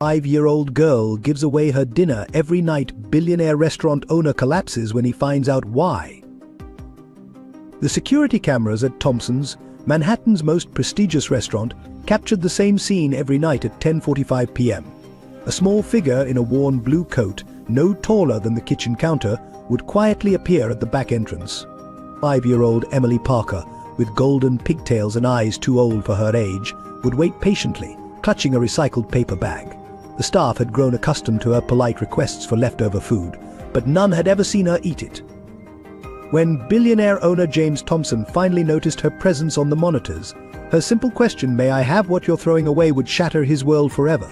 5-year-old girl gives away her dinner every night. Billionaire restaurant owner collapses when he finds out why. The security cameras at Thompson's, Manhattan's most prestigious restaurant, captured the same scene every night at 10:45 p.m. A small figure in a worn blue coat, no taller than the kitchen counter, would quietly appear at the back entrance. 5-year-old Emily Parker, with golden pigtails and eyes too old for her age, would wait patiently, clutching a recycled paper bag. The staff had grown accustomed to her polite requests for leftover food, but none had ever seen her eat it. When billionaire owner James Thompson finally noticed her presence on the monitors, her simple question, "May I have what you're throwing away?" would shatter his world forever.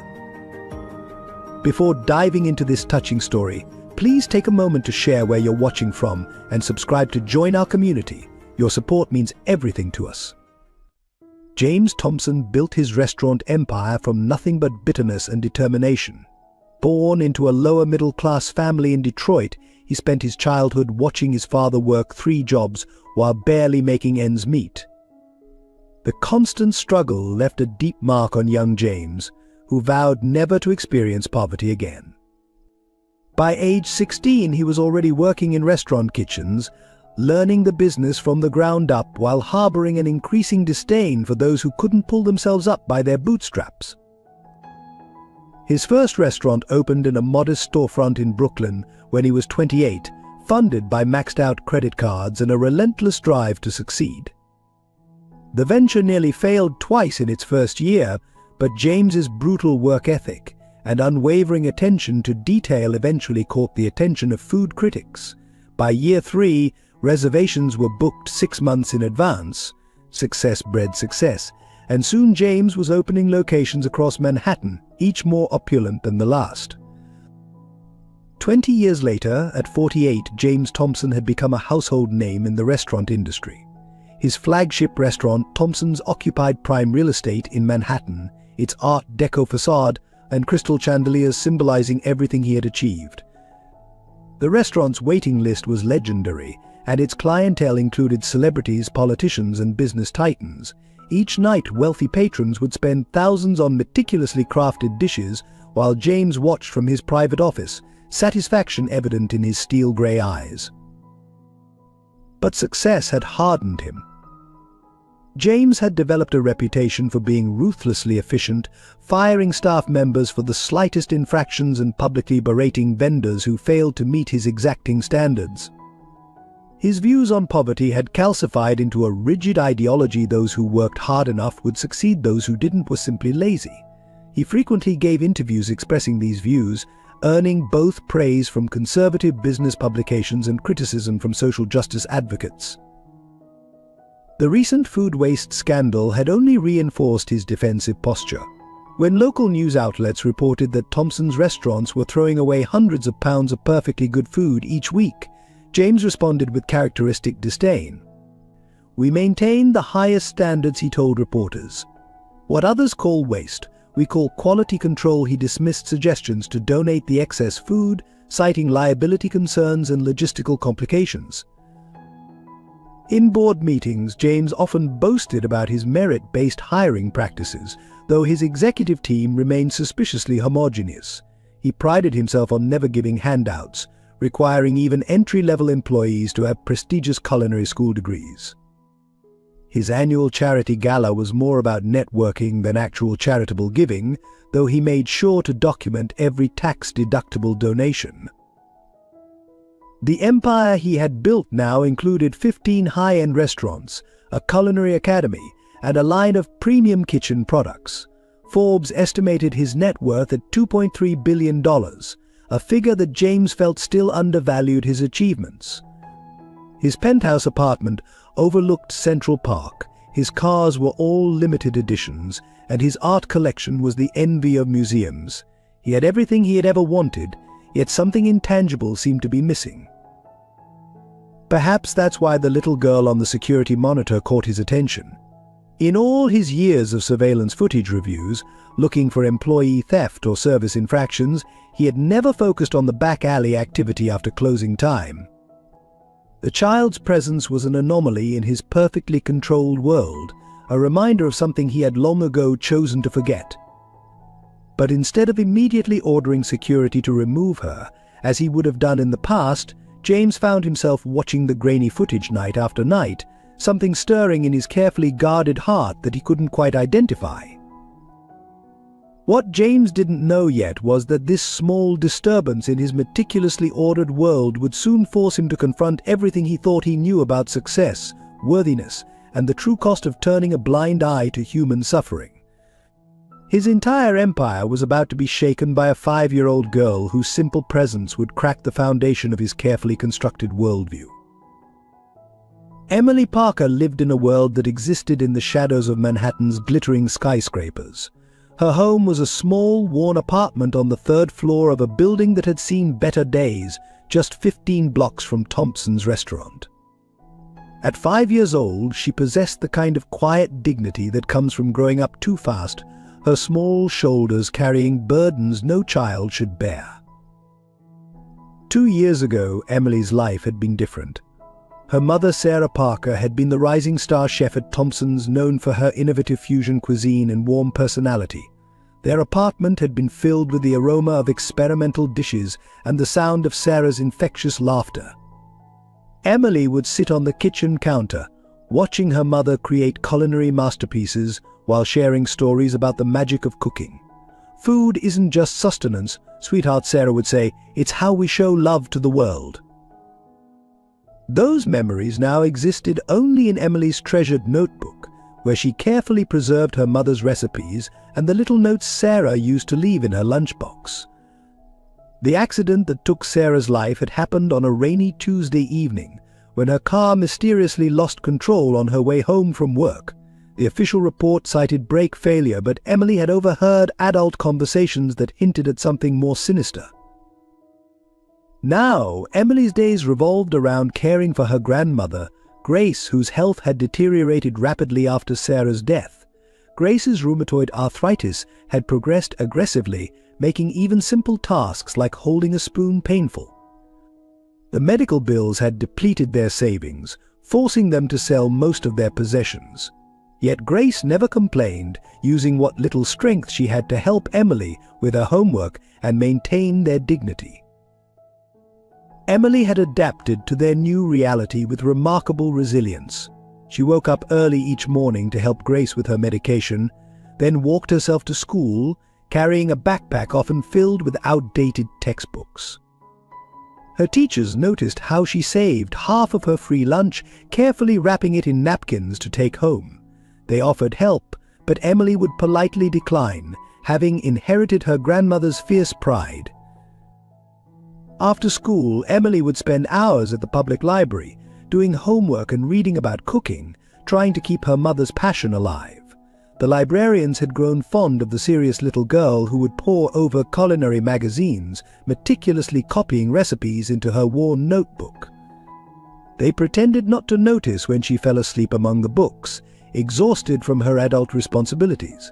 Before diving into this touching story, please take a moment to share where you're watching from and subscribe to join our community. Your support means everything to us. James Thompson built his restaurant empire from nothing but bitterness and determination. Born into a lower-middle-class family in Detroit, he spent his childhood watching his father work 3 jobs while barely making ends meet. The constant struggle left a deep mark on young James, who vowed never to experience poverty again. By age 16, he was already working in restaurant kitchens, learning the business from the ground up while harboring an increasing disdain for those who couldn't pull themselves up by their bootstraps. His first restaurant opened in a modest storefront in Brooklyn when he was 28, funded by maxed-out credit cards and a relentless drive to succeed. The venture nearly failed twice in its first year, but James's brutal work ethic and unwavering attention to detail eventually caught the attention of food critics. By year 3, reservations were booked 6 months in advance. Success bred success, and soon James was opening locations across Manhattan, each more opulent than the last. 20 years later, at 48, James Thompson had become a household name in the restaurant industry. His flagship restaurant, Thompson's, occupied prime real estate in Manhattan, its Art Deco facade and crystal chandeliers symbolizing everything he had achieved. The restaurant's waiting list was legendary, and its clientele included celebrities, politicians, and business titans. Each night, wealthy patrons would spend thousands on meticulously crafted dishes, while James watched from his private office, satisfaction evident in his steel-gray eyes. But success had hardened him. James had developed a reputation for being ruthlessly efficient, firing staff members for the slightest infractions and publicly berating vendors who failed to meet his exacting standards. His views on poverty had calcified into a rigid ideology: those who worked hard enough would succeed, those who didn't were simply lazy. He frequently gave interviews expressing these views, earning both praise from conservative business publications and criticism from social justice advocates. The recent food waste scandal had only reinforced his defensive posture. When local news outlets reported that Thompson's restaurants were throwing away hundreds of pounds of perfectly good food each week, James responded with characteristic disdain. "We maintain the highest standards," he told reporters. "What others call waste, we call quality control." He dismissed suggestions to donate the excess food, citing liability concerns and logistical complications. In board meetings, James often boasted about his merit-based hiring practices, though his executive team remained suspiciously homogeneous. He prided himself on never giving handouts, requiring even entry-level employees to have prestigious culinary school degrees. His annual charity gala was more about networking than actual charitable giving, though he made sure to document every tax-deductible donation. The empire he had built now included 15 high-end restaurants, a culinary academy, and a line of premium kitchen products. Forbes estimated his net worth at $2.3 billion, a figure that James felt still undervalued his achievements. His penthouse apartment overlooked Central Park, his cars were all limited editions, and his art collection was the envy of museums. He had everything he had ever wanted, yet something intangible seemed to be missing. Perhaps that's why the little girl on the security monitor caught his attention. In all his years of surveillance footage reviews, looking for employee theft or service infractions, he had never focused on the back alley activity after closing time. The child's presence was an anomaly in his perfectly controlled world, a reminder of something he had long ago chosen to forget. But instead of immediately ordering security to remove her, as he would have done in the past, James found himself watching the grainy footage night after night, something stirring in his carefully guarded heart that he couldn't quite identify. What James didn't know yet was that this small disturbance in his meticulously ordered world would soon force him to confront everything he thought he knew about success, worthiness, and the true cost of turning a blind eye to human suffering. His entire empire was about to be shaken by a 5-year-old girl whose simple presence would crack the foundation of his carefully constructed worldview. Emily Parker lived in a world that existed in the shadows of Manhattan's glittering skyscrapers. Her home was a small, worn apartment on the 3rd floor of a building that had seen better days, just 15 blocks from Thompson's restaurant. At 5 years old, she possessed the kind of quiet dignity that comes from growing up too fast, her small shoulders carrying burdens no child should bear. 2 years ago, Emily's life had been different. Her mother, Sarah Parker, had been the rising star chef at Thompson's, known for her innovative fusion cuisine and warm personality. Their apartment had been filled with the aroma of experimental dishes and the sound of Sarah's infectious laughter. Emily would sit on the kitchen counter, watching her mother create culinary masterpieces while sharing stories about the magic of cooking. "Food isn't just sustenance," sweetheart Sarah would say, "it's how we show love to the world." Those memories now existed only in Emily's treasured notebook, where she carefully preserved her mother's recipes and the little notes Sarah used to leave in her lunchbox. The accident that took Sarah's life had happened on a rainy Tuesday evening, when her car mysteriously lost control on her way home from work. The official report cited brake failure, but Emily had overheard adult conversations that hinted at something more sinister. Now, Emily's days revolved around caring for her grandmother, Grace, whose health had deteriorated rapidly after Sarah's death. Grace's rheumatoid arthritis had progressed aggressively, making even simple tasks like holding a spoon painful. The medical bills had depleted their savings, forcing them to sell most of their possessions. Yet Grace never complained, using what little strength she had to help Emily with her homework and maintain their dignity. Emily had adapted to their new reality with remarkable resilience. She woke up early each morning to help Grace with her medication, then walked herself to school, carrying a backpack often filled with outdated textbooks. Her teachers noticed how she saved half of her free lunch, carefully wrapping it in napkins to take home. They offered help, but Emily would politely decline, having inherited her grandmother's fierce pride. After school, Emily would spend hours at the public library, doing homework and reading about cooking, trying to keep her mother's passion alive. The librarians had grown fond of the serious little girl who would pore over culinary magazines, meticulously copying recipes into her worn notebook. They pretended not to notice when she fell asleep among the books, exhausted from her adult responsibilities.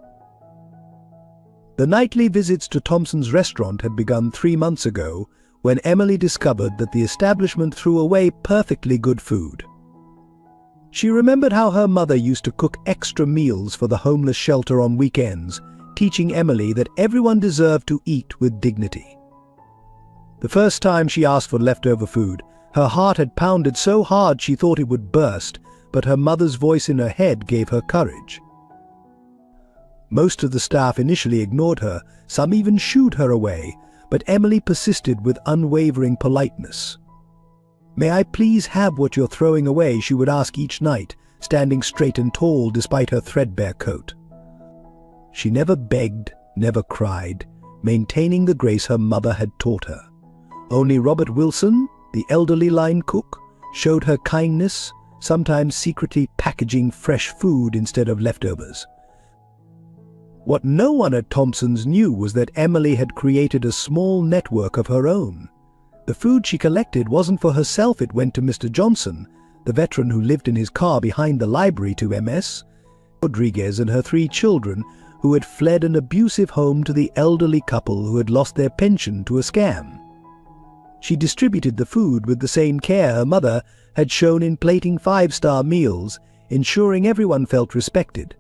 The nightly visits to Thompson's restaurant had begun 3 months ago, when Emily discovered that the establishment threw away perfectly good food. She remembered how her mother used to cook extra meals for the homeless shelter on weekends, teaching Emily that everyone deserved to eat with dignity. The first time she asked for leftover food, her heart had pounded so hard she thought it would burst, but her mother's voice in her head gave her courage. Most of the staff initially ignored her, some even shooed her away, but Emily persisted with unwavering politeness. "May I please have what you're throwing away?" she would ask each night, standing straight and tall despite her threadbare coat. She never begged, never cried, maintaining the grace her mother had taught her. Only Robert Wilson, the elderly line cook, showed her kindness, sometimes secretly packaging fresh food instead of leftovers. What no one at Thompson's knew was that Emily had created a small network of her own. The food she collected wasn't for herself, it went to Mr. Johnson, the veteran who lived in his car behind the library, to Ms. Rodriguez and her 3 children, who had fled an abusive home, to the elderly couple who had lost their pension to a scam. She distributed the food with the same care her mother had shown in plating 5-star meals, ensuring everyone felt respected.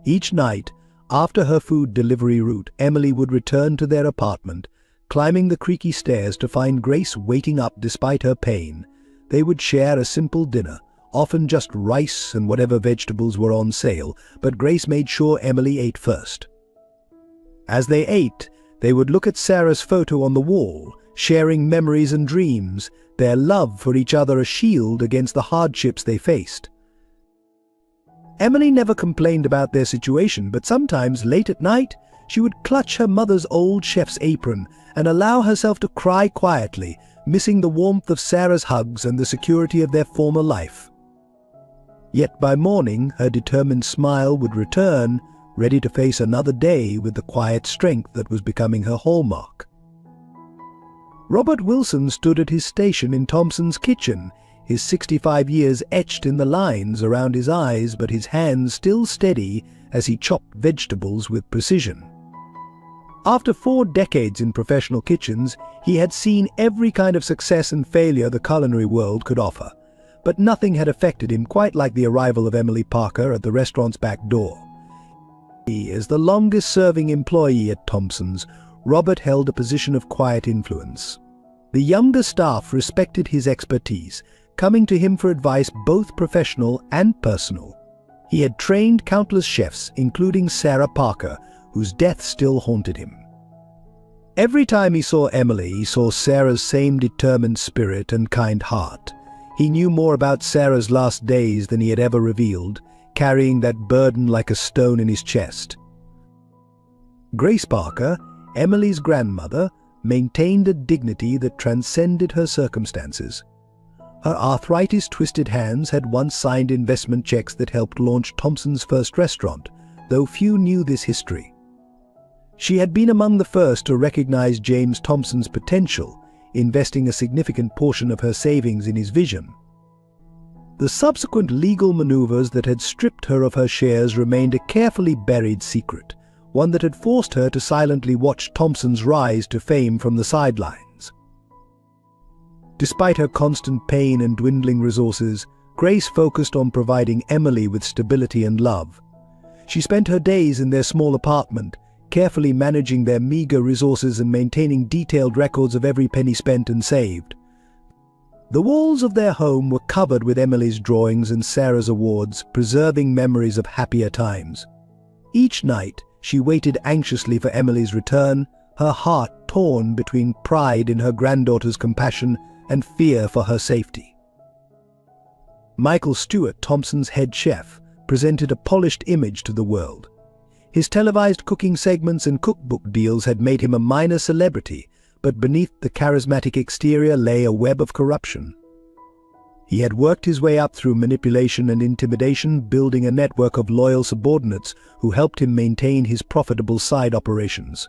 Each night, After her food delivery route, Emily would return to their apartment, climbing the creaky stairs to find Grace waiting up despite her pain. They would share a simple dinner, often just rice and whatever vegetables were on sale, but Grace made sure Emily ate first. As they ate, they would look at Sarah's photo on the wall, sharing memories and dreams, their love for each other a shield against the hardships they faced. Emily never complained about their situation, but sometimes, late at night, she would clutch her mother's old chef's apron and allow herself to cry quietly, missing the warmth of Sarah's hugs and the security of their former life. Yet by morning, her determined smile would return, ready to face another day with the quiet strength that was becoming her hallmark. Robert Wilson stood at his station in Thompson's kitchen, his 65 years etched in the lines around his eyes, but his hands still steady as he chopped vegetables with precision. After 4 decades in professional kitchens, he had seen every kind of success and failure the culinary world could offer, but nothing had affected him quite like the arrival of Emily Parker at the restaurant's back door. As the longest-serving employee at Thompson's, Robert held a position of quiet influence. The younger staff respected his expertise, coming to him for advice both professional and personal. He had trained countless chefs, including Sarah Parker, whose death still haunted him. Every time he saw Emily, he saw Sarah's same determined spirit and kind heart. He knew more about Sarah's last days than he had ever revealed, carrying that burden like a stone in his chest. Grace Parker, Emily's grandmother, maintained a dignity that transcended her circumstances. Her arthritis-twisted hands had once signed investment checks that helped launch Thompson's first restaurant, though few knew this history. She had been among the first to recognize James Thompson's potential, investing a significant portion of her savings in his vision. The subsequent legal maneuvers that had stripped her of her shares remained a carefully buried secret, one that had forced her to silently watch Thompson's rise to fame from the sidelines. Despite her constant pain and dwindling resources, Grace focused on providing Emily with stability and love. She spent her days in their small apartment, carefully managing their meager resources and maintaining detailed records of every penny spent and saved. The walls of their home were covered with Emily's drawings and Sarah's awards, preserving memories of happier times. Each night, she waited anxiously for Emily's return, her heart torn between pride in her granddaughter's compassion and fear for her safety. Michael Stewart, Thompson's head chef, presented a polished image to the world. His televised cooking segments and cookbook deals had made him a minor celebrity, but beneath the charismatic exterior lay a web of corruption. He had worked his way up through manipulation and intimidation, building a network of loyal subordinates who helped him maintain his profitable side operations.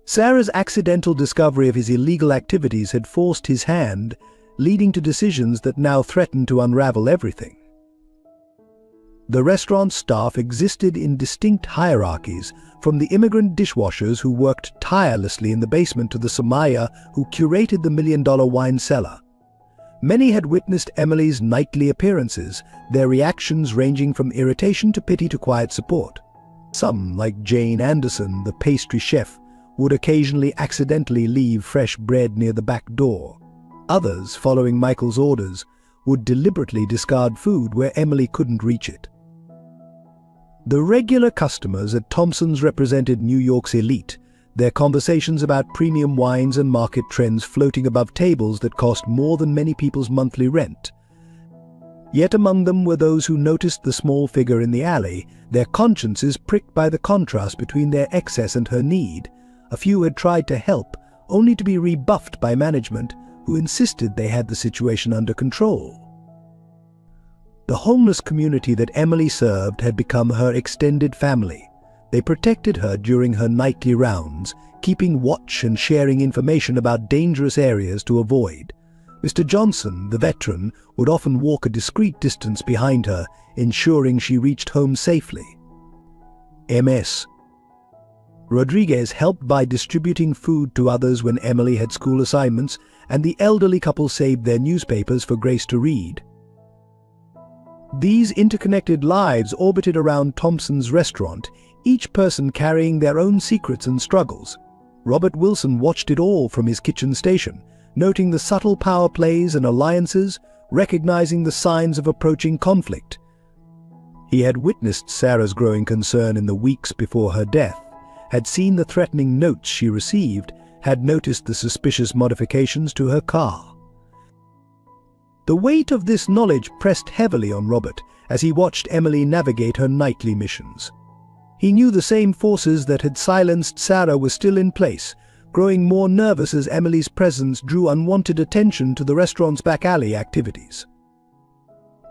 Sarah's accidental discovery of his illegal activities had forced his hand, leading to decisions that now threatened to unravel everything. The restaurant staff existed in distinct hierarchies, from the immigrant dishwashers who worked tirelessly in the basement to the Samaya who curated the million-dollar wine cellar. Many had witnessed Emily's nightly appearances, their reactions ranging from irritation to pity to quiet support. Some, like Jane Anderson, the pastry chef, would occasionally accidentally leave fresh bread near the back door. Others, following Michael's orders, would deliberately discard food where Emily couldn't reach it. The regular customers at Thompson's represented New York's elite, their conversations about premium wines and market trends floating above tables that cost more than many people's monthly rent. Yet among them were those who noticed the small figure in the alley, their consciences pricked by the contrast between their excess and her need. A few had tried to help, only to be rebuffed by management, who insisted they had the situation under control. The homeless community that Emily served had become her extended family. They protected her during her nightly rounds, keeping watch and sharing information about dangerous areas to avoid. Mr. Johnson, the veteran, would often walk a discreet distance behind her, ensuring she reached home safely. Ms. Rodriguez helped by distributing food to others when Emily had school assignments, and the elderly couple saved their newspapers for Grace to read. These interconnected lives orbited around Thompson's restaurant, each person carrying their own secrets and struggles. Robert Wilson watched it all from his kitchen station, noting the subtle power plays and alliances, recognizing the signs of approaching conflict. He had witnessed Sarah's growing concern in the weeks before her death, had seen the threatening notes she received, had noticed the suspicious modifications to her car. The weight of this knowledge pressed heavily on Robert as he watched Emily navigate her nightly missions. He knew the same forces that had silenced Sarah were still in place, growing more nervous as Emily's presence drew unwanted attention to the restaurant's back alley activities.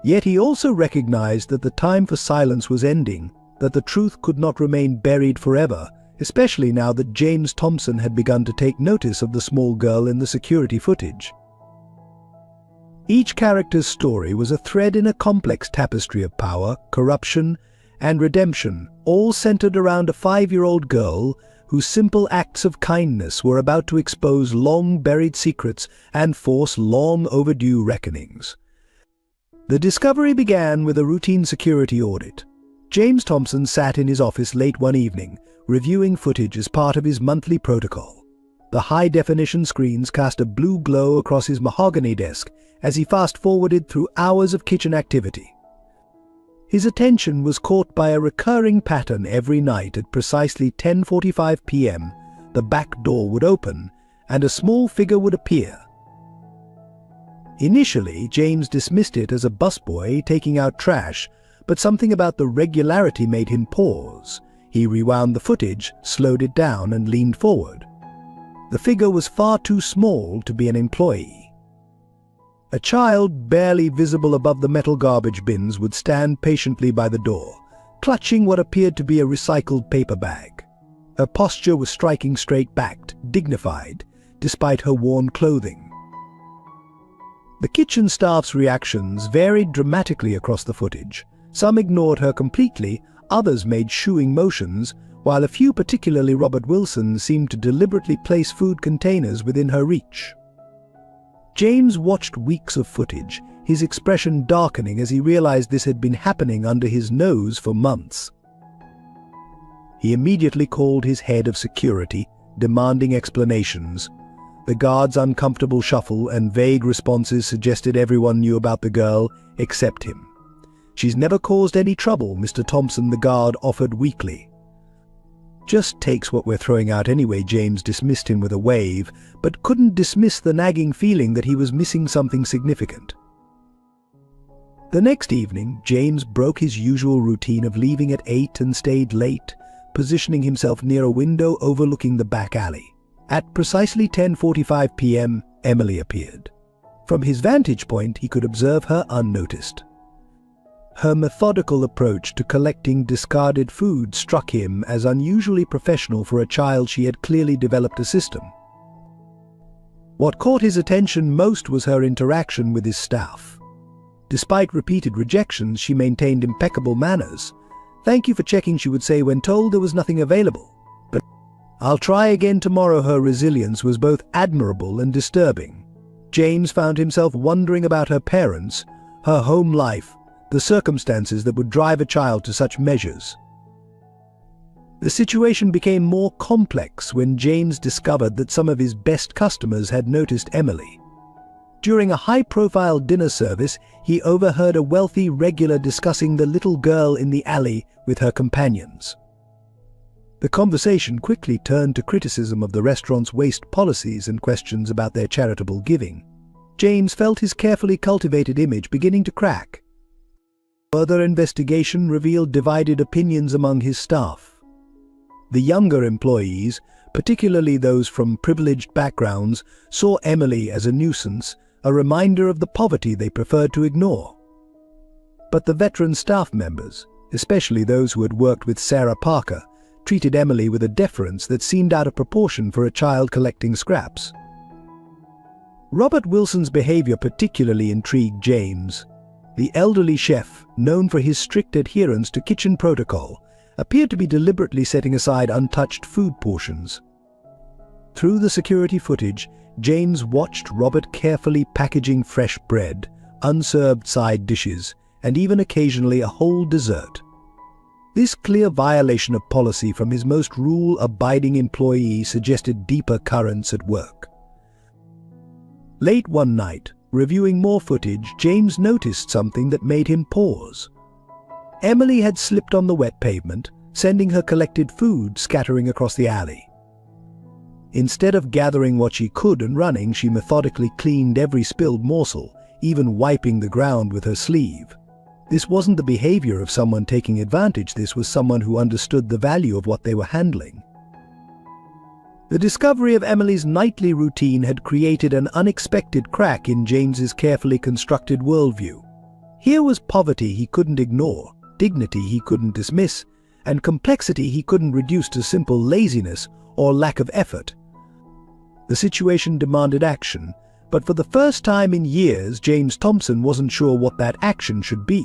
Yet he also recognized that the time for silence was ending, that the truth could not remain buried forever, especially now that James Thompson had begun to take notice of the small girl in the security footage. Each character's story was a thread in a complex tapestry of power, corruption, and redemption, all centered around a 5-year-old girl whose simple acts of kindness were about to expose long-buried secrets and force long-overdue reckonings. The discovery began with a routine security audit. James Thompson sat in his office late one evening, reviewing footage as part of his monthly protocol. The high-definition screens cast a blue glow across his mahogany desk as he fast-forwarded through hours of kitchen activity. His attention was caught by a recurring pattern every night at precisely 10:45 p.m. The back door would open, and a small figure would appear. Initially, James dismissed it as a busboy taking out trash, but something about the regularity made him pause. He rewound the footage, slowed it down, and leaned forward. The figure was far too small to be an employee. A child, barely visible above the metal garbage bins, would stand patiently by the door, clutching what appeared to be a recycled paper bag. Her posture was striking straight-backed, dignified, despite her worn clothing. The kitchen staff's reactions varied dramatically across the footage. Some ignored her completely, others made shooing motions, while a few, particularly Robert Wilson, seemed to deliberately place food containers within her reach. James watched weeks of footage, his expression darkening as he realized this had been happening under his nose for months. He immediately called his head of security, demanding explanations. The guard's uncomfortable shuffle and vague responses suggested everyone knew about the girl, except him. "She's never caused any trouble," Mr. Thompson, the guard, offered weakly. "Just takes what we're throwing out anyway," James dismissed him with a wave, but couldn't dismiss the nagging feeling that he was missing something significant. The next evening, James broke his usual routine of leaving at 8 and stayed late, positioning himself near a window overlooking the back alley. At precisely 10:45 p.m., Emily appeared. From his vantage point, he could observe her unnoticed. Her methodical approach to collecting discarded food struck him as unusually professional for a child. She had clearly developed a system. What caught his attention most was her interaction with his staff. Despite repeated rejections, she maintained impeccable manners. "Thank you for checking," she would say when told there was nothing available. "But I'll try again tomorrow." Her resilience was both admirable and disturbing. James found himself wondering about her parents, her home life, the circumstances that would drive a child to such measures. The situation became more complex when James discovered that some of his best customers had noticed Emily. During a high-profile dinner service, he overheard a wealthy regular discussing the little girl in the alley with her companions. The conversation quickly turned to criticism of the restaurant's waste policies and questions about their charitable giving. James felt his carefully cultivated image beginning to crack. Further investigation revealed divided opinions among his staff. The younger employees, particularly those from privileged backgrounds, saw Emily as a nuisance, a reminder of the poverty they preferred to ignore. But the veteran staff members, especially those who had worked with Sarah Parker, treated Emily with a deference that seemed out of proportion for a child collecting scraps. Robert Wilson's behavior particularly intrigued James. The elderly chef, known for his strict adherence to kitchen protocol, appeared to be deliberately setting aside untouched food portions. Through the security footage, James watched Robert carefully packaging fresh bread, unserved side dishes, and even occasionally a whole dessert. This clear violation of policy from his most rule-abiding employee suggested deeper currents at work. Late one night, reviewing more footage, James noticed something that made him pause. Emily had slipped on the wet pavement, sending her collected food scattering across the alley. Instead of gathering what she could and running, she methodically cleaned every spilled morsel, even wiping the ground with her sleeve. This wasn't the behavior of someone taking advantage, this was someone who understood the value of what they were handling. The discovery of Emily's nightly routine had created an unexpected crack in James's carefully constructed worldview. Here was poverty he couldn't ignore, dignity he couldn't dismiss, and complexity he couldn't reduce to simple laziness or lack of effort. The situation demanded action, but for the first time in years, James Thompson wasn't sure what that action should be.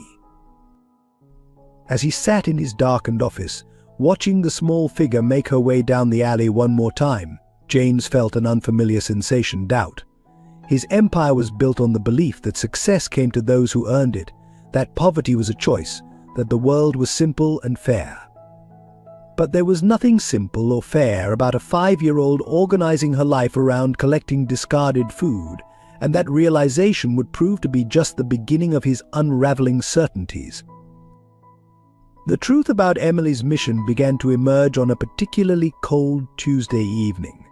As he sat in his darkened office, watching the small figure make her way down the alley one more time, James felt an unfamiliar sensation: doubt. His empire was built on the belief that success came to those who earned it, that poverty was a choice, that the world was simple and fair. But there was nothing simple or fair about a 5-year-old organizing her life around collecting discarded food, and that realization would prove to be just the beginning of his unraveling certainties. The truth about Emily's mission began to emerge on a particularly cold Tuesday evening.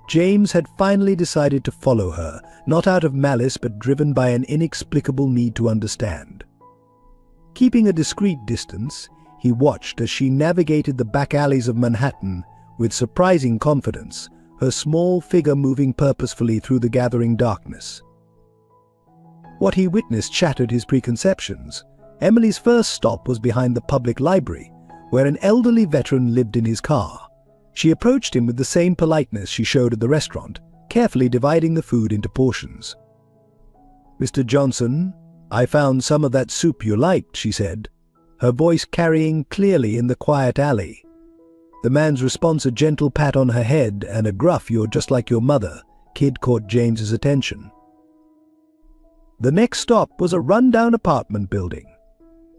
James had finally decided to follow her, not out of malice but driven by an inexplicable need to understand. Keeping a discreet distance, he watched as she navigated the back alleys of Manhattan with surprising confidence, her small figure moving purposefully through the gathering darkness. What he witnessed shattered his preconceptions. Emily's first stop was behind the public library, where an elderly veteran lived in his car. She approached him with the same politeness she showed at the restaurant, carefully dividing the food into portions. "Mr. Johnson, I found some of that soup you liked," she said, her voice carrying clearly in the quiet alley. The man's response, a gentle pat on her head and a gruff "you're just like your mother," caught James's attention. The next stop was a rundown apartment building.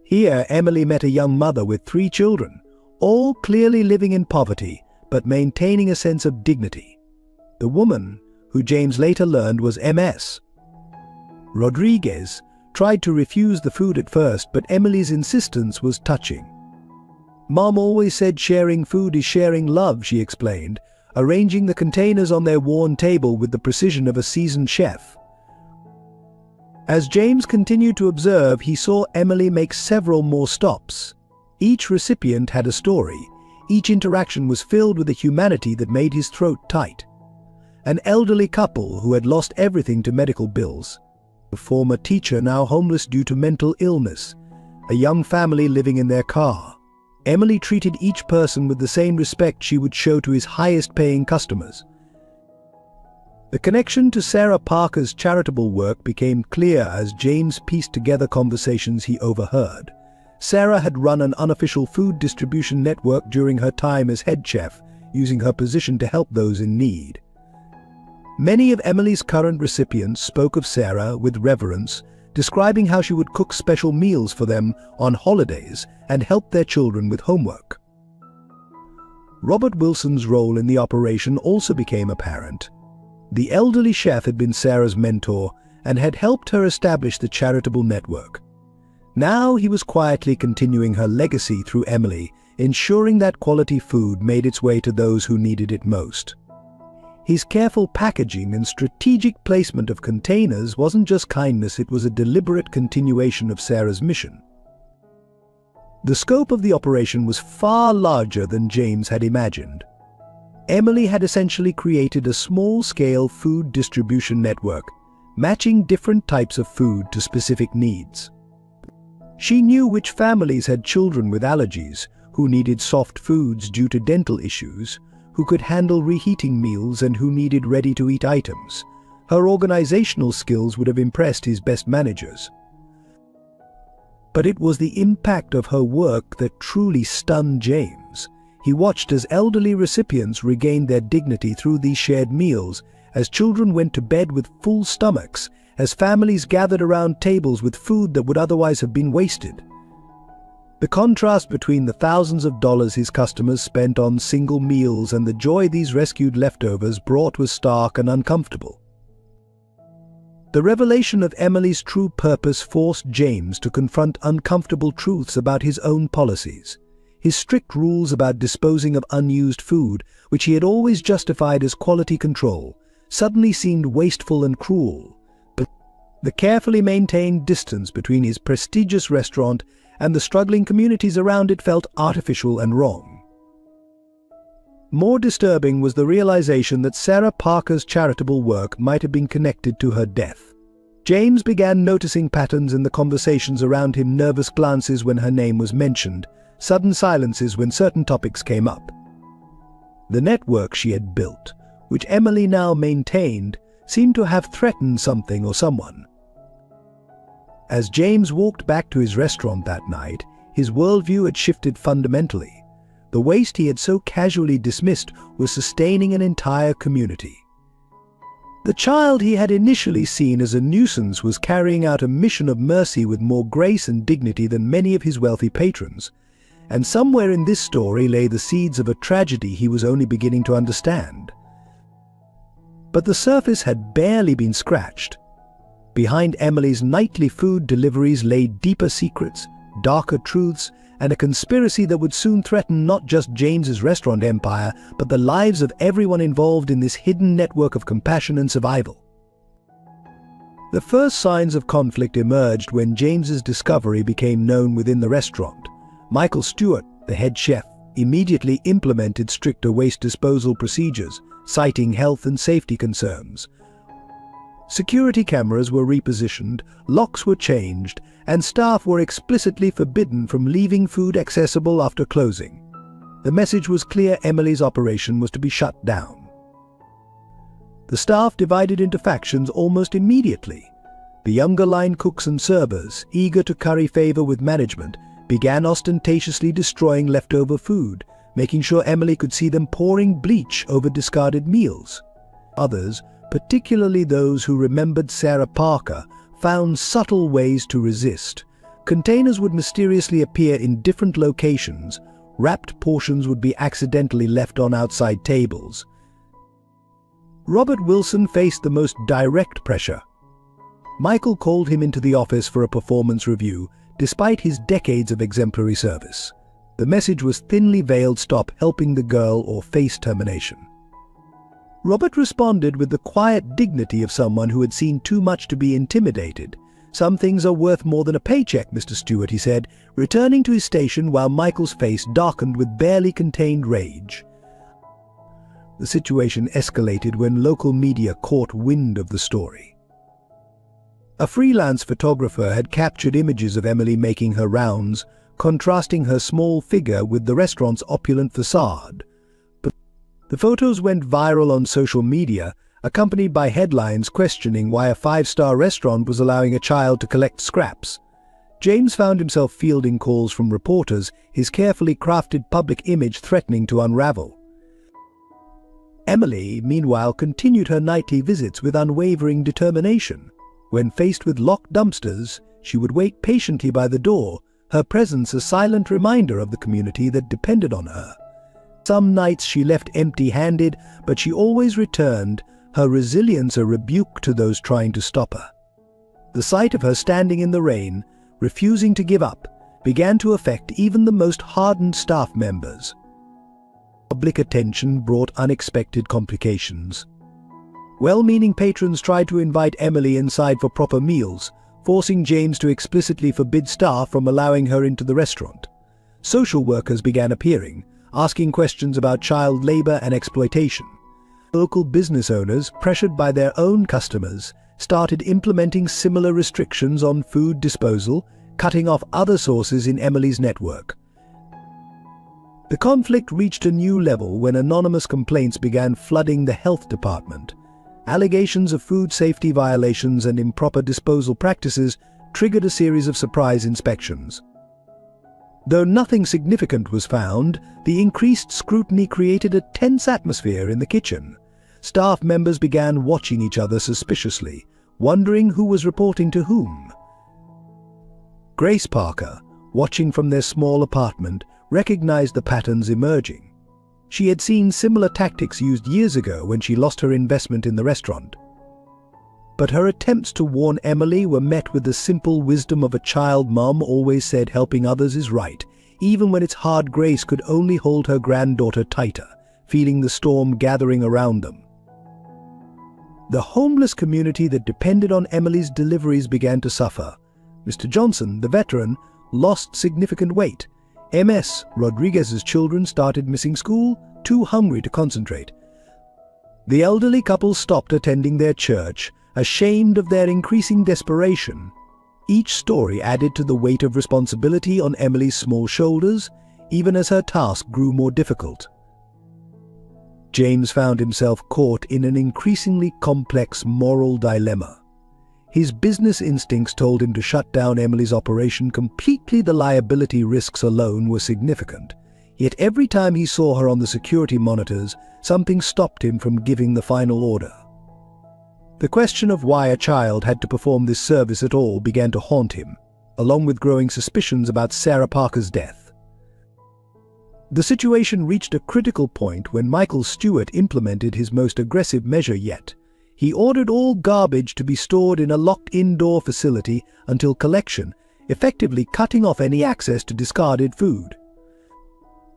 Here, Emily met a young mother with 3 children, all clearly living in poverty, but maintaining a sense of dignity. The woman, who James later learned was Ms. Rodriguez, tried to refuse the food at first, but Emily's insistence was touching. "Mom always said sharing food is sharing love," she explained, arranging the containers on their worn table with the precision of a seasoned chef. As James continued to observe, he saw Emily make several more stops. Each recipient had a story. Each interaction was filled with a humanity that made his throat tight. An elderly couple who had lost everything to medical bills. A former teacher now homeless due to mental illness. A young family living in their car. Emily treated each person with the same respect she would show to his highest-paying customers. The connection to Sarah Parker's charitable work became clear as James pieced together conversations he overheard. Sarah had run an unofficial food distribution network during her time as head chef, using her position to help those in need. Many of Emily's current recipients spoke of Sarah with reverence, describing how she would cook special meals for them on holidays and help their children with homework. Robert Wilson's role in the operation also became apparent. The elderly chef had been Sarah's mentor and had helped her establish the charitable network. Now he was quietly continuing her legacy through Emily, ensuring that quality food made its way to those who needed it most. His careful packaging and strategic placement of containers wasn't just kindness, it was a deliberate continuation of Sarah's mission. The scope of the operation was far larger than James had imagined. Emily had essentially created a small-scale food distribution network, matching different types of food to specific needs. She knew which families had children with allergies, who needed soft foods due to dental issues, who could handle reheating meals and who needed ready-to-eat items. Her organizational skills would have impressed his best managers. But it was the impact of her work that truly stunned James. He watched as elderly recipients regained their dignity through these shared meals, as children went to bed with full stomachs, as families gathered around tables with food that would otherwise have been wasted. The contrast between the thousands of dollars his customers spent on single meals and the joy these rescued leftovers brought was stark and uncomfortable. The revelation of Emily's true purpose forced James to confront uncomfortable truths about his own policies. His strict rules about disposing of unused food, which he had always justified as quality control, suddenly seemed wasteful and cruel. But the carefully maintained distance between his prestigious restaurant and the struggling communities around it felt artificial and wrong. More disturbing was the realization that Sarah Parker's charitable work might have been connected to her death. James began noticing patterns in the conversations around him: nervous glances when her name was mentioned, sudden silences when certain topics came up. The network she had built, which Emily now maintained, seemed to have threatened something or someone. As James walked back to his restaurant that night, his worldview had shifted fundamentally. The waste he had so casually dismissed was sustaining an entire community. The child he had initially seen as a nuisance was carrying out a mission of mercy with more grace and dignity than many of his wealthy patrons, and somewhere in this story lay the seeds of a tragedy he was only beginning to understand. But the surface had barely been scratched. Behind Emily's nightly food deliveries lay deeper secrets, darker truths, and a conspiracy that would soon threaten not just James's restaurant empire, but the lives of everyone involved in this hidden network of compassion and survival. The first signs of conflict emerged when James's discovery became known within the restaurant. Michael Stewart, the head chef, immediately implemented stricter waste disposal procedures, citing health and safety concerns. Security cameras were repositioned, locks were changed, and staff were explicitly forbidden from leaving food accessible after closing. The message was clear: Emily's operation was to be shut down. The staff divided into factions almost immediately. The younger line cooks and servers, eager to curry favor with management, began ostentatiously destroying leftover food, making sure Emily could see them pouring bleach over discarded meals. Others, particularly those who remembered Sarah Parker, found subtle ways to resist. Containers would mysteriously appear in different locations. Wrapped portions would be accidentally left on outside tables. Robert Wilson faced the most direct pressure. Michael called him into the office for a performance review, despite his decades of exemplary service. The message was thinly veiled: stop helping the girl or face termination. Robert responded with the quiet dignity of someone who had seen too much to be intimidated. "Some things are worth more than a paycheck, Mr. Stewart," he said, returning to his station while Michael's face darkened with barely contained rage. The situation escalated when local media caught wind of the story. A freelance photographer had captured images of Emily making her rounds, contrasting her small figure with the restaurant's opulent facade. But the photos went viral on social media, accompanied by headlines questioning why a five-star restaurant was allowing a child to collect scraps. James found himself fielding calls from reporters, his carefully crafted public image threatening to unravel. Emily, meanwhile, continued her nightly visits with unwavering determination. When faced with locked dumpsters, she would wait patiently by the door, her presence a silent reminder of the community that depended on her. Some nights she left empty-handed, but she always returned, her resilience a rebuke to those trying to stop her. The sight of her standing in the rain, refusing to give up, began to affect even the most hardened staff members. Public attention brought unexpected complications. Well-meaning patrons tried to invite Emily inside for proper meals, forcing James to explicitly forbid staff from allowing her into the restaurant. Social workers began appearing, asking questions about child labor and exploitation. Local business owners, pressured by their own customers, started implementing similar restrictions on food disposal, cutting off other sources in Emily's network. The conflict reached a new level when anonymous complaints began flooding the health department. Allegations of food safety violations and improper disposal practices triggered a series of surprise inspections. Though nothing significant was found, the increased scrutiny created a tense atmosphere in the kitchen. Staff members began watching each other suspiciously, wondering who was reporting to whom. Grace Parker, watching from their small apartment, recognized the patterns emerging. She had seen similar tactics used years ago when she lost her investment in the restaurant. But her attempts to warn Emily were met with the simple wisdom of a child mom always said helping others is right, even when its hard grace could only hold her granddaughter tighter, feeling the storm gathering around them. The homeless community that depended on Emily's deliveries began to suffer. Mr. Johnson, the veteran, lost significant weight. Ms. Rodriguez's children started missing school, too hungry to concentrate. The elderly couple stopped attending their church, ashamed of their increasing desperation. Each story added to the weight of responsibility on Emily's small shoulders, even as her task grew more difficult. James found himself caught in an increasingly complex moral dilemma. His business instincts told him to shut down Emily's operation completely. The liability risks alone were significant. Yet every time he saw her on the security monitors, something stopped him from giving the final order. The question of why a child had to perform this service at all began to haunt him, along with growing suspicions about Sarah Parker's death. The situation reached a critical point when Michael Stewart implemented his most aggressive measure yet. He ordered all garbage to be stored in a locked indoor facility until collection, effectively cutting off any access to discarded food.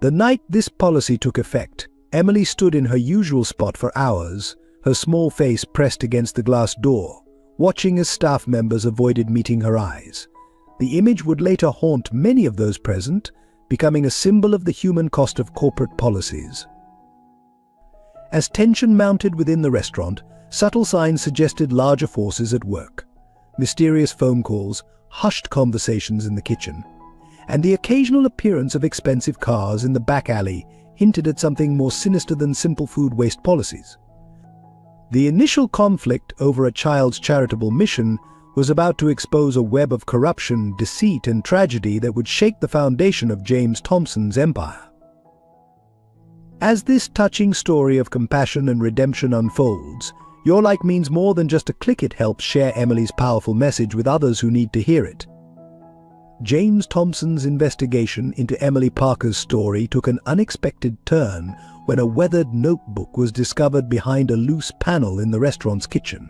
The night this policy took effect, Emily stood in her usual spot for hours, her small face pressed against the glass door, watching as staff members avoided meeting her eyes. The image would later haunt many of those present, becoming a symbol of the human cost of corporate policies. As tension mounted within the restaurant, subtle signs suggested larger forces at work. Mysterious phone calls, hushed conversations in the kitchen, and the occasional appearance of expensive cars in the back alley hinted at something more sinister than simple food waste policies. The initial conflict over a child's charitable mission was about to expose a web of corruption, deceit, and tragedy that would shake the foundation of James Thompson's empire. As this touching story of compassion and redemption unfolds, your like means more than just a click. It helps share Emily's powerful message with others who need to hear it. James Thompson's investigation into Emily Parker's story took an unexpected turn when a weathered notebook was discovered behind a loose panel in the restaurant's kitchen.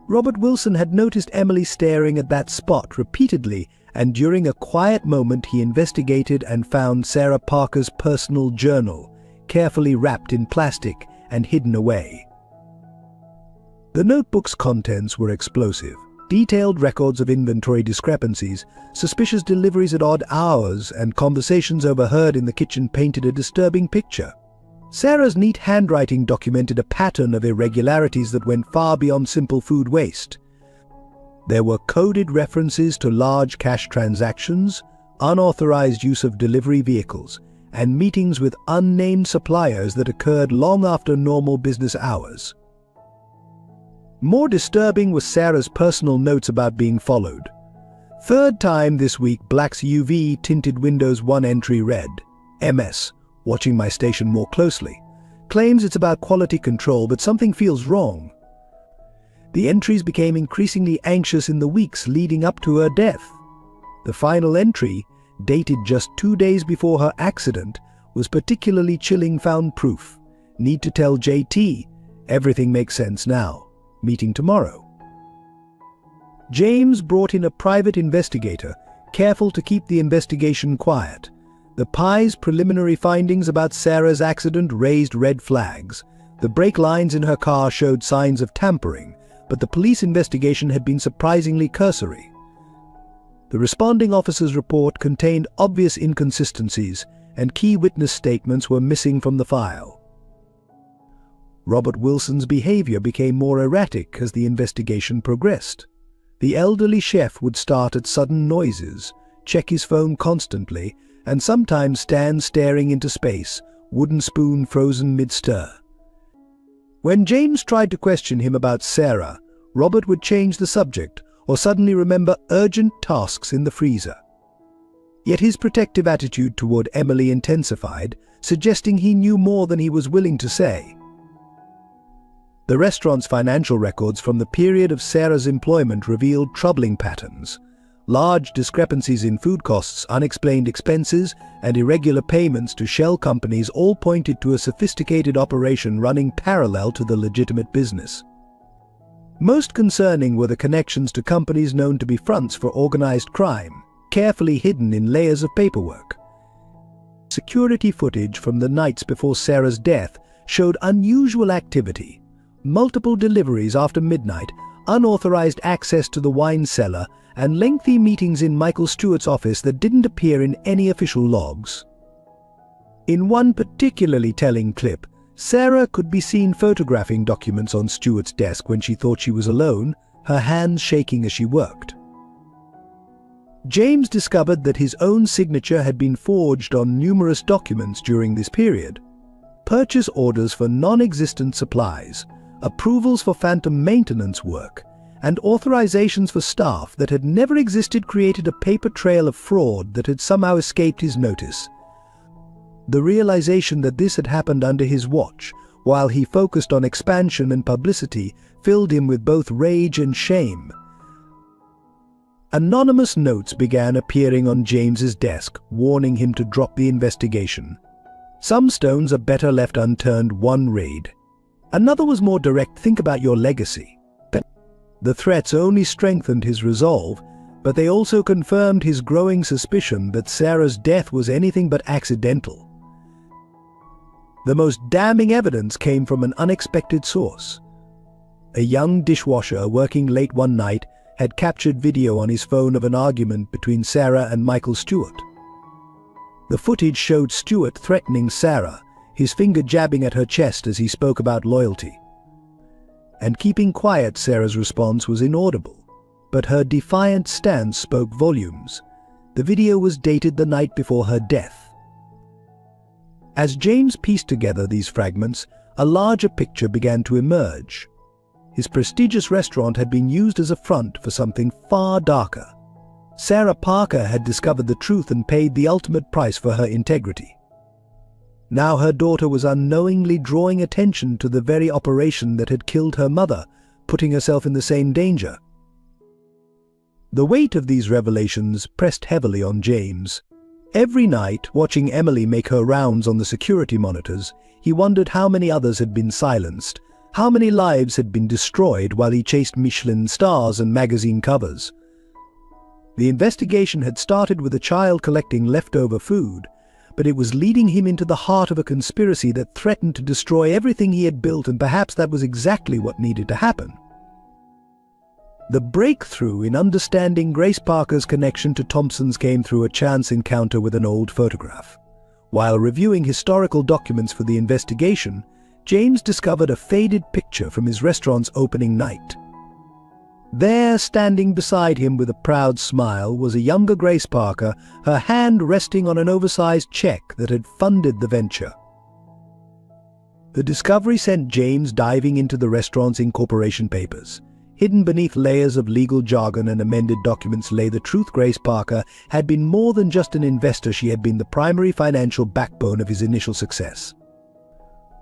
Robert Wilson had noticed Emily staring at that spot repeatedly, and during a quiet moment he investigated and found Sarah Parker's personal journal, carefully wrapped in plastic and hidden away. The notebook's contents were explosive. Detailed records of inventory discrepancies, suspicious deliveries at odd hours, and conversations overheard in the kitchen painted a disturbing picture. Sarah's neat handwriting documented a pattern of irregularities that went far beyond simple food waste. There were coded references to large cash transactions, unauthorized use of delivery vehicles, and meetings with unnamed suppliers that occurred long after normal business hours. More disturbing was Sarah's personal notes about being followed. Third time this week, Black's UV tinted Windows 1 entry read, MS, watching my station more closely. Claims it's about quality control, but something feels wrong. The entries became increasingly anxious in the weeks leading up to her death. The final entry, dated just 2 days before her accident, was particularly chilling. Found proof. Need to tell JT. Everything makes sense now. Meeting tomorrow. James brought in a private investigator, careful to keep the investigation quiet. The PI's preliminary findings about Sarah's accident raised red flags. The brake lines in her car showed signs of tampering, but the police investigation had been surprisingly cursory. The responding officer's report contained obvious inconsistencies, and key witness statements were missing from the file. Robert Wilson's behavior became more erratic as the investigation progressed. The elderly chef would start at sudden noises, check his phone constantly, and sometimes stand staring into space, wooden spoon frozen mid-stir. When James tried to question him about Sarah, Robert would change the subject or suddenly remember urgent tasks in the freezer. Yet his protective attitude toward Emily intensified, suggesting he knew more than he was willing to say. The restaurant's financial records from the period of Sarah's employment revealed troubling patterns. Large discrepancies in food costs, unexplained expenses, and irregular payments to shell companies all pointed to a sophisticated operation running parallel to the legitimate business. Most concerning were the connections to companies known to be fronts for organized crime, carefully hidden in layers of paperwork. Security footage from the nights before Sarah's death showed unusual activity: multiple deliveries after midnight, unauthorized access to the wine cellar, and lengthy meetings in Michael Stewart's office that didn't appear in any official logs. In one particularly telling clip, Sarah could be seen photographing documents on Stewart's desk when she thought she was alone, her hands shaking as she worked. James discovered that his own signature had been forged on numerous documents during this period. Purchase orders for non-existent supplies, approvals for phantom maintenance work, and authorizations for staff that had never existed created a paper trail of fraud that had somehow escaped his notice. The realization that this had happened under his watch, while he focused on expansion and publicity, filled him with both rage and shame. Anonymous notes began appearing on James's desk, warning him to drop the investigation. Some stones are better left unturned, one read. Another was more direct: think about your legacy. The threats only strengthened his resolve, but they also confirmed his growing suspicion that Sarah's death was anything but accidental. The most damning evidence came from an unexpected source. A young dishwasher working late one night had captured video on his phone of an argument between Sarah and Michael Stewart. The footage showed Stewart threatening Sarah, his finger jabbing at her chest as he spoke about loyalty. And keeping quiet, Sarah's response was inaudible, but her defiant stance spoke volumes. The video was dated the night before her death. As James pieced together these fragments, a larger picture began to emerge. His prestigious restaurant had been used as a front for something far darker. Sarah Parker had discovered the truth and paid the ultimate price for her integrity. Now her daughter was unknowingly drawing attention to the very operation that had killed her mother, putting herself in the same danger. The weight of these revelations pressed heavily on James. Every night, watching Emily make her rounds on the security monitors, he wondered how many others had been silenced, how many lives had been destroyed while he chased Michelin stars and magazine covers. The investigation had started with a child collecting leftover food, but it was leading him into the heart of a conspiracy that threatened to destroy everything he had built, and perhaps that was exactly what needed to happen. The breakthrough in understanding Grace Parker's connection to Thompson's came through a chance encounter with an old photograph. While reviewing historical documents for the investigation, James discovered a faded picture from his restaurant's opening night. There, standing beside him with a proud smile, was a younger Grace Parker, her hand resting on an oversized check that had funded the venture. The discovery sent James diving into the restaurant's incorporation papers. Hidden beneath layers of legal jargon and amended documents lay the truth: Grace Parker had been more than just an investor. She had been the primary financial backbone of his initial success.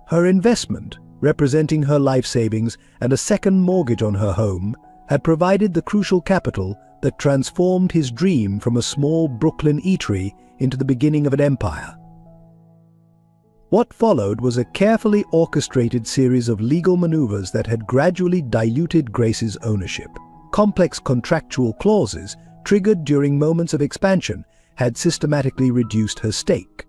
Her investment, representing her life savings and a second mortgage on her home, had provided the crucial capital that transformed his dream from a small Brooklyn eatery into the beginning of an empire. What followed was a carefully orchestrated series of legal maneuvers that had gradually diluted Grace's ownership. Complex contractual clauses, triggered during moments of expansion, had systematically reduced her stake.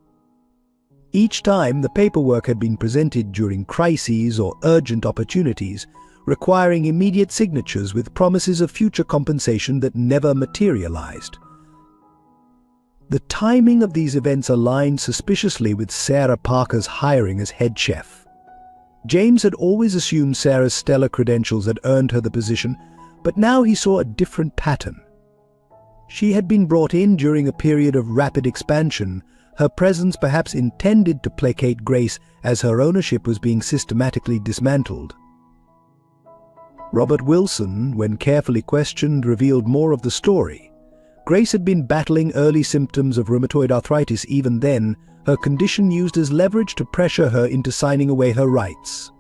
Each time the paperwork had been presented during crises or urgent opportunities, requiring immediate signatures with promises of future compensation that never materialized. The timing of these events aligned suspiciously with Sarah Parker's hiring as head chef. James had always assumed Sarah's stellar credentials had earned her the position, but now he saw a different pattern. She had been brought in during a period of rapid expansion, her presence perhaps intended to placate Grace as her ownership was being systematically dismantled. Robert Wilson, when carefully questioned, revealed more of the story. Grace had been battling early symptoms of rheumatoid arthritis. Even then, her condition used as leverage to pressure her into signing away her rights.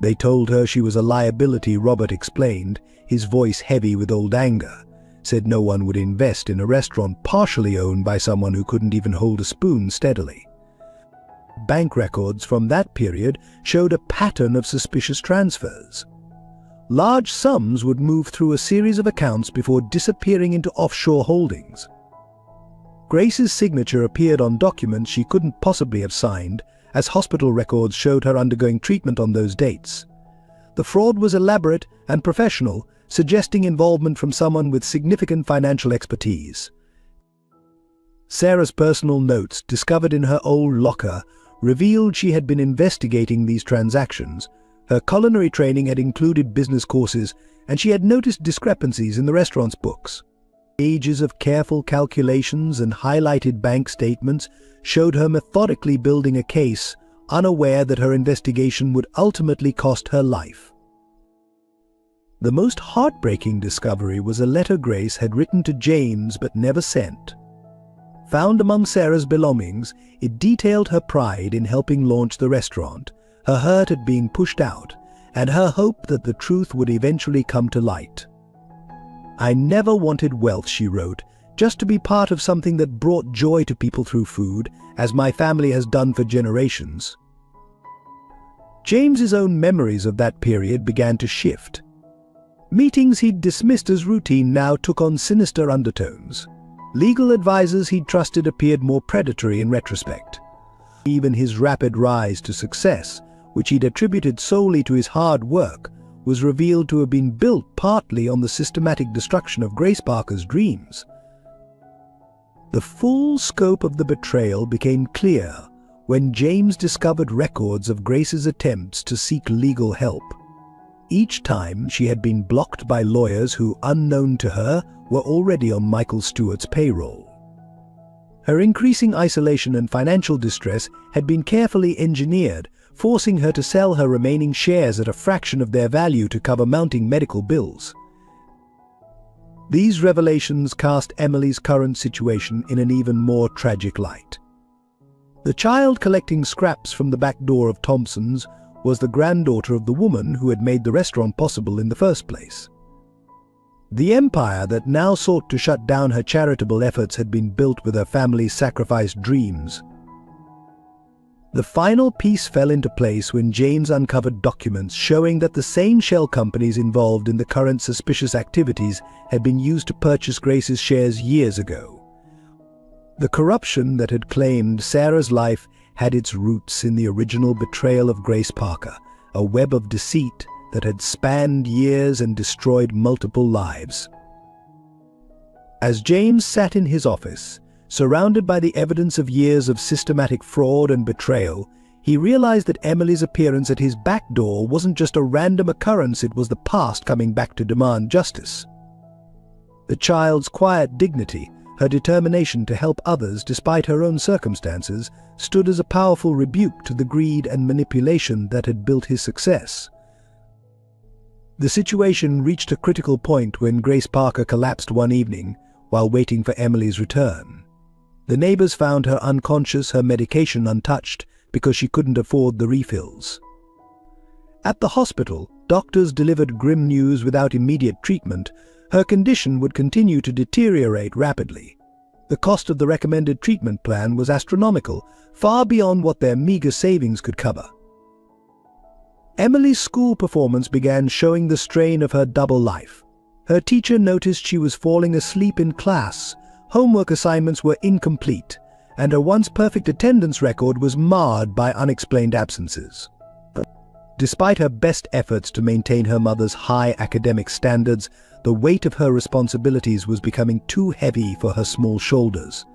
They told her she was a liability, Robert explained, his voice heavy with old anger. said no one would invest in a restaurant partially owned by someone who couldn't even hold a spoon steadily. Bank records from that period showed a pattern of suspicious transfers. Large sums would move through a series of accounts before disappearing into offshore holdings. Grace's signature appeared on documents she couldn't possibly have signed, as hospital records showed her undergoing treatment on those dates. The fraud was elaborate and professional, suggesting involvement from someone with significant financial expertise. Sarah's personal notes, discovered in her old locker, revealed she had been investigating these transactions. Her culinary training had included business courses, and she had noticed discrepancies in the restaurant's books. Pages of careful calculations and highlighted bank statements showed her methodically building a case, unaware that her investigation would ultimately cost her life. The most heartbreaking discovery was a letter Grace had written to James but never sent. Found among Sarah's belongings, it detailed her pride in helping launch the restaurant, her hurt at being pushed out, and her hope that the truth would eventually come to light. "I never wanted wealth," she wrote, "just to be part of something that brought joy to people through food, as my family has done for generations." James's own memories of that period began to shift. Meetings he'd dismissed as routine now took on sinister undertones. Legal advisors he'd trusted appeared more predatory in retrospect. Even his rapid rise to success, which he'd attributed solely to his hard work, was revealed to have been built partly on the systematic destruction of Grace Parker's dreams. The full scope of the betrayal became clear when James discovered records of Grace's attempts to seek legal help. Each time she had been blocked by lawyers who, unknown to her, were already on Michael Stewart's payroll. Her increasing isolation and financial distress had been carefully engineered, forcing her to sell her remaining shares at a fraction of their value to cover mounting medical bills. These revelations cast Emily's current situation in an even more tragic light. The child collecting scraps from the back door of Thompson's was the granddaughter of the woman who had made the restaurant possible in the first place. The empire that now sought to shut down her charitable efforts had been built with her family's sacrificed dreams. The final piece fell into place when James uncovered documents showing that the same shell companies involved in the current suspicious activities had been used to purchase Grace's shares years ago. The corruption that had claimed Sarah's life had its roots in the original betrayal of Grace Parker, a web of deceit that had spanned years and destroyed multiple lives. As James sat in his office, surrounded by the evidence of years of systematic fraud and betrayal, he realized that Emily's appearance at his back door wasn't just a random occurrence, it was the past coming back to demand justice. The child's quiet dignity, her determination to help others despite her own circumstances, stood as a powerful rebuke to the greed and manipulation that had built his success. The situation reached a critical point when Grace Parker collapsed one evening while waiting for Emily's return. The neighbors found her unconscious, her medication untouched, because she couldn't afford the refills. At the hospital, doctors delivered grim news: without immediate treatment, her condition would continue to deteriorate rapidly. The cost of the recommended treatment plan was astronomical, far beyond what their meager savings could cover. Emily's school performance began showing the strain of her double life. Her teacher noticed she was falling asleep in class, homework assignments were incomplete, and her once perfect attendance record was marred by unexplained absences. Despite her best efforts to maintain her mother's high academic standards, the weight of her responsibilities was becoming too heavy for her small shoulders.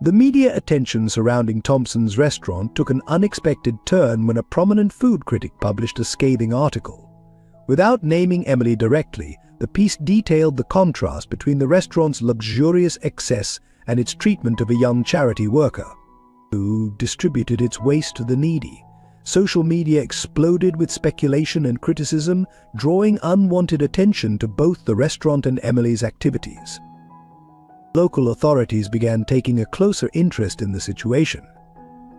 The media attention surrounding Thompson's restaurant took an unexpected turn when a prominent food critic published a scathing article. Without naming Emily directly, the piece detailed the contrast between the restaurant's luxurious excess and its treatment of a young charity worker, who distributed its waste to the needy. Social media exploded with speculation and criticism, drawing unwanted attention to both the restaurant and Emily's activities. Local authorities began taking a closer interest in the situation.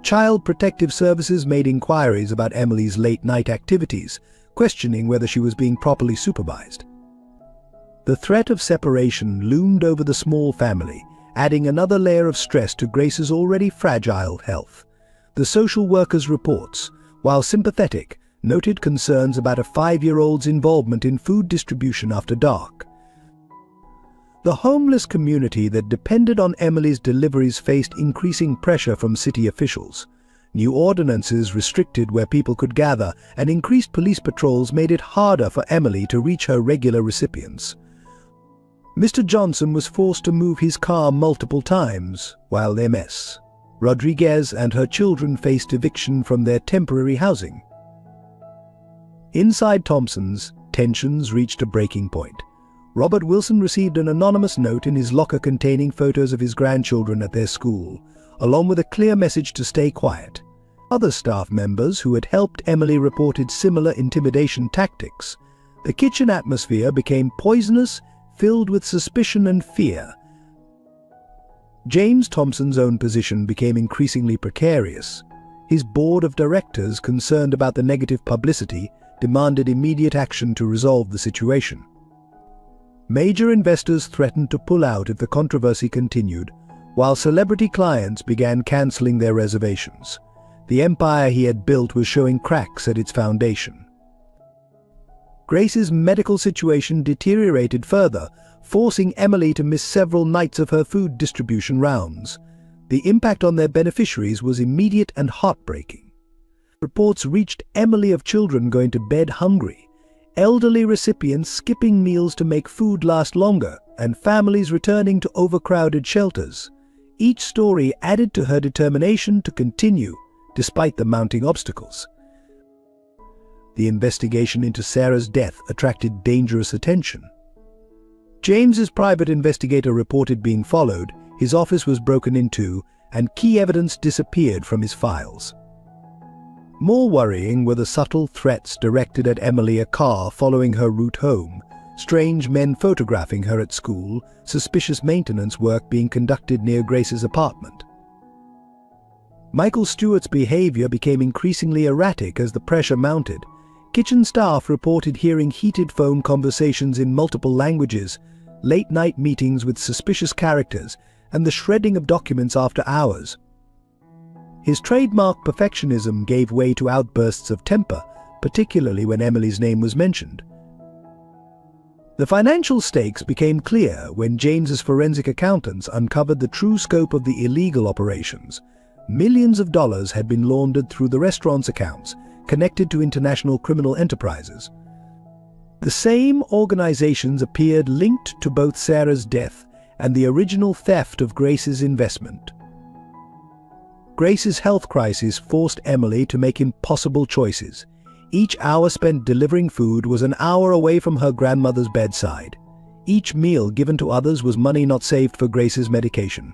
Child Protective Services made inquiries about Emily's late-night activities, questioning whether she was being properly supervised. The threat of separation loomed over the small family, adding another layer of stress to Grace's already fragile health. The social worker's reports, while sympathetic, noted concerns about a 5-year-old's involvement in food distribution after dark. The homeless community that depended on Emily's deliveries faced increasing pressure from city officials. New ordinances restricted where people could gather, and increased police patrols made it harder for Emily to reach her regular recipients. Mr. Johnson was forced to move his car multiple times, while Ms. Rodriguez and her children faced eviction from their temporary housing. Inside Thompson's, tensions reached a breaking point. Robert Wilson received an anonymous note in his locker containing photos of his grandchildren at their school, along with a clear message to stay quiet. Other staff members who had helped Emily reported similar intimidation tactics. The kitchen atmosphere became poisonous, filled with suspicion and fear. James Thompson's own position became increasingly precarious. His board of directors, concerned about the negative publicity, demanded immediate action to resolve the situation. Major investors threatened to pull out if the controversy continued, while celebrity clients began canceling their reservations. The empire he had built was showing cracks at its foundation. Grace's medical situation deteriorated further, forcing Emily to miss several nights of her food distribution rounds. The impact on their beneficiaries was immediate and heartbreaking. Reports reached Emily of children going to bed hungry, elderly recipients skipping meals to make food last longer, and families returning to overcrowded shelters. Each story added to her determination to continue, despite the mounting obstacles. The investigation into Sarah's death attracted dangerous attention. James's private investigator reported being followed, his office was broken into, and key evidence disappeared from his files. More worrying were the subtle threats directed at Emily, a car following her route home, strange men photographing her at school, suspicious maintenance work being conducted near Grace's apartment. Michael Stewart's behavior became increasingly erratic as the pressure mounted. Kitchen staff reported hearing heated phone conversations in multiple languages, late-night meetings with suspicious characters, and the shredding of documents after hours. His trademark perfectionism gave way to outbursts of temper, particularly when Emily's name was mentioned. The financial stakes became clear when James's forensic accountants uncovered the true scope of the illegal operations. Millions of dollars had been laundered through the restaurant's accounts, connected to international criminal enterprises. The same organizations appeared linked to both Sarah's death and the original theft of Grace's investment. Grace's health crisis forced Emily to make impossible choices. Each hour spent delivering food was an hour away from her grandmother's bedside. Each meal given to others was money not saved for Grace's medication.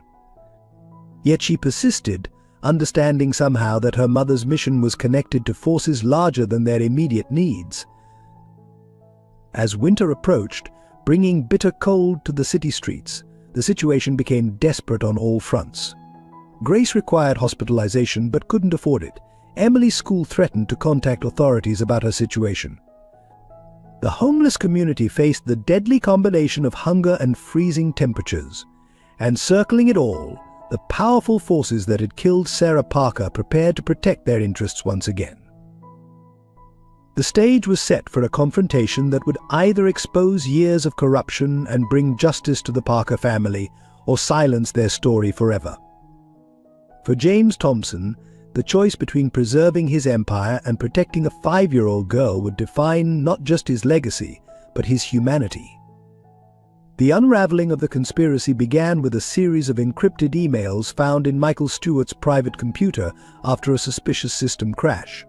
Yet she persisted, understanding somehow that her mother's mission was connected to forces larger than their immediate needs. As winter approached, bringing bitter cold to the city streets, the situation became desperate on all fronts. Grace required hospitalization but couldn't afford it. Emily's school threatened to contact authorities about her situation. The homeless community faced the deadly combination of hunger and freezing temperatures. And circling it all, the powerful forces that had killed Sarah Parker prepared to protect their interests once again. The stage was set for a confrontation that would either expose years of corruption and bring justice to the Parker family, or silence their story forever. For James Thompson, the choice between preserving his empire and protecting a 5-year-old girl would define not just his legacy, but his humanity. The unraveling of the conspiracy began with a series of encrypted emails found in Michael Stewart's private computer after a suspicious system crash.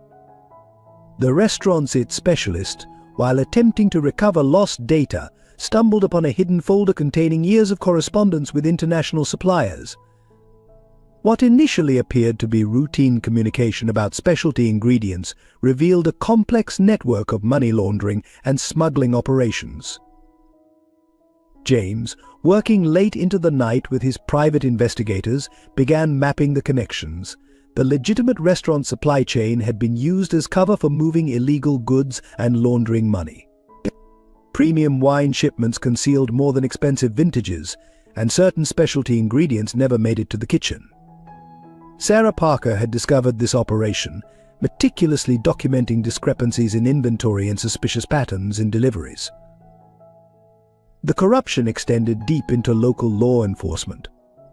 The restaurant's IT specialist, while attempting to recover lost data, stumbled upon a hidden folder containing years of correspondence with international suppliers. What initially appeared to be routine communication about specialty ingredients revealed a complex network of money laundering and smuggling operations. James, working late into the night with his private investigators, began mapping the connections. The legitimate restaurant supply chain had been used as cover for moving illegal goods and laundering money. Premium wine shipments concealed more than expensive vintages, and certain specialty ingredients never made it to the kitchen. Sarah Parker had discovered this operation, meticulously documenting discrepancies in inventory and suspicious patterns in deliveries. The corruption extended deep into local law enforcement.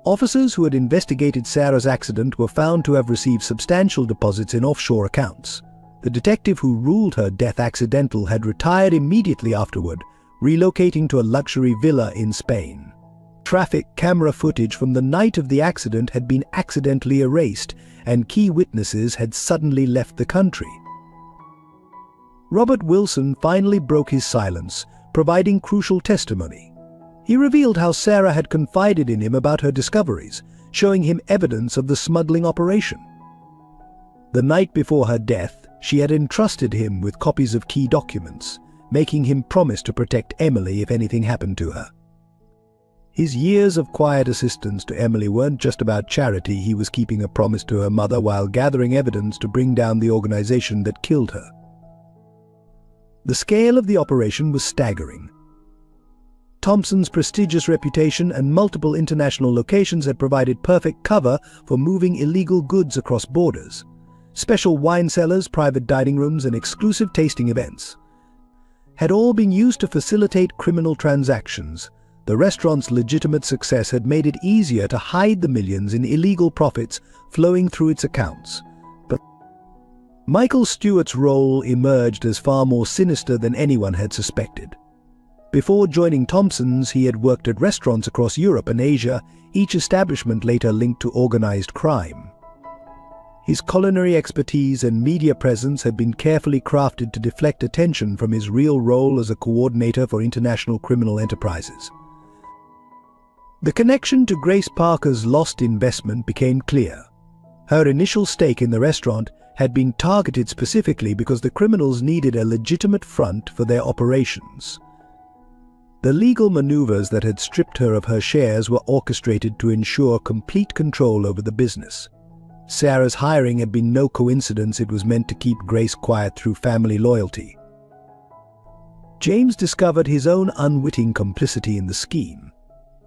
Officers who had investigated Sarah's accident were found to have received substantial deposits in offshore accounts. The detective who ruled her death accidental had retired immediately afterward, relocating to a luxury villa in Spain. Traffic camera footage from the night of the accident had been accidentally erased, and key witnesses had suddenly left the country. Robert Wilson finally broke his silence, providing crucial testimony. He revealed how Sarah had confided in him about her discoveries, showing him evidence of the smuggling operation. The night before her death, she had entrusted him with copies of key documents, making him promise to protect Emily if anything happened to her. His years of quiet assistance to Emily weren't just about charity. He was keeping a promise to her mother while gathering evidence to bring down the organization that killed her. The scale of the operation was staggering. Thompson's prestigious reputation and multiple international locations had provided perfect cover for moving illegal goods across borders. Special wine cellars, private dining rooms, and exclusive tasting events had all been used to facilitate criminal transactions. The restaurant's legitimate success had made it easier to hide the millions in illegal profits flowing through its accounts. But Michael Stewart's role emerged as far more sinister than anyone had suspected. Before joining Thompson's, he had worked at restaurants across Europe and Asia, each establishment later linked to organized crime. His culinary expertise and media presence had been carefully crafted to deflect attention from his real role as a coordinator for international criminal enterprises. The connection to Grace Parker's lost investment became clear. Her initial stake in the restaurant had been targeted specifically because the criminals needed a legitimate front for their operations. The legal maneuvers that had stripped her of her shares were orchestrated to ensure complete control over the business. Sarah's hiring had been no coincidence. It was meant to keep Grace quiet through family loyalty. James discovered his own unwitting complicity in the scheme.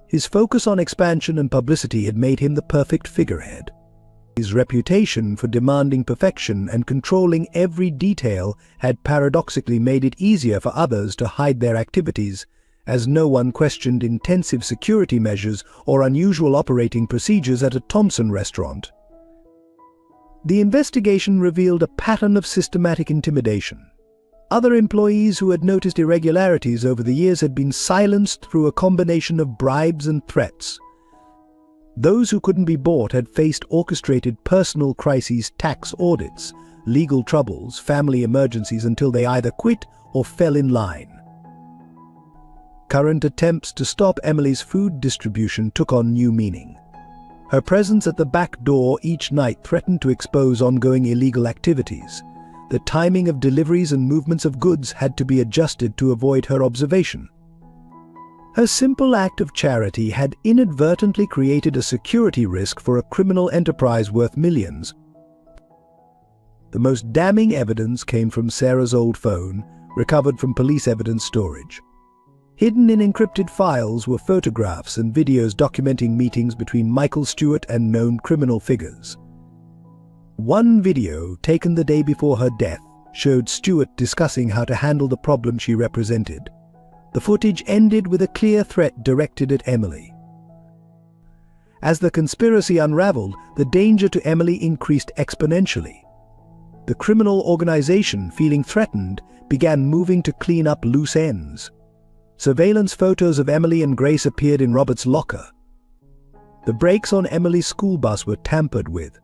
His focus on expansion and publicity had made him the perfect figurehead. His reputation for demanding perfection and controlling every detail had paradoxically made it easier for others to hide their activities, as no one questioned intensive security measures or unusual operating procedures at a Thompson restaurant. The investigation revealed a pattern of systematic intimidation. Other employees who had noticed irregularities over the years had been silenced through a combination of bribes and threats. Those who couldn't be bought had faced orchestrated personal crises, tax audits, legal troubles, family emergencies until they either quit or fell in line. Current attempts to stop Emily's food distribution took on new meaning. Her presence at the back door each night threatened to expose ongoing illegal activities. The timing of deliveries and movements of goods had to be adjusted to avoid her observation. Her simple act of charity had inadvertently created a security risk for a criminal enterprise worth millions. The most damning evidence came from Sarah's old phone, recovered from police evidence storage. Hidden in encrypted files were photographs and videos documenting meetings between Michael Stewart and known criminal figures. One video, taken the day before her death, showed Stewart discussing how to handle the problem she represented. The footage ended with a clear threat directed at Emily. As the conspiracy unraveled, the danger to Emily increased exponentially. The criminal organization, feeling threatened, began moving to clean up loose ends. Surveillance photos of Emily and Grace appeared in Robert's locker. The brakes on Emily's school bus were tampered with.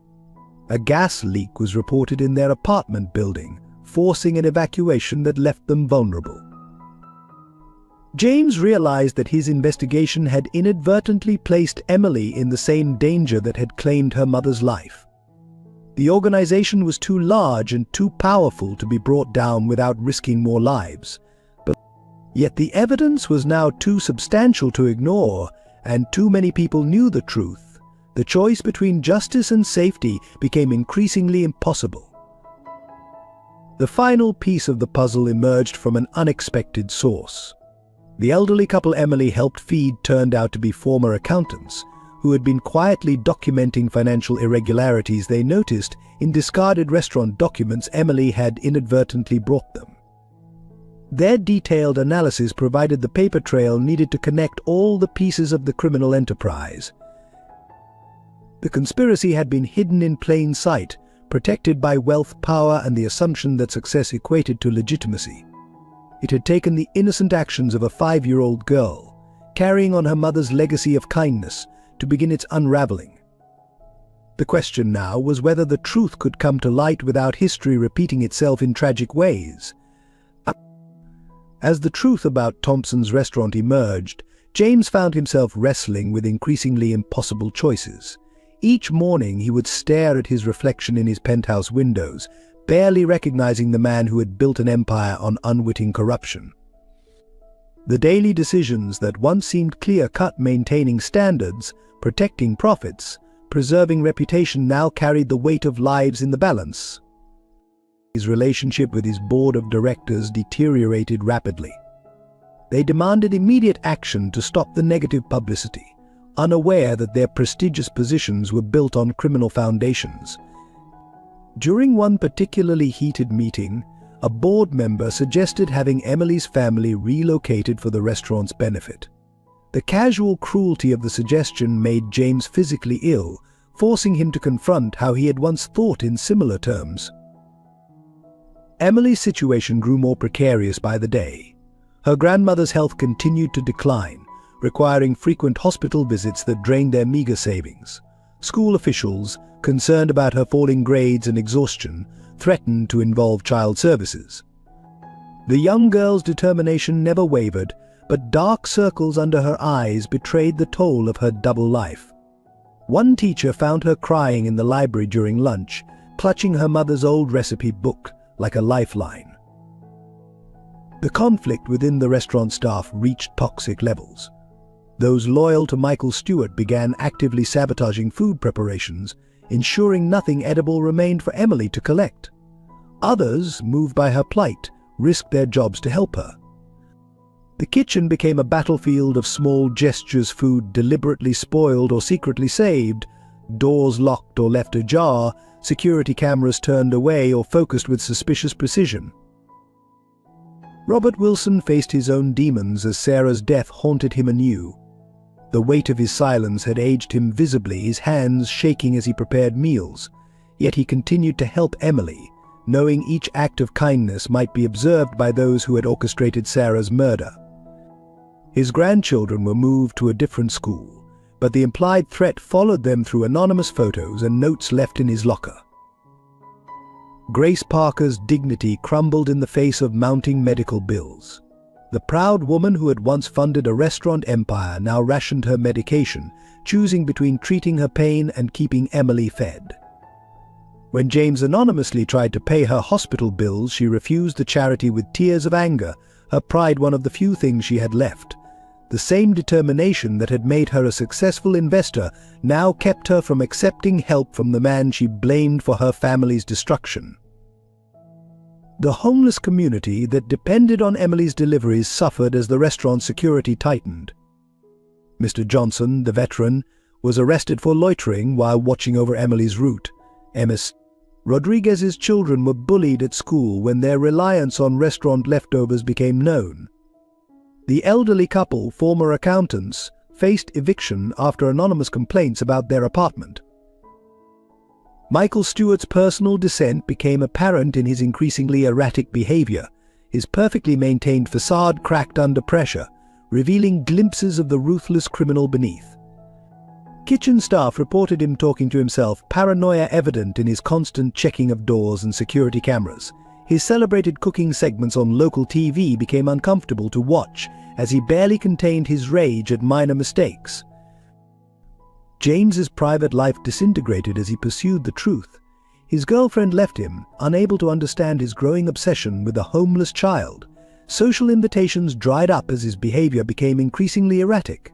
A gas leak was reported in their apartment building, forcing an evacuation that left them vulnerable. James realized that his investigation had inadvertently placed Emily in the same danger that had claimed her mother's life. The organization was too large and too powerful to be brought down without risking more lives. Yet the evidence was now too substantial to ignore, and too many people knew the truth. The choice between justice and safety became increasingly impossible. The final piece of the puzzle emerged from an unexpected source. The elderly couple Emily helped feed turned out to be former accountants who had been quietly documenting financial irregularities they noticed in discarded restaurant documents Emily had inadvertently brought them. Their detailed analysis provided the paper trail needed to connect all the pieces of the criminal enterprise. The conspiracy had been hidden in plain sight, protected by wealth, power, and the assumption that success equated to legitimacy. It had taken the innocent actions of a 5-year-old girl, carrying on her mother's legacy of kindness, to begin its unraveling. The question now was whether the truth could come to light without history repeating itself in tragic ways. As the truth about Thompson's restaurant emerged, James found himself wrestling with increasingly impossible choices. Each morning he would stare at his reflection in his penthouse windows, barely recognizing the man who had built an empire on unwitting corruption. The daily decisions that once seemed clear-cut, maintaining standards, protecting profits, preserving reputation, now carried the weight of lives in the balance. His relationship with his board of directors deteriorated rapidly. They demanded immediate action to stop the negative publicity, unaware that their prestigious positions were built on criminal foundations. During one particularly heated meeting, a board member suggested having Emily's family relocated for the restaurant's benefit. The casual cruelty of the suggestion made James physically ill, forcing him to confront how he had once thought in similar terms. Emily's situation grew more precarious by the day. Her grandmother's health continued to decline, requiring frequent hospital visits that drained their meager savings. School officials, concerned about her falling grades and exhaustion, threatened to involve child services. The young girl's determination never wavered, but dark circles under her eyes betrayed the toll of her double life. One teacher found her crying in the library during lunch, clutching her mother's old recipe book like a lifeline. The conflict within the restaurant staff reached toxic levels. Those loyal to Michael Stewart began actively sabotaging food preparations, ensuring nothing edible remained for Emily to collect. Others, moved by her plight, risked their jobs to help her. The kitchen became a battlefield of small gestures, food deliberately spoiled or secretly saved, doors locked or left ajar, security cameras turned away or focused with suspicious precision. Robert Wilson faced his own demons as Sarah's death haunted him anew. The weight of his silence had aged him visibly, his hands shaking as he prepared meals. Yet he continued to help Emily, knowing each act of kindness might be observed by those who had orchestrated Sarah's murder. His grandchildren were moved to a different school, but the implied threat followed them through anonymous photos and notes left in his locker. Grace Parker's dignity crumbled in the face of mounting medical bills. The proud woman who had once funded a restaurant empire now rationed her medication, choosing between treating her pain and keeping Emily fed. When James anonymously tried to pay her hospital bills, she refused the charity with tears of anger, her pride one of the few things she had left. The same determination that had made her a successful investor now kept her from accepting help from the man she blamed for her family's destruction. The homeless community that depended on Emily's deliveries suffered as the restaurant's security tightened. Mr. Johnson, the veteran, was arrested for loitering while watching over Emily's route. Ms. Rodriguez's children were bullied at school when their reliance on restaurant leftovers became known. The elderly couple, former accountants, faced eviction after anonymous complaints about their apartment. Michael Stewart's personal dissent became apparent in his increasingly erratic behavior. His perfectly maintained facade cracked under pressure, revealing glimpses of the ruthless criminal beneath. Kitchen staff reported him talking to himself, paranoia evident in his constant checking of doors and security cameras. His celebrated cooking segments on local TV became uncomfortable to watch, as he barely contained his rage at minor mistakes. James's private life disintegrated as he pursued the truth. His girlfriend left him, unable to understand his growing obsession with a homeless child. Social invitations dried up as his behavior became increasingly erratic.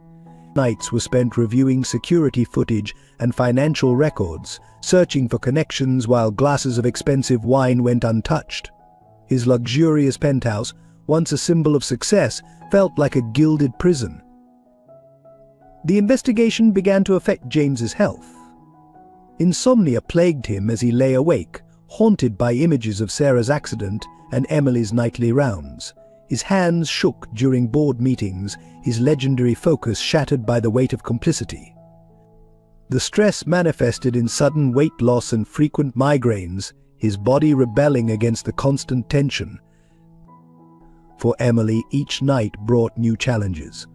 Nights were spent reviewing security footage and financial records, searching for connections while glasses of expensive wine went untouched. His luxurious penthouse, once a symbol of success, felt like a gilded prison. The investigation began to affect James's health. Insomnia plagued him as he lay awake, haunted by images of Sarah's accident and Emily's nightly rounds. His hands shook during board meetings, his legendary focus shattered by the weight of complicity. The stress manifested in sudden weight loss and frequent migraines, his body rebelling against the constant tension. For Emily, each night brought new challenges.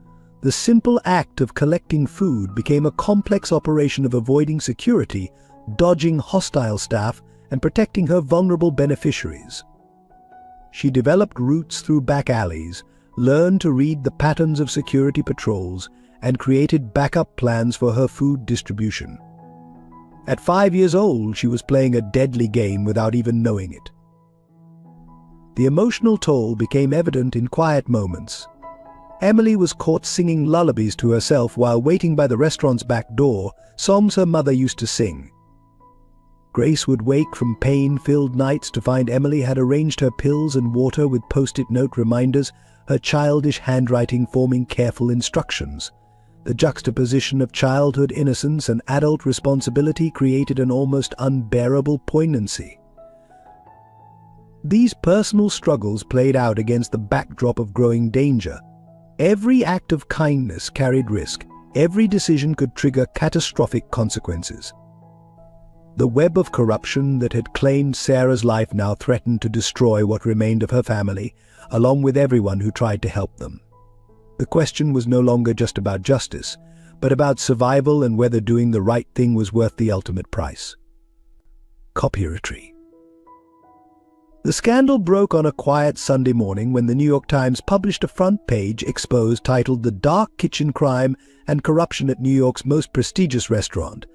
The simple act of collecting food became a complex operation of avoiding security, dodging hostile staff, and protecting her vulnerable beneficiaries. She developed routes through back alleys, learned to read the patterns of security patrols, and created backup plans for her food distribution. At 5 years old, she was playing a deadly game without even knowing it. The emotional toll became evident in quiet moments. Emily was caught singing lullabies to herself while waiting by the restaurant's back door, songs her mother used to sing. Grace would wake from pain-filled nights to find Emily had arranged her pills and water with post-it note reminders, her childish handwriting forming careful instructions. The juxtaposition of childhood innocence and adult responsibility created an almost unbearable poignancy. These personal struggles played out against the backdrop of growing danger. Every act of kindness carried risk. Every decision could trigger catastrophic consequences. The web of corruption that had claimed Sarah's life now threatened to destroy what remained of her family, along with everyone who tried to help them. The question was no longer just about justice, but about survival and whether doing the right thing was worth the ultimate price. Copyright. The scandal broke on a quiet Sunday morning when the New York Times published a front-page expose titled "The Dark Kitchen Crime and Corruption at New York's Most Prestigious Restaurant."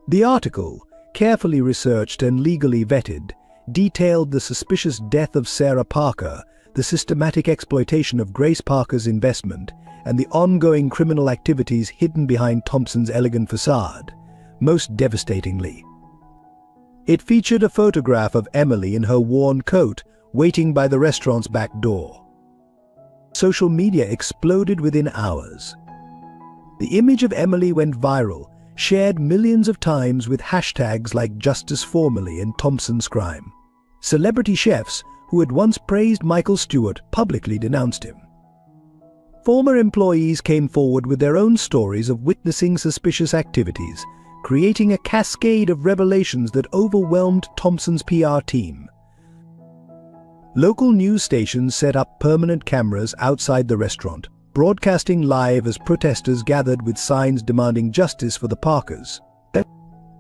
The article, carefully researched and legally vetted, detailed the suspicious death of Sarah Parker, the systematic exploitation of Grace Parker's investment, and the ongoing criminal activities hidden behind Thompson's elegant facade. Most devastatingly, it featured a photograph of Emily in her worn coat, waiting by the restaurant's back door. Social media exploded within hours. The image of Emily went viral, shared millions of times with hashtags like Justice Formally and Thompson's Crime. Celebrity chefs who had once praised Michael Stewart publicly denounced him. Former employees came forward with their own stories of witnessing suspicious activities, creating a cascade of revelations that overwhelmed Thompson's PR team. Local news stations set up permanent cameras outside the restaurant, broadcasting live as protesters gathered with signs demanding justice for the Parkers.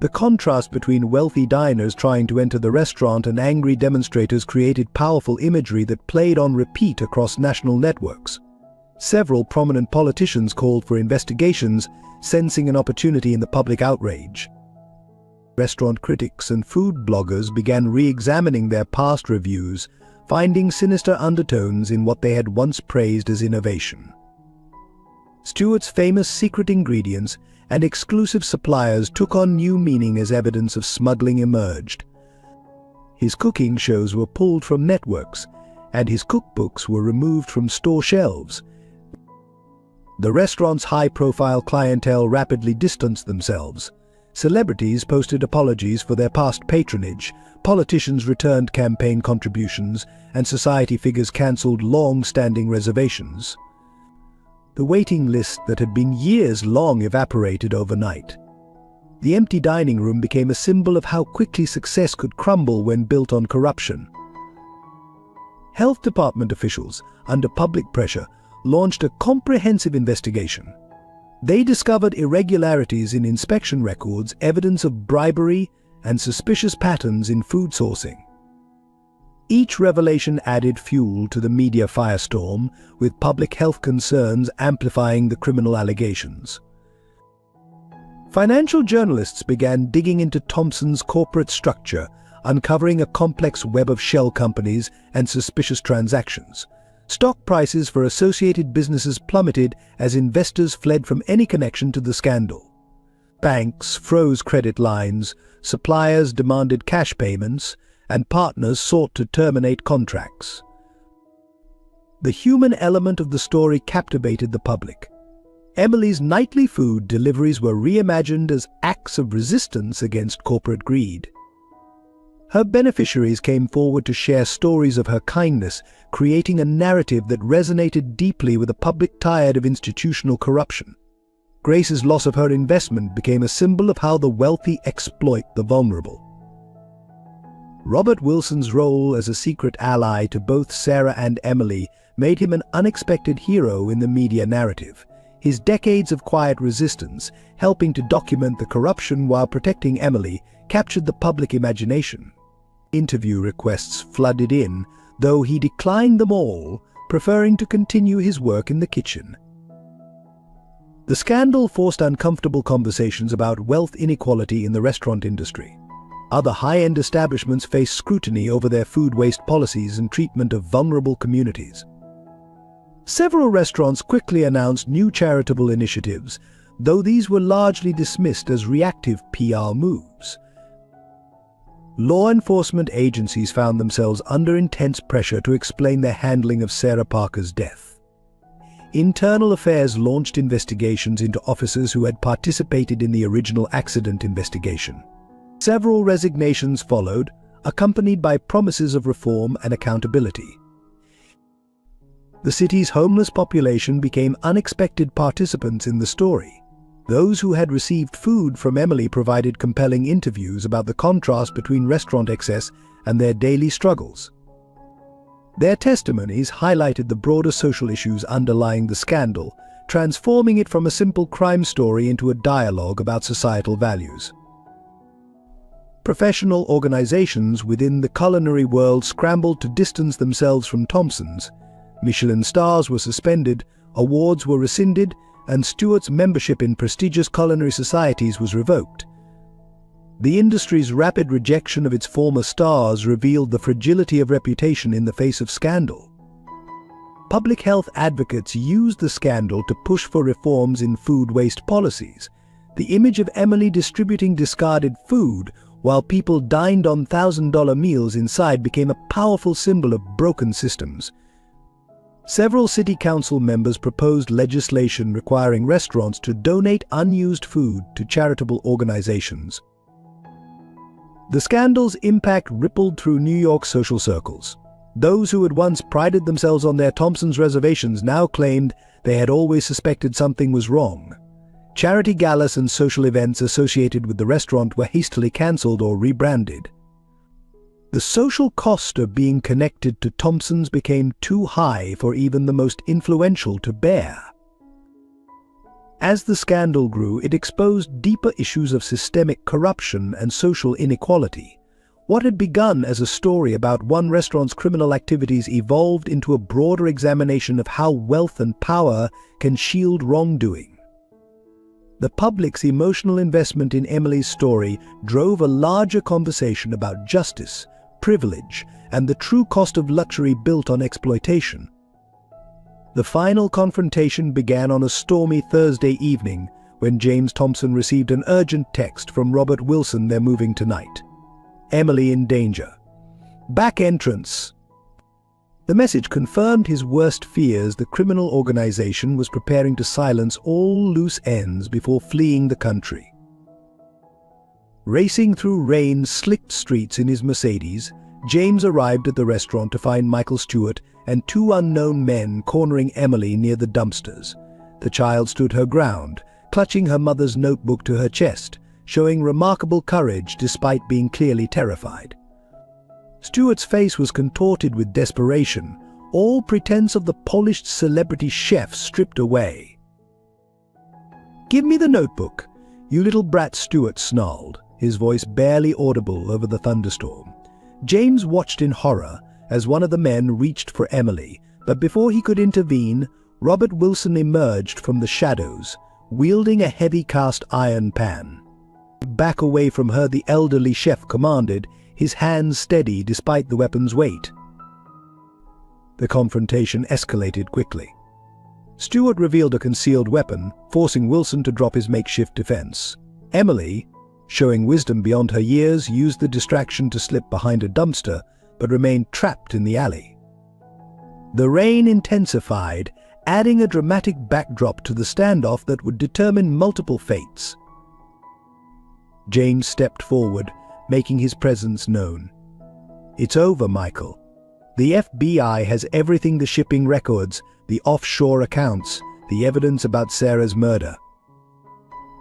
The contrast between wealthy diners trying to enter the restaurant and angry demonstrators created powerful imagery that played on repeat across national networks. Several prominent politicians called for investigations, sensing an opportunity in the public outrage. Restaurant critics and food bloggers began re-examining their past reviews, finding sinister undertones in what they had once praised as innovation. Stewart's famous secret ingredients and exclusive suppliers took on new meaning as evidence of smuggling emerged. His cooking shows were pulled from networks, and his cookbooks were removed from store shelves. The restaurant's high-profile clientele rapidly distanced themselves. Celebrities posted apologies for their past patronage, politicians returned campaign contributions, and society figures cancelled long-standing reservations. The waiting list that had been years long evaporated overnight. The empty dining room became a symbol of how quickly success could crumble when built on corruption. Health department officials, under public pressure, launched a comprehensive investigation. They discovered irregularities in inspection records, evidence of bribery, and suspicious patterns in food sourcing. Each revelation added fuel to the media firestorm, with public health concerns amplifying the criminal allegations. Financial journalists began digging into Thompson's corporate structure, uncovering a complex web of shell companies and suspicious transactions. Stock prices for associated businesses plummeted as investors fled from any connection to the scandal. Banks froze credit lines, suppliers demanded cash payments, and partners sought to terminate contracts. The human element of the story captivated the public. Emily's nightly food deliveries were reimagined as acts of resistance against corporate greed. Her beneficiaries came forward to share stories of her kindness, creating a narrative that resonated deeply with a public tired of institutional corruption. Grace's loss of her investment became a symbol of how the wealthy exploit the vulnerable. Robert Wilson's role as a secret ally to both Sarah and Emily made him an unexpected hero in the media narrative. His decades of quiet resistance, helping to document the corruption while protecting Emily, captured the public imagination. Interview requests flooded in, though he declined them all, preferring to continue his work in the kitchen. The scandal forced uncomfortable conversations about wealth inequality in the restaurant industry. Other high-end establishments faced scrutiny over their food waste policies and treatment of vulnerable communities. Several restaurants quickly announced new charitable initiatives, though these were largely dismissed as reactive PR moves. Law enforcement agencies found themselves under intense pressure to explain their handling of Sarah Parker's death. Internal Affairs launched investigations into officers who had participated in the original accident investigation. Several resignations followed, accompanied by promises of reform and accountability. The city's homeless population became unexpected participants in the story. Those who had received food from Emily provided compelling interviews about the contrast between restaurant excess and their daily struggles. Their testimonies highlighted the broader social issues underlying the scandal, transforming it from a simple crime story into a dialogue about societal values. Professional organizations within the culinary world scrambled to distance themselves from Thompson's. Michelin stars were suspended, awards were rescinded, and Stewart's membership in prestigious culinary societies was revoked. The industry's rapid rejection of its former stars revealed the fragility of reputation in the face of scandal. Public health advocates used the scandal to push for reforms in food waste policies. The image of Emily distributing discarded food while people dined on $1,000 meals inside became a powerful symbol of broken systems. Several city council members proposed legislation requiring restaurants to donate unused food to charitable organizations. The scandal's impact rippled through New York's social circles. Those who had once prided themselves on their Thompson's reservations now claimed they had always suspected something was wrong. Charity galas and social events associated with the restaurant were hastily cancelled or rebranded. The social cost of being connected to Thompson's became too high for even the most influential to bear. As the scandal grew, it exposed deeper issues of systemic corruption and social inequality. What had begun as a story about one restaurant's criminal activities evolved into a broader examination of how wealth and power can shield wrongdoing. The public's emotional investment in Emily's story drove a larger conversation about justice, privilege, and the true cost of luxury built on exploitation. The final confrontation began on a stormy Thursday evening when James Thompson received an urgent text from Robert Wilson: "They're moving tonight. Emily in danger. Back entrance." The message confirmed his worst fears. The criminal organization was preparing to silence all loose ends before fleeing the country. Racing through rain-slicked streets in his Mercedes, James arrived at the restaurant to find Michael Stewart and two unknown men cornering Emily near the dumpsters. The child stood her ground, clutching her mother's notebook to her chest, showing remarkable courage despite being clearly terrified. Stewart's face was contorted with desperation, all pretense of the polished celebrity chef stripped away. "Give me the notebook, you little brat," Stewart snarled, his voice barely audible over the thunderstorm. James watched in horror as one of the men reached for Emily, but before he could intervene, Robert Wilson emerged from the shadows, wielding a heavy cast iron pan. "Back away from her," the elderly chef commanded, his hands steady despite the weapon's weight. The confrontation escalated quickly. Stewart revealed a concealed weapon, forcing Wilson to drop his makeshift defense. Emily, showing wisdom beyond her years, used the distraction to slip behind a dumpster, but remained trapped in the alley. The rain intensified, adding a dramatic backdrop to the standoff that would determine multiple fates. James stepped forward, making his presence known. "It's over, Michael. The FBI has everything: the shipping records, the offshore accounts, the evidence about Sarah's murder."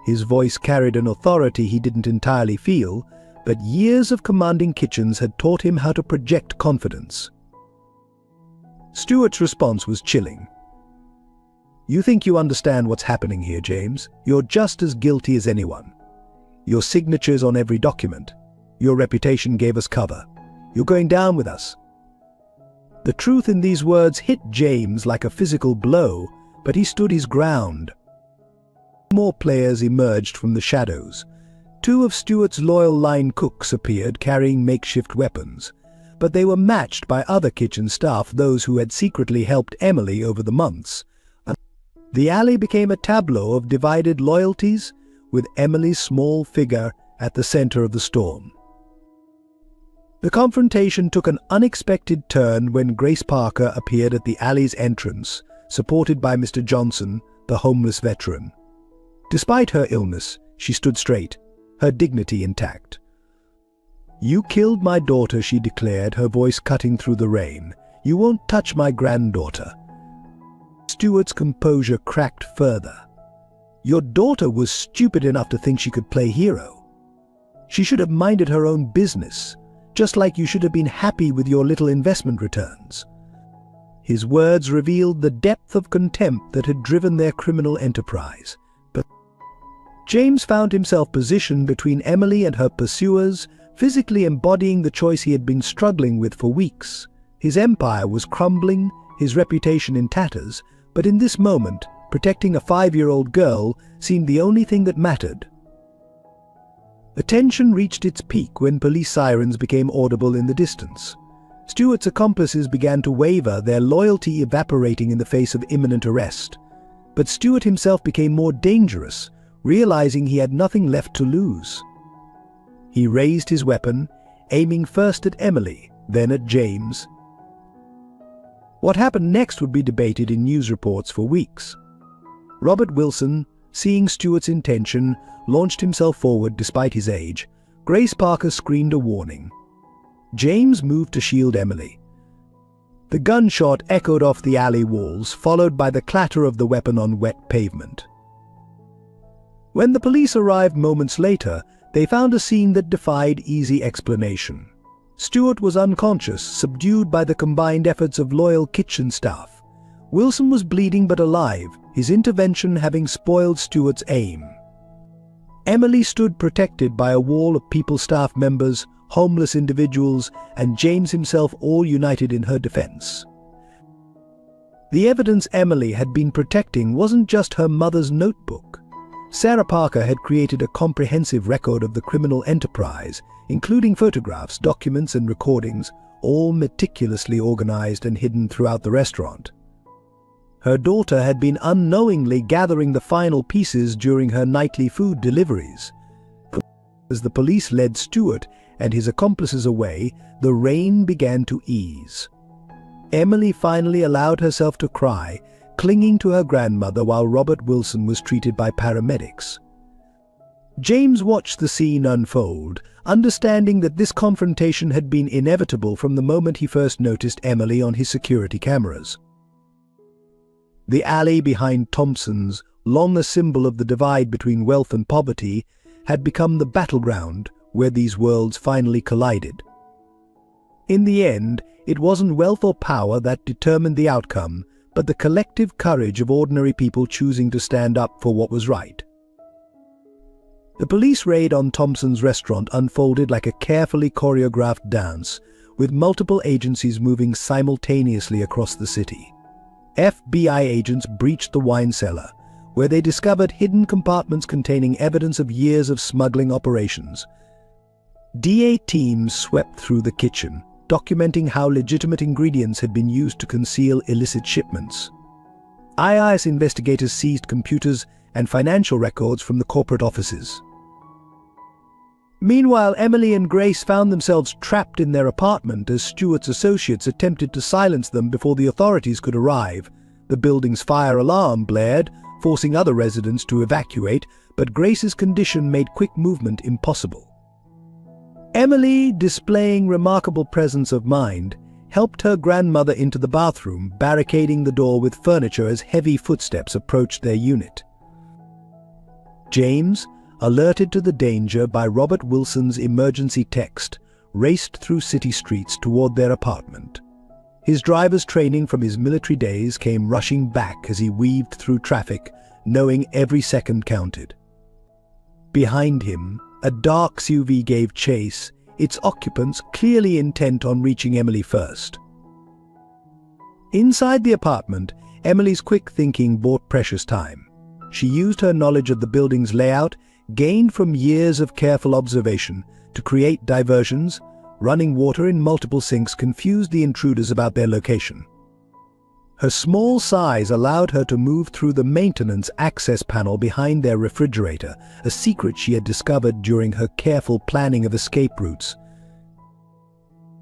His voice carried an authority he didn't entirely feel, but years of commanding kitchens had taught him how to project confidence. Stewart's response was chilling. "You think you understand what's happening here, James? You're just as guilty as anyone. Your signature's on every document. Your reputation gave us cover. You're going down with us." The truth in these words hit James like a physical blow, but he stood his ground. More players emerged from the shadows. Two of Stewart's loyal line cooks appeared carrying makeshift weapons, but they were matched by other kitchen staff, those who had secretly helped Emily over the months. The alley became a tableau of divided loyalties, with Emily's small figure at the center of the storm. The confrontation took an unexpected turn when Grace Parker appeared at the alley's entrance, supported by Mr. Johnson, the homeless veteran. Despite her illness, she stood straight, her dignity intact. "You killed my daughter," she declared, her voice cutting through the rain. "You won't touch my granddaughter." Stewart's composure cracked further. "Your daughter was stupid enough to think she could play hero. She should have minded her own business, just like you should have been happy with your little investment returns." His words revealed the depth of contempt that had driven their criminal enterprise. But James found himself positioned between Emily and her pursuers, physically embodying the choice he had been struggling with for weeks. His empire was crumbling, his reputation in tatters, but in this moment, protecting a 5-year-old girl seemed the only thing that mattered. The tension reached its peak when police sirens became audible in the distance. Stewart's accomplices began to waver, their loyalty evaporating in the face of imminent arrest. But Stewart himself became more dangerous, realizing he had nothing left to lose. He raised his weapon, aiming first at Emily, then at James. What happened next would be debated in news reports for weeks. Robert Wilson, seeing Stewart's intention, launched himself forward despite his age. Grace Parker screamed a warning. James moved to shield Emily. The gunshot echoed off the alley walls, followed by the clatter of the weapon on wet pavement. When the police arrived moments later, they found a scene that defied easy explanation. Stewart was unconscious, subdued by the combined efforts of loyal kitchen staff. Wilson was bleeding but alive, his intervention having spoiled Stewart's aim. Emily stood protected by a wall of people, staff members, homeless individuals, and James himself, all united in her defense. The evidence Emily had been protecting wasn't just her mother's notebook. Sarah Parker had created a comprehensive record of the criminal enterprise, including photographs, documents, and recordings, all meticulously organized and hidden throughout the restaurant. Her daughter had been unknowingly gathering the final pieces during her nightly food deliveries. As the police led Stewart and his accomplices away, the rain began to ease. Emily finally allowed herself to cry, clinging to her grandmother while Robert Wilson was treated by paramedics. James watched the scene unfold, understanding that this confrontation had been inevitable from the moment he first noticed Emily on his security cameras. The alley behind Thompson's, long a symbol of the divide between wealth and poverty, had become the battleground where these worlds finally collided. In the end, it wasn't wealth or power that determined the outcome, but the collective courage of ordinary people choosing to stand up for what was right. The police raid on Thompson's restaurant unfolded like a carefully choreographed dance, with multiple agencies moving simultaneously across the city. FBI agents breached the wine cellar, where they discovered hidden compartments containing evidence of years of smuggling operations. DA teams swept through the kitchen, documenting how legitimate ingredients had been used to conceal illicit shipments. IIS investigators seized computers and financial records from the corporate offices. Meanwhile, Emily and Grace found themselves trapped in their apartment as Stewart's associates attempted to silence them before the authorities could arrive. The building's fire alarm blared, forcing other residents to evacuate, but Grace's condition made quick movement impossible. Emily, displaying remarkable presence of mind, helped her grandmother into the bathroom, barricading the door with furniture as heavy footsteps approached their unit. James, alerted to the danger by Robert Wilson's emergency text, raced through city streets toward their apartment. His driver's training from his military days came rushing back as he weaved through traffic, knowing every second counted. Behind him, a dark SUV gave chase, its occupants clearly intent on reaching Emily first. Inside the apartment, Emily's quick thinking bought precious time. She used her knowledge of the building's layout, gained from years of careful observation, to create diversions. Running water in multiple sinks confused the intruders about their location. Her small size allowed her to move through the maintenance access panel behind their refrigerator, a secret she had discovered during her careful planning of escape routes.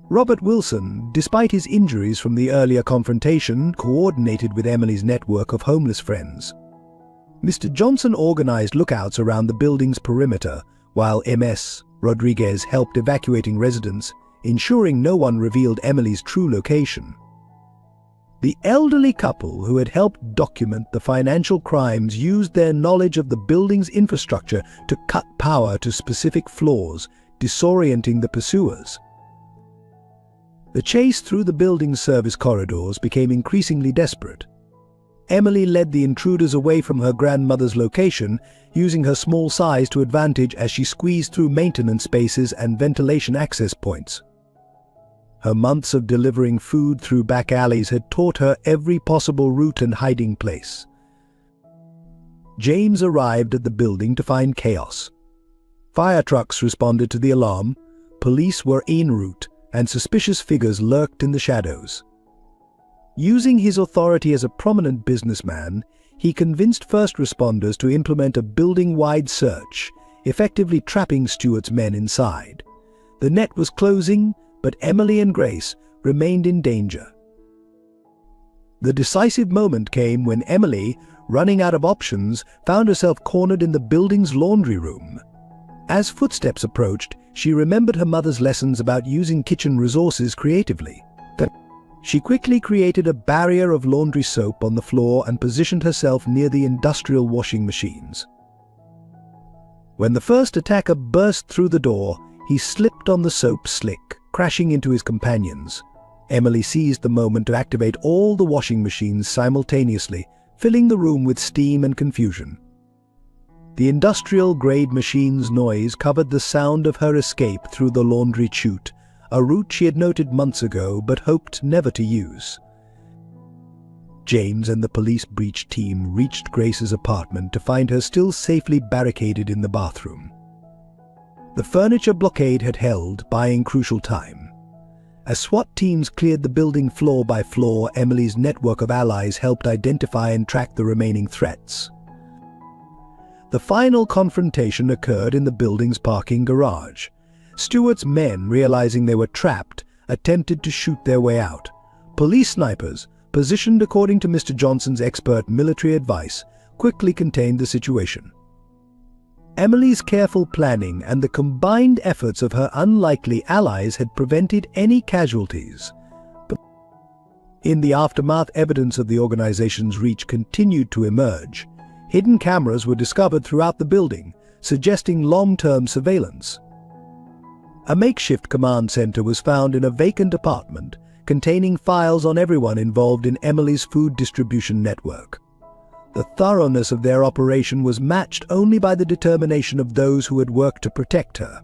Robert Wilson, despite his injuries from the earlier confrontation, coordinated with Emily's network of homeless friends. Mr. Johnson organized lookouts around the building's perimeter, while Ms. Rodriguez helped evacuating residents, ensuring no one revealed Emily's true location. The elderly couple who had helped document the financial crimes used their knowledge of the building's infrastructure to cut power to specific floors, disorienting the pursuers. The chase through the building's service corridors became increasingly desperate. Emily led the intruders away from her grandmother's location, using her small size to advantage as she squeezed through maintenance spaces and ventilation access points. Her months of delivering food through back alleys had taught her every possible route and hiding place. James arrived at the building to find chaos. Fire trucks responded to the alarm, police were en route, and suspicious figures lurked in the shadows. Using his authority as a prominent businessman, he convinced first responders to implement a building-wide search, effectively trapping Stewart's men inside. The net was closing, but Emily and Grace remained in danger. The decisive moment came when Emily, running out of options, found herself cornered in the building's laundry room. As footsteps approached, she remembered her mother's lessons about using kitchen resources creatively. She quickly created a barrier of laundry soap on the floor and positioned herself near the industrial washing machines. When the first attacker burst through the door, he slipped on the soap slick, crashing into his companions. Emily seized the moment to activate all the washing machines simultaneously, filling the room with steam and confusion. The industrial-grade machine's noise covered the sound of her escape through the laundry chute, a route she had noted months ago but hoped never to use. James and the police breach team reached Grace's apartment to find her still safely barricaded in the bathroom. The furniture blockade had held, buying crucial time. As SWAT teams cleared the building floor by floor, Emily's network of allies helped identify and track the remaining threats. The final confrontation occurred in the building's parking garage. Stewart's men, realizing they were trapped, attempted to shoot their way out. Police snipers, positioned according to Mr. Johnson's expert military advice, quickly contained the situation. Emily's careful planning and the combined efforts of her unlikely allies had prevented any casualties. But in the aftermath, evidence of the organization's reach continued to emerge. Hidden cameras were discovered throughout the building, suggesting long-term surveillance. A makeshift command center was found in a vacant apartment, containing files on everyone involved in Emily's food distribution network. The thoroughness of their operation was matched only by the determination of those who had worked to protect her.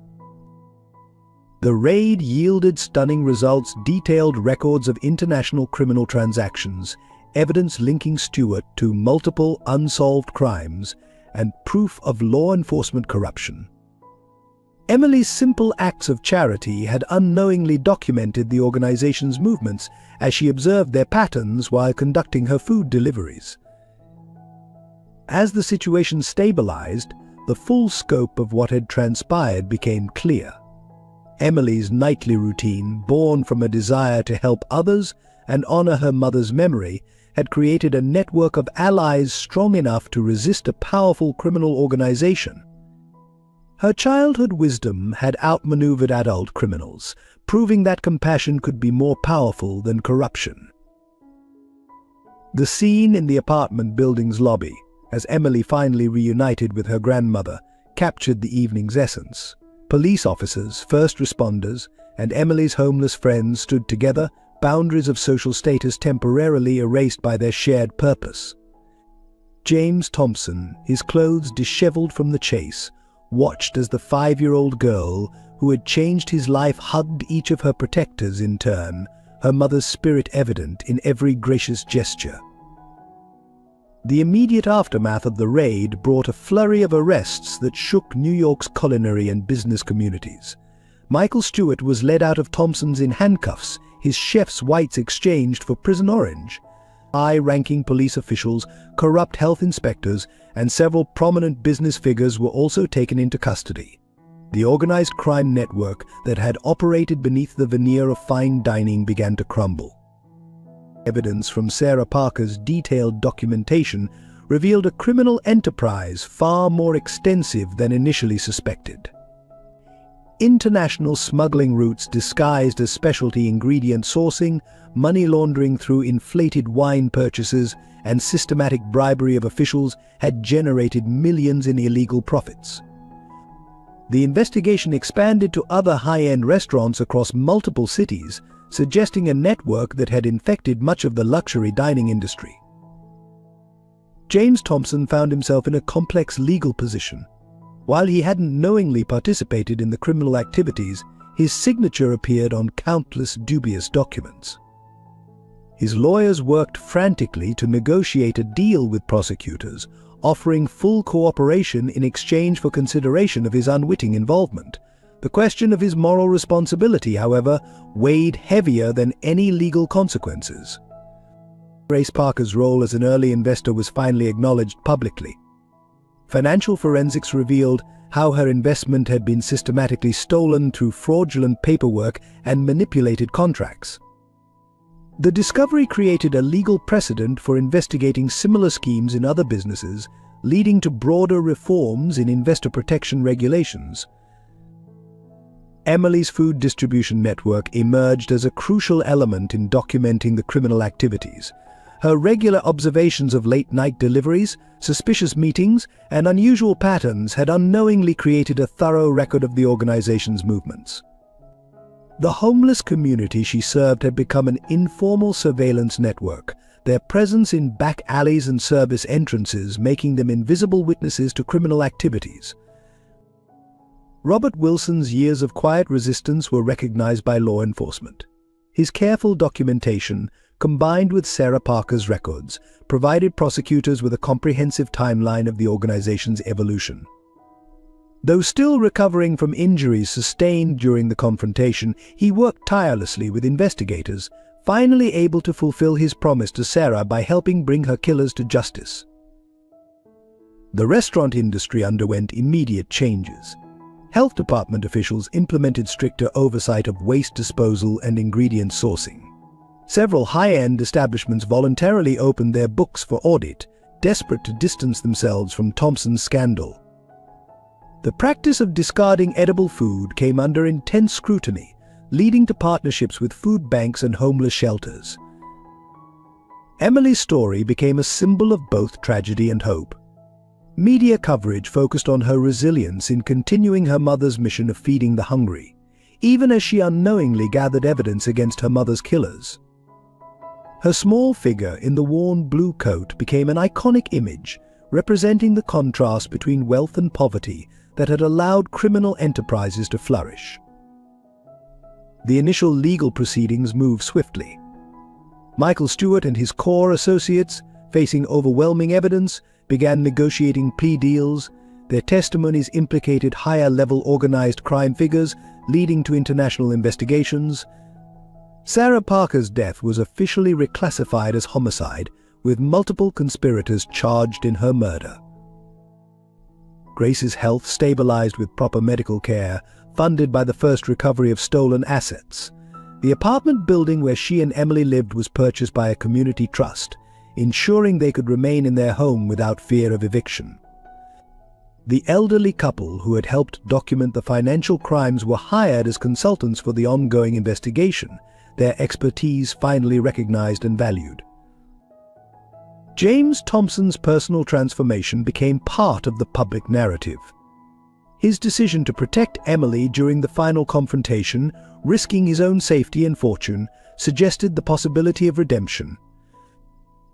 The raid yielded stunning results, detailed records of international criminal transactions, evidence linking Stewart to multiple unsolved crimes, and proof of law enforcement corruption. Emily's simple acts of charity had unknowingly documented the organization's movements as she observed their patterns while conducting her food deliveries. As the situation stabilized, the full scope of what had transpired became clear. Emily's nightly routine, born from a desire to help others and honor her mother's memory, had created a network of allies strong enough to resist a powerful criminal organization. Her childhood wisdom had outmaneuvered adult criminals, proving that compassion could be more powerful than corruption. The scene in the apartment building's lobby, as Emily finally reunited with her grandmother, captured the evening's essence. Police officers, first responders, and Emily's homeless friends stood together, boundaries of social status temporarily erased by their shared purpose. James Thompson, his clothes disheveled from the chase, watched as the 5-year-old girl who had changed his life hugged each of her protectors in turn, her mother's spirit evident in every gracious gesture. The immediate aftermath of the raid brought a flurry of arrests that shook New York's culinary and business communities. Michael Stewart was led out of Thompson's in handcuffs, his chef's whites exchanged for prison orange. High-ranking police officials, corrupt health inspectors, and several prominent business figures were also taken into custody. The organized crime network that had operated beneath the veneer of fine dining began to crumble. Evidence from Sarah Parker's detailed documentation revealed a criminal enterprise far more extensive than initially suspected. International smuggling routes disguised as specialty ingredient sourcing, money laundering through inflated wine purchases, and systematic bribery of officials had generated millions in illegal profits. The investigation expanded to other high-end restaurants across multiple cities, suggesting a network that had infected much of the luxury dining industry. James Thompson found himself in a complex legal position. While he hadn't knowingly participated in the criminal activities, his signature appeared on countless dubious documents. His lawyers worked frantically to negotiate a deal with prosecutors, offering full cooperation in exchange for consideration of his unwitting involvement. The question of his moral responsibility, however, weighed heavier than any legal consequences. Grace Parker's role as an early investor was finally acknowledged publicly. Financial forensics revealed how her investment had been systematically stolen through fraudulent paperwork and manipulated contracts. The discovery created a legal precedent for investigating similar schemes in other businesses, leading to broader reforms in investor protection regulations. Emily's food distribution network emerged as a crucial element in documenting the criminal activities. Her regular observations of late-night deliveries, suspicious meetings, and unusual patterns had unknowingly created a thorough record of the organization's movements. The homeless community she served had become an informal surveillance network, their presence in back alleys and service entrances making them invisible witnesses to criminal activities. Robert Wilson's years of quiet resistance were recognized by law enforcement. His careful documentation, combined with Sarah Parker's records, provided prosecutors with a comprehensive timeline of the organization's evolution. Though still recovering from injuries sustained during the confrontation, he worked tirelessly with investigators, finally able to fulfill his promise to Sarah by helping bring her killers to justice. The restaurant industry underwent immediate changes. Health department officials implemented stricter oversight of waste disposal and ingredient sourcing. Several high-end establishments voluntarily opened their books for audit, desperate to distance themselves from Thompson's scandal. The practice of discarding edible food came under intense scrutiny, leading to partnerships with food banks and homeless shelters. Emily's story became a symbol of both tragedy and hope. Media coverage focused on her resilience in continuing her mother's mission of feeding the hungry, even as she unknowingly gathered evidence against her mother's killers. Her small figure in the worn blue coat became an iconic image, representing the contrast between wealth and poverty that had allowed criminal enterprises to flourish. The initial legal proceedings moved swiftly. Michael Stewart and his core associates, facing overwhelming evidence, began negotiating plea deals. Their testimonies implicated higher-level organized crime figures, leading to international investigations. Sarah Parker's death was officially reclassified as homicide, with multiple conspirators charged in her murder. Grace's health stabilized with proper medical care, funded by the first recovery of stolen assets. The apartment building where she and Emily lived was purchased by a community trust, ensuring they could remain in their home without fear of eviction. The elderly couple who had helped document the financial crimes were hired as consultants for the ongoing investigation, their expertise finally recognized and valued. James Thompson's personal transformation became part of the public narrative. His decision to protect Emily during the final confrontation, risking his own safety and fortune, suggested the possibility of redemption.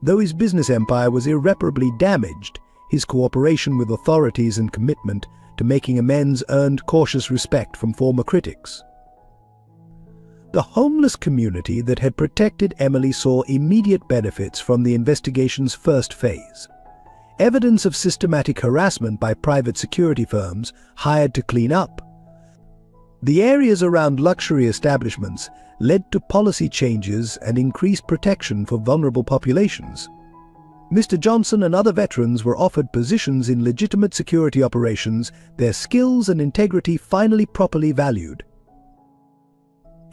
Though his business empire was irreparably damaged, his cooperation with authorities and commitment to making amends earned cautious respect from former critics. The homeless community that had protected Emily saw immediate benefits from the investigation's first phase. Evidence of systematic harassment by private security firms hired to clean up. The areas around luxury establishments led to policy changes and increased protection for vulnerable populations. Mr. Johnson and other veterans were offered positions in legitimate security operations, their skills and integrity finally properly valued.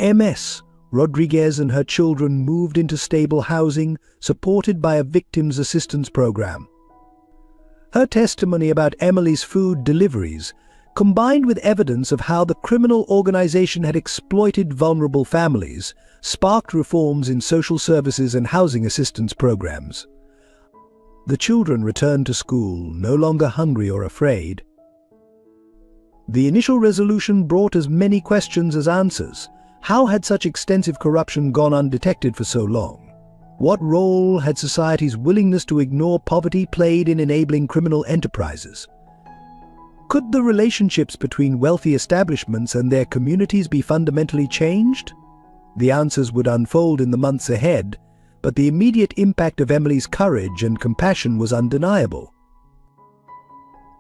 Ms. Rodriguez and her children moved into stable housing, supported by a victims assistance program. Her testimony about Emily's food deliveries, combined with evidence of how the criminal organization had exploited vulnerable families, sparked reforms in social services and housing assistance programs. The children returned to school, no longer hungry or afraid. The initial resolution brought as many questions as answers. How had such extensive corruption gone undetected for so long? What role had society's willingness to ignore poverty played in enabling criminal enterprises? Could the relationships between wealthy establishments and their communities be fundamentally changed? The answers would unfold in the months ahead, but the immediate impact of Emily's courage and compassion was undeniable.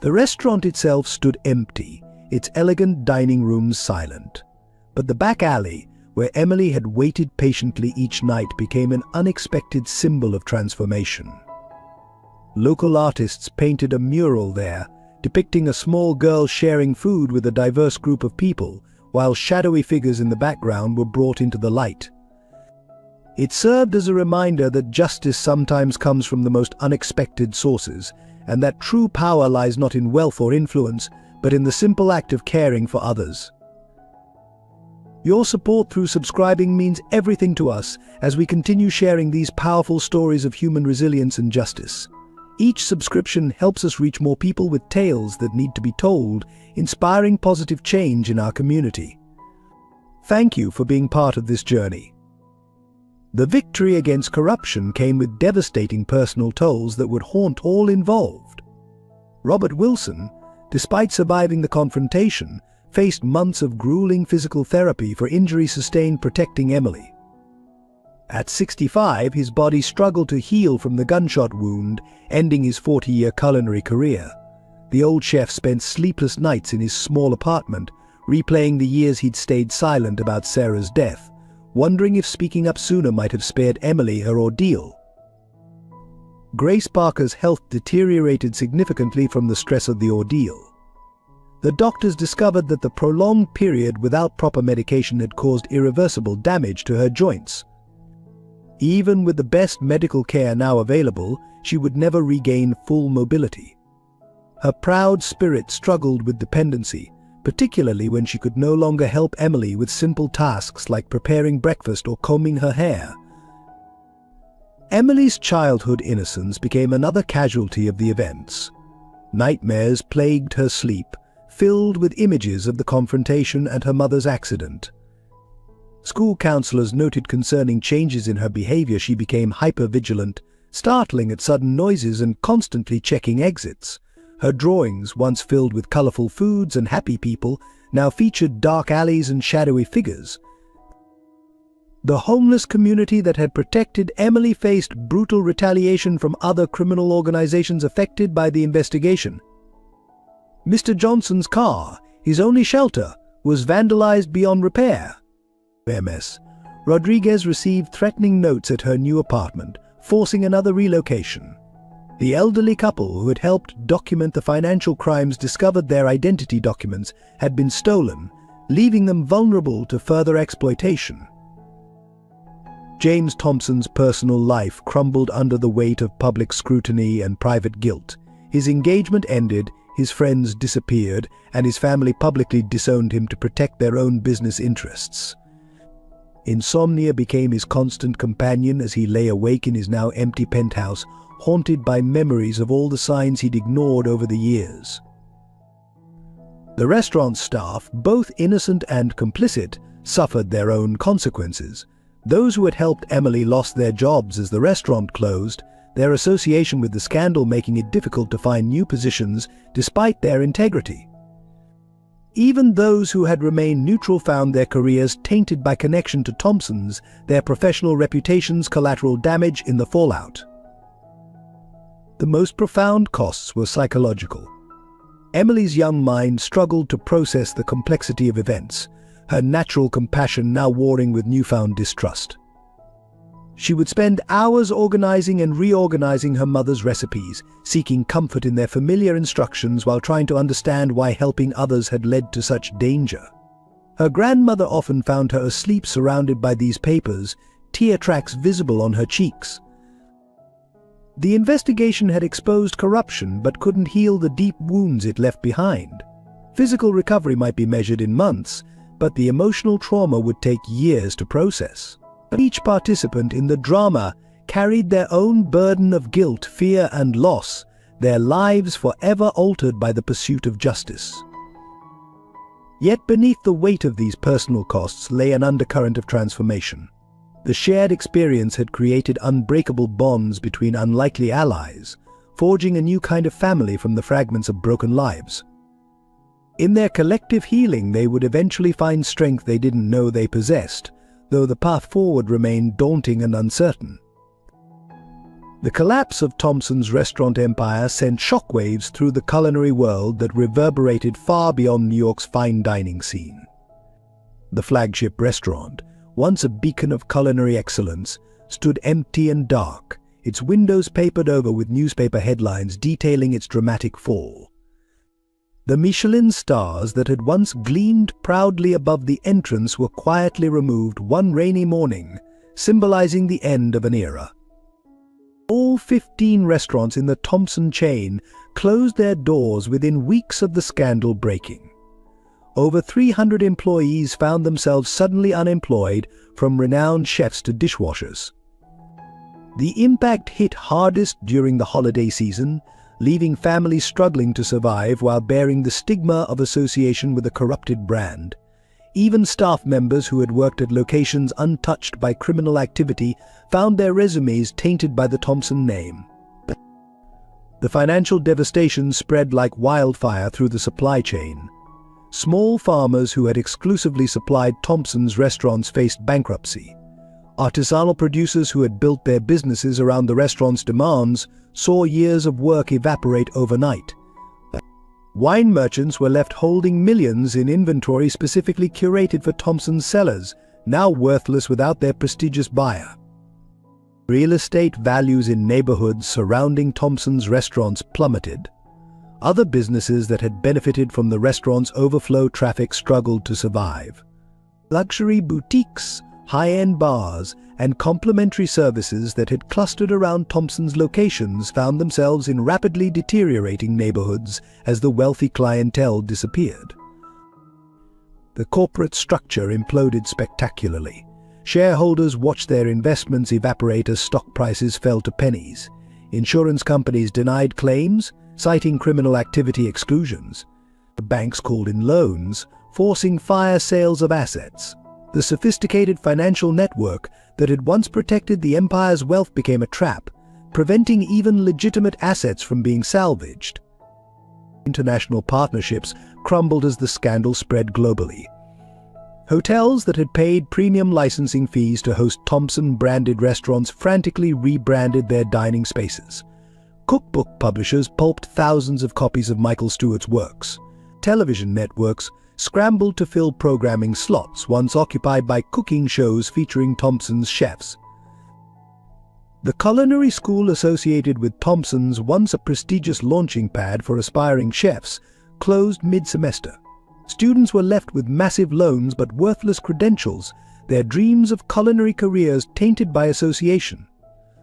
The restaurant itself stood empty, its elegant dining rooms silent. But the back alley, where Emily had waited patiently each night, became an unexpected symbol of transformation. Local artists painted a mural there, depicting a small girl sharing food with a diverse group of people, while shadowy figures in the background were brought into the light. It served as a reminder that justice sometimes comes from the most unexpected sources, and that true power lies not in wealth or influence, but in the simple act of caring for others. Your support through subscribing means everything to us as we continue sharing these powerful stories of human resilience and justice. Each subscription helps us reach more people with tales that need to be told, inspiring positive change in our community. Thank you for being part of this journey. The victory against corruption came with devastating personal tolls that would haunt all involved. Robert Wilson, despite surviving the confrontation, faced months of grueling physical therapy for injuries sustained protecting Emily. At 65, his body struggled to heal from the gunshot wound, ending his 40-year culinary career. The old chef spent sleepless nights in his small apartment, replaying the years he'd stayed silent about Sarah's death, wondering if speaking up sooner might have spared Emily her ordeal. Grace Parker's health deteriorated significantly from the stress of the ordeal. The doctors discovered that the prolonged period without proper medication had caused irreversible damage to her joints. Even with the best medical care now available, she would never regain full mobility. Her proud spirit struggled with dependency, particularly when she could no longer help Emily with simple tasks like preparing breakfast or combing her hair. Emily's childhood innocence became another casualty of the events. Nightmares plagued her sleep, filled with images of the confrontation and her mother's accident. School counselors noted concerning changes in her behavior. She became hyper-vigilant, startling at sudden noises and constantly checking exits. Her drawings, once filled with colorful foods and happy people, now featured dark alleys and shadowy figures. The homeless community that had protected Emily faced brutal retaliation from other criminal organizations affected by the investigation. Mr. Johnson's car, his only shelter, was vandalized beyond repair. Ms. Rodriguez received threatening notes at her new apartment, forcing another relocation. The elderly couple who had helped document the financial crimes discovered their identity documents had been stolen, leaving them vulnerable to further exploitation. James Thompson's personal life crumbled under the weight of public scrutiny and private guilt. His engagement ended, his friends disappeared, and his family publicly disowned him to protect their own business interests. Insomnia became his constant companion as he lay awake in his now empty penthouse, haunted by memories of all the signs he'd ignored over the years. The restaurant staff, both innocent and complicit, suffered their own consequences. Those who had helped Emily lost their jobs as the restaurant closed, their association with the scandal making it difficult to find new positions despite their integrity. Even those who had remained neutral found their careers tainted by connection to Thompson's, their professional reputations collateral damage in the fallout. The most profound costs were psychological. Emily's young mind struggled to process the complexity of events, her natural compassion now warring with newfound distrust. She would spend hours organizing and reorganizing her mother's recipes, seeking comfort in their familiar instructions while trying to understand why helping others had led to such danger. Her grandmother often found her asleep surrounded by these papers, tear tracks visible on her cheeks. The investigation had exposed corruption but couldn't heal the deep wounds it left behind. Physical recovery might be measured in months, but the emotional trauma would take years to process. Each participant in the drama carried their own burden of guilt, fear, and loss, their lives forever altered by the pursuit of justice. Yet beneath the weight of these personal costs lay an undercurrent of transformation. The shared experience had created unbreakable bonds between unlikely allies, forging a new kind of family from the fragments of broken lives. In their collective healing, they would eventually find strength they didn't know they possessed, though the path forward remained daunting and uncertain. The collapse of Thompson's restaurant empire sent shockwaves through the culinary world that reverberated far beyond New York's fine dining scene. The flagship restaurant, once a beacon of culinary excellence, stood empty and dark, its windows papered over with newspaper headlines detailing its dramatic fall. The Michelin stars that had once gleamed proudly above the entrance were quietly removed one rainy morning, symbolizing the end of an era. All 15 restaurants in the Thompson chain closed their doors within weeks of the scandal breaking. Over 300 employees found themselves suddenly unemployed, from renowned chefs to dishwashers. The impact hit hardest during the holiday season, leaving families struggling to survive while bearing the stigma of association with a corrupted brand. Even staff members who had worked at locations untouched by criminal activity found their resumes tainted by the Thompson name. The financial devastation spread like wildfire through the supply chain. Small farmers who had exclusively supplied Thompson's restaurants faced bankruptcy. Artisanal producers who had built their businesses around the restaurant's demands saw years of work evaporate overnight. Wine merchants were left holding millions in inventory specifically curated for Thompson's cellars, now worthless without their prestigious buyer. Real estate values in neighborhoods surrounding Thompson's restaurants plummeted. Other businesses that had benefited from the restaurant's overflow traffic struggled to survive. Luxury boutiques, high-end bars, and complimentary services that had clustered around Thompson's locations found themselves in rapidly deteriorating neighborhoods as the wealthy clientele disappeared. The corporate structure imploded spectacularly. Shareholders watched their investments evaporate as stock prices fell to pennies. Insurance companies denied claims, citing criminal activity exclusions. The banks called in loans, forcing fire sales of assets. The sophisticated financial network that had once protected the empire's wealth became a trap, preventing even legitimate assets from being salvaged. International partnerships crumbled as the scandal spread globally. Hotels that had paid premium licensing fees to host Thompson-branded restaurants frantically rebranded their dining spaces. Cookbook publishers pulped thousands of copies of Michael Stewart's works. Television networks scrambled to fill programming slots once occupied by cooking shows featuring Thompson's chefs. The culinary school associated with Thompson's, once a prestigious launching pad for aspiring chefs, closed mid-semester. Students were left with massive loans but worthless credentials, their dreams of culinary careers tainted by association.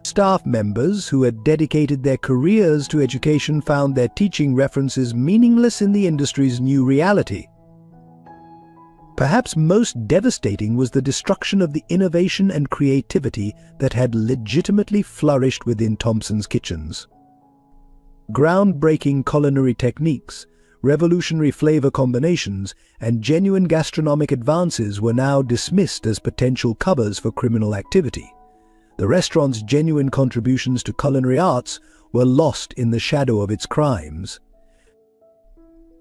Staff members who had dedicated their careers to education found their teaching references meaningless in the industry's new reality. Perhaps most devastating was the destruction of the innovation and creativity that had legitimately flourished within Thompson's kitchens. Groundbreaking culinary techniques, revolutionary flavor combinations, and genuine gastronomic advances were now dismissed as potential covers for criminal activity. The restaurant's genuine contributions to culinary arts were lost in the shadow of its crimes.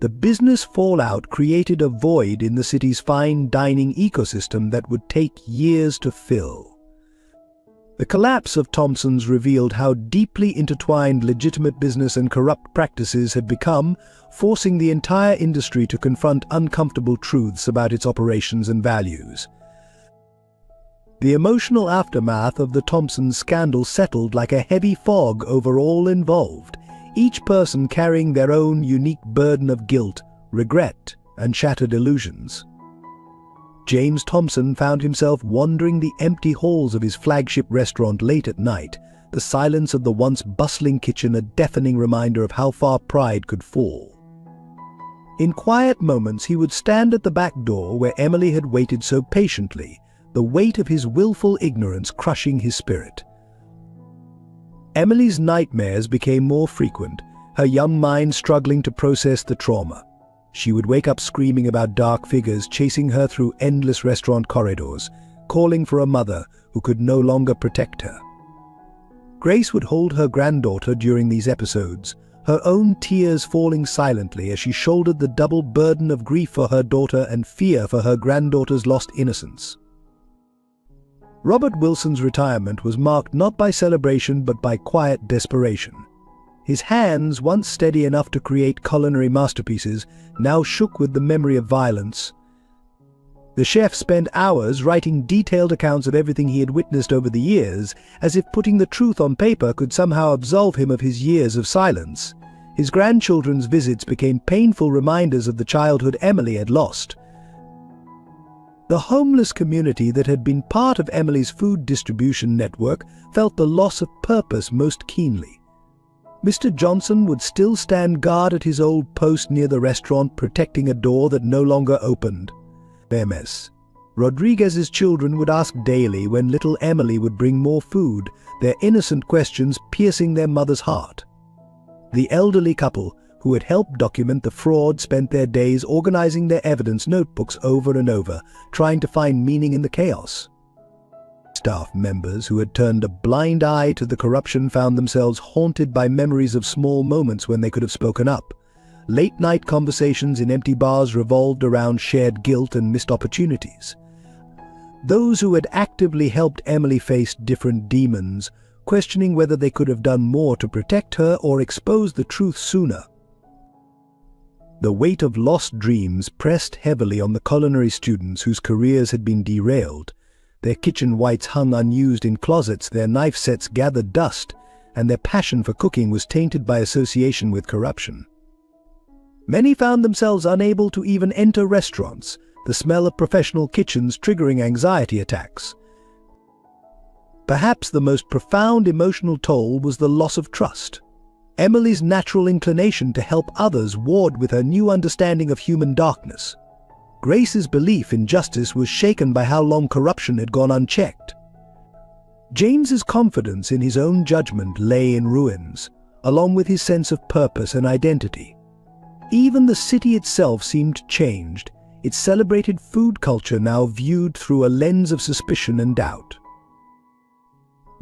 The business fallout created a void in the city's fine dining ecosystem that would take years to fill. The collapse of Thompson's revealed how deeply intertwined legitimate business and corrupt practices had become, forcing the entire industry to confront uncomfortable truths about its operations and values. The emotional aftermath of the Thompson scandal settled like a heavy fog over all involved, each person carrying their own unique burden of guilt, regret, and shattered illusions. James Thompson found himself wandering the empty halls of his flagship restaurant late at night, the silence of the once bustling kitchen a deafening reminder of how far pride could fall. In quiet moments he would stand at the back door where Emily had waited so patiently, the weight of his willful ignorance crushing his spirit. Emily's nightmares became more frequent, her young mind struggling to process the trauma. She would wake up screaming about dark figures chasing her through endless restaurant corridors, calling for a mother who could no longer protect her. Grace would hold her granddaughter during these episodes, her own tears falling silently as she shouldered the double burden of grief for her daughter and fear for her granddaughter's lost innocence. Robert Wilson's retirement was marked not by celebration but by quiet desperation. His hands, once steady enough to create culinary masterpieces, now shook with the memory of violence. The chef spent hours writing detailed accounts of everything he had witnessed over the years, as if putting the truth on paper could somehow absolve him of his years of silence. His grandchildren's visits became painful reminders of the childhood Emily had lost. The homeless community that had been part of Emily's food distribution network felt the loss of purpose most keenly. Mr. Johnson would still stand guard at his old post near the restaurant, protecting a door that no longer opened. MS. Rodriguez's children would ask daily when little Emily would bring more food, their innocent questions piercing their mother's heart. The elderly couple, who had helped document the fraud, spent their days organizing their evidence notebooks over and over, trying to find meaning in the chaos. Staff members who had turned a blind eye to the corruption found themselves haunted by memories of small moments when they could have spoken up. Late-night conversations in empty bars revolved around shared guilt and missed opportunities. Those who had actively helped Emily faced different demons, questioning whether they could have done more to protect her or expose the truth sooner. The weight of lost dreams pressed heavily on the culinary students whose careers had been derailed. Their kitchen whites hung unused in closets, their knife sets gathered dust, and their passion for cooking was tainted by association with corruption. Many found themselves unable to even enter restaurants, the smell of professional kitchens triggering anxiety attacks. Perhaps the most profound emotional toll was the loss of trust. Emily's natural inclination to help others warred with her new understanding of human darkness. Grace's belief in justice was shaken by how long corruption had gone unchecked. James's confidence in his own judgment lay in ruins, along with his sense of purpose and identity. Even the city itself seemed changed, its celebrated food culture now viewed through a lens of suspicion and doubt.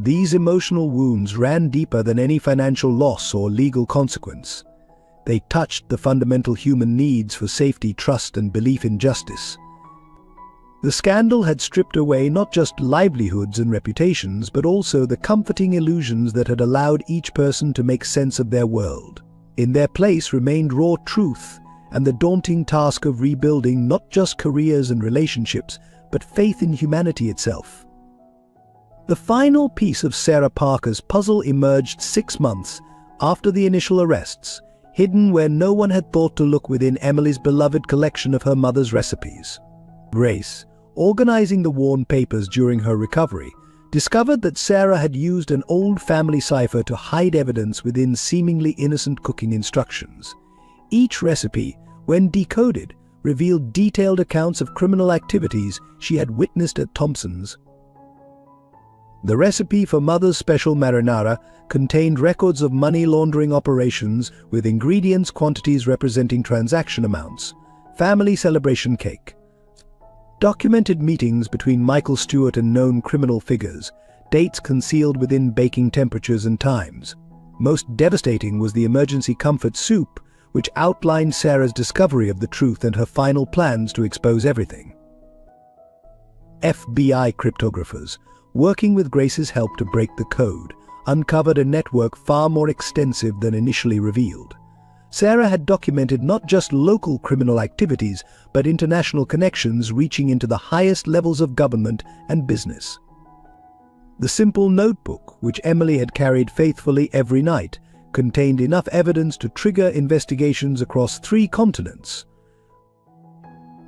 These emotional wounds ran deeper than any financial loss or legal consequence. They touched the fundamental human needs for safety, trust, and belief in justice. The scandal had stripped away not just livelihoods and reputations, but also the comforting illusions that had allowed each person to make sense of their world. In their place remained raw truth and the daunting task of rebuilding not just careers and relationships, but faith in humanity itself. The final piece of Sarah Parker's puzzle emerged 6 months after the initial arrests, hidden where no one had thought to look within Emily's beloved collection of her mother's recipes. Grace, organizing the worn papers during her recovery, discovered that Sarah had used an old family cipher to hide evidence within seemingly innocent cooking instructions. Each recipe, when decoded, revealed detailed accounts of criminal activities she had witnessed at Thompson's. The recipe for Mother's Special Marinara contained records of money laundering operations with ingredients quantities representing transaction amounts, family celebration cake, documented meetings between Michael Stewart and known criminal figures, dates concealed within baking temperatures and times. Most devastating was the emergency comfort soup, which outlined Sarah's discovery of the truth and her final plans to expose everything. FBI cryptographers, working with Grace's help to break the code, uncovered a network far more extensive than initially revealed. Sarah had documented not just local criminal activities, but international connections reaching into the highest levels of government and business. The simple notebook, which Emily had carried faithfully every night, contained enough evidence to trigger investigations across 3 continents.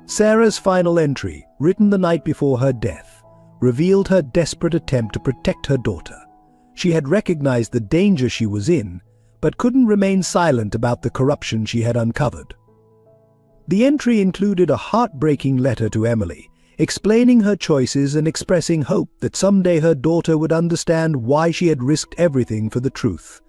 Sarah's final entry, written the night before her death, revealed her desperate attempt to protect her daughter. She had recognized the danger she was in, but couldn't remain silent about the corruption she had uncovered. The entry included a heartbreaking letter to Emily, explaining her choices and expressing hope that someday her daughter would understand why she had risked everything for the truth.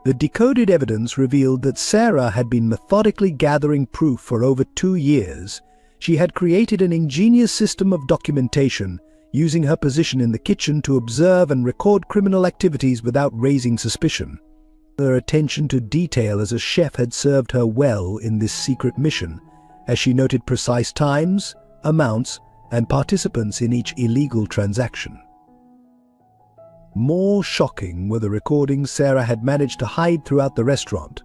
The decoded evidence revealed that Sarah had been methodically gathering proof for over 2 years. She had created an ingenious system of documentation, using her position in the kitchen to observe and record criminal activities without raising suspicion. Her attention to detail as a chef had served her well in this secret mission, as she noted precise times, amounts, and participants in each illegal transaction. More shocking were the recordings Sarah had managed to hide throughout the restaurant.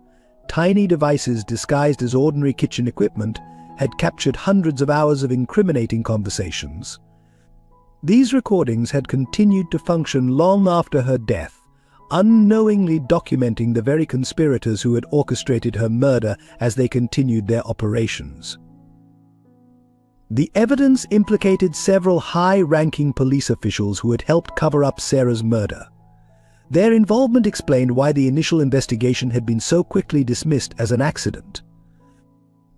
Tiny devices disguised as ordinary kitchen equipment had captured hundreds of hours of incriminating conversations. These recordings had continued to function long after her death, unknowingly documenting the very conspirators who had orchestrated her murder as they continued their operations. The evidence implicated several high-ranking police officials who had helped cover up Sarah's murder. Their involvement explained why the initial investigation had been so quickly dismissed as an accident.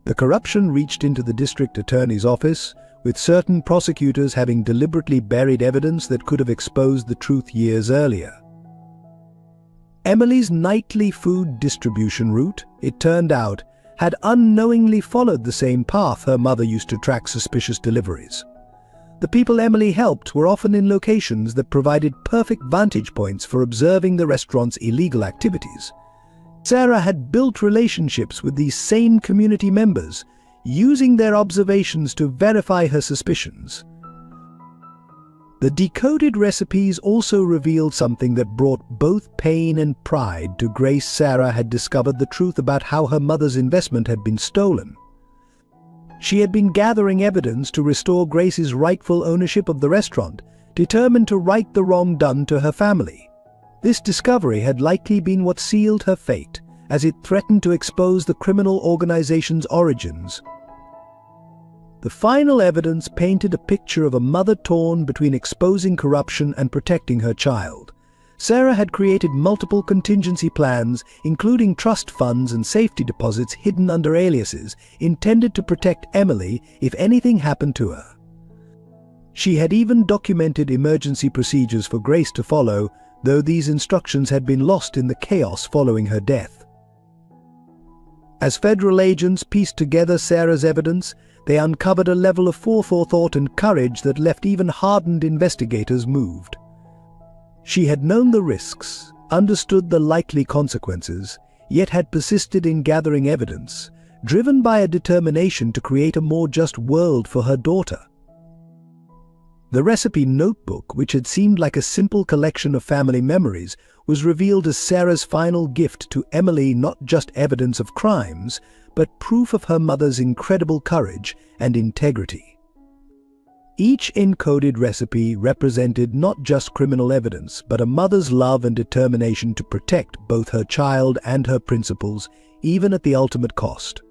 The corruption reached into the district attorney's office, with certain prosecutors having deliberately buried evidence that could have exposed the truth years earlier. Emily's nightly food distribution route, it turned out, had unknowingly followed the same path her mother used to track suspicious deliveries. The people Emily helped were often in locations that provided perfect vantage points for observing the restaurant's illegal activities. Sarah had built relationships with these same community members, using their observations to verify her suspicions. The decoded recipes also revealed something that brought both pain and pride to Grace. Sarah had discovered the truth about how her mother's investment had been stolen. She had been gathering evidence to restore Grace's rightful ownership of the restaurant, determined to right the wrong done to her family. This discovery had likely been what sealed her fate, as it threatened to expose the criminal organization's origins. The final evidence painted a picture of a mother torn between exposing corruption and protecting her child. Sarah had created multiple contingency plans, including trust funds and safety deposits hidden under aliases, intended to protect Emily if anything happened to her. She had even documented emergency procedures for Grace to follow, though these instructions had been lost in the chaos following her death. As federal agents pieced together Sarah's evidence, they uncovered a level of forethought and courage that left even hardened investigators moved. She had known the risks, understood the likely consequences, yet had persisted in gathering evidence, driven by a determination to create a more just world for her daughter. The recipe notebook, which had seemed like a simple collection of family memories, was revealed as Sarah's final gift to Emily, not just evidence of crimes, but proof of her mother's incredible courage and integrity. Each encoded recipe represented not just criminal evidence, but a mother's love and determination to protect both her child and her principles, even at the ultimate cost.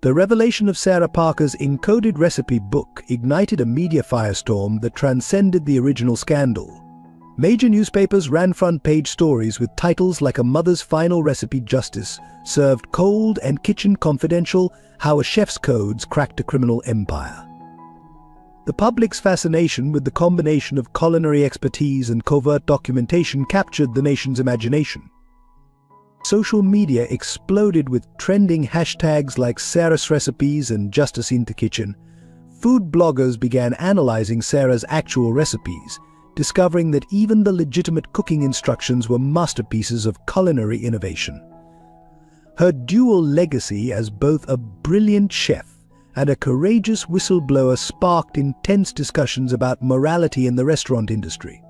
The revelation of Sarah Parker's encoded recipe book ignited a media firestorm that transcended the original scandal. Major newspapers ran front-page stories with titles like "A Mother's Final Recipe Justice Served Cold" and "Kitchen Confidential: How a Chef's Codes Cracked a Criminal Empire." The public's fascination with the combination of culinary expertise and covert documentation captured the nation's imagination. Social media exploded with trending hashtags like Sarah's Recipes and Justice in the Kitchen. Food bloggers began analyzing Sarah's actual recipes, discovering that even the legitimate cooking instructions were masterpieces of culinary innovation. Her dual legacy as both a brilliant chef and a courageous whistleblower sparked intense discussions about morality in the restaurant industry.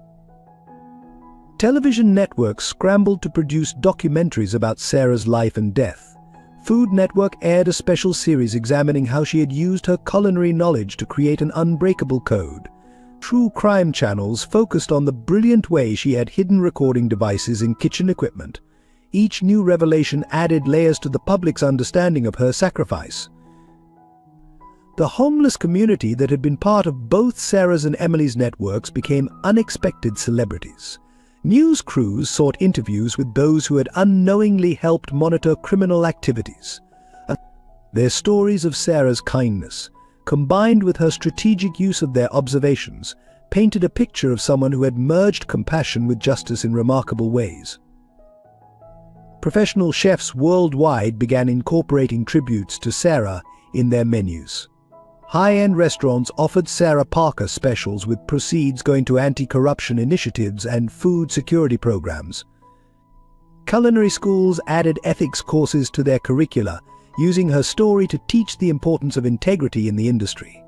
Television networks scrambled to produce documentaries about Sarah's life and death. Food Network aired a special series examining how she had used her culinary knowledge to create an unbreakable code. True crime channels focused on the brilliant way she had hidden recording devices in kitchen equipment. Each new revelation added layers to the public's understanding of her sacrifice. The homeless community that had been part of both Sarah's and Emily's networks became unexpected celebrities. News crews sought interviews with those who had unknowingly helped monitor criminal activities. Their stories of Sarah's kindness, combined with her strategic use of their observations, painted a picture of someone who had merged compassion with justice in remarkable ways. Professional chefs worldwide began incorporating tributes to Sarah in their menus. High-end restaurants offered Sarah Parker specials with proceeds going to anti-corruption initiatives and food security programs. Culinary schools added ethics courses to their curricula, using her story to teach the importance of integrity in the industry.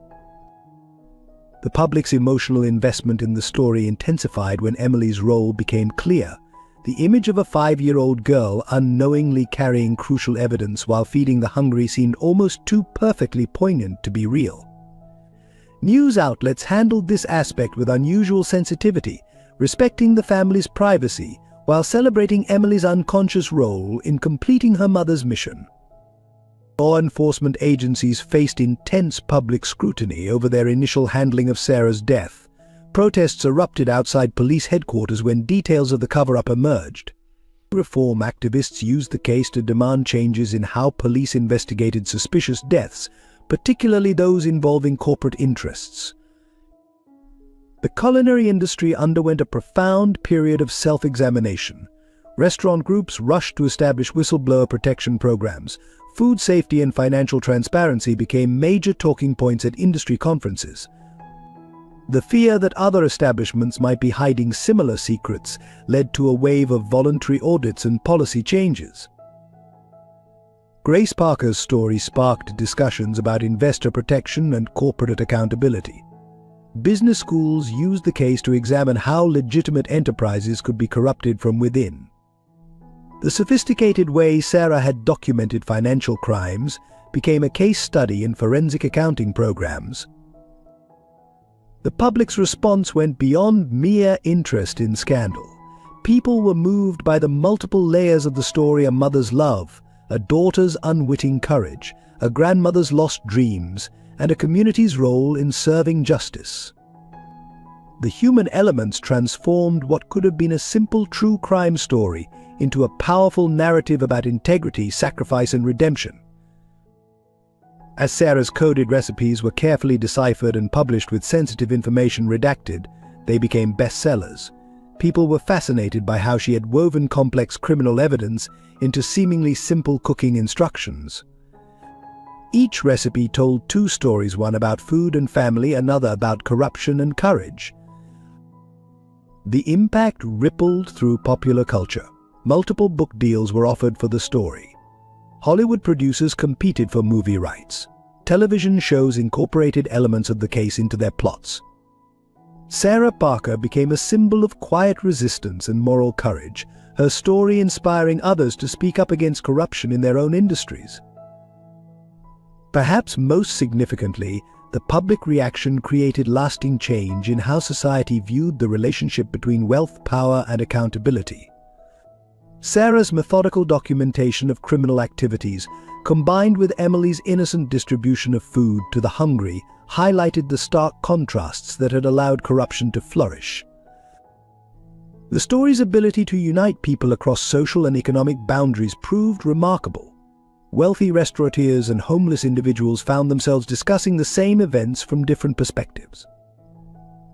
The public's emotional investment in the story intensified when Emily's role became clear. The image of a 5-year-old girl unknowingly carrying crucial evidence while feeding the hungry seemed almost too perfectly poignant to be real. News outlets handled this aspect with unusual sensitivity, respecting the family's privacy while celebrating Emily's unconscious role in completing her mother's mission. Law enforcement agencies faced intense public scrutiny over their initial handling of Sarah's death. Protests erupted outside police headquarters when details of the cover-up emerged. Reform activists used the case to demand changes in how police investigated suspicious deaths, particularly those involving corporate interests. The culinary industry underwent a profound period of self-examination. Restaurant groups rushed to establish whistleblower protection programs. Food safety and financial transparency became major talking points at industry conferences. The fear that other establishments might be hiding similar secrets led to a wave of voluntary audits and policy changes. Grace Parker's story sparked discussions about investor protection and corporate accountability. Business schools used the case to examine how legitimate enterprises could be corrupted from within. The sophisticated way Sarah had documented financial crimes became a case study in forensic accounting programs. The public's response went beyond mere interest in scandal. People were moved by the multiple layers of the story: a mother's love, a daughter's unwitting courage, a grandmother's lost dreams, and a community's role in serving justice. The human elements transformed what could have been a simple true crime story into a powerful narrative about integrity, sacrifice, and redemption. As Sarah's coded recipes were carefully deciphered and published with sensitive information redacted, they became bestsellers. People were fascinated by how she had woven complex criminal evidence into seemingly simple cooking instructions. Each recipe told two stories, one about food and family, another about corruption and courage. The impact rippled through popular culture. Multiple book deals were offered for the story. Hollywood producers competed for movie rights. Television shows incorporated elements of the case into their plots. Sarah Parker became a symbol of quiet resistance and moral courage, her story inspiring others to speak up against corruption in their own industries. Perhaps most significantly, the public reaction created lasting change in how society viewed the relationship between wealth, power, and accountability. Sarah's methodical documentation of criminal activities, combined with Emily's innocent distribution of food to the hungry, highlighted the stark contrasts that had allowed corruption to flourish. The story's ability to unite people across social and economic boundaries proved remarkable. Wealthy restaurateurs and homeless individuals found themselves discussing the same events from different perspectives.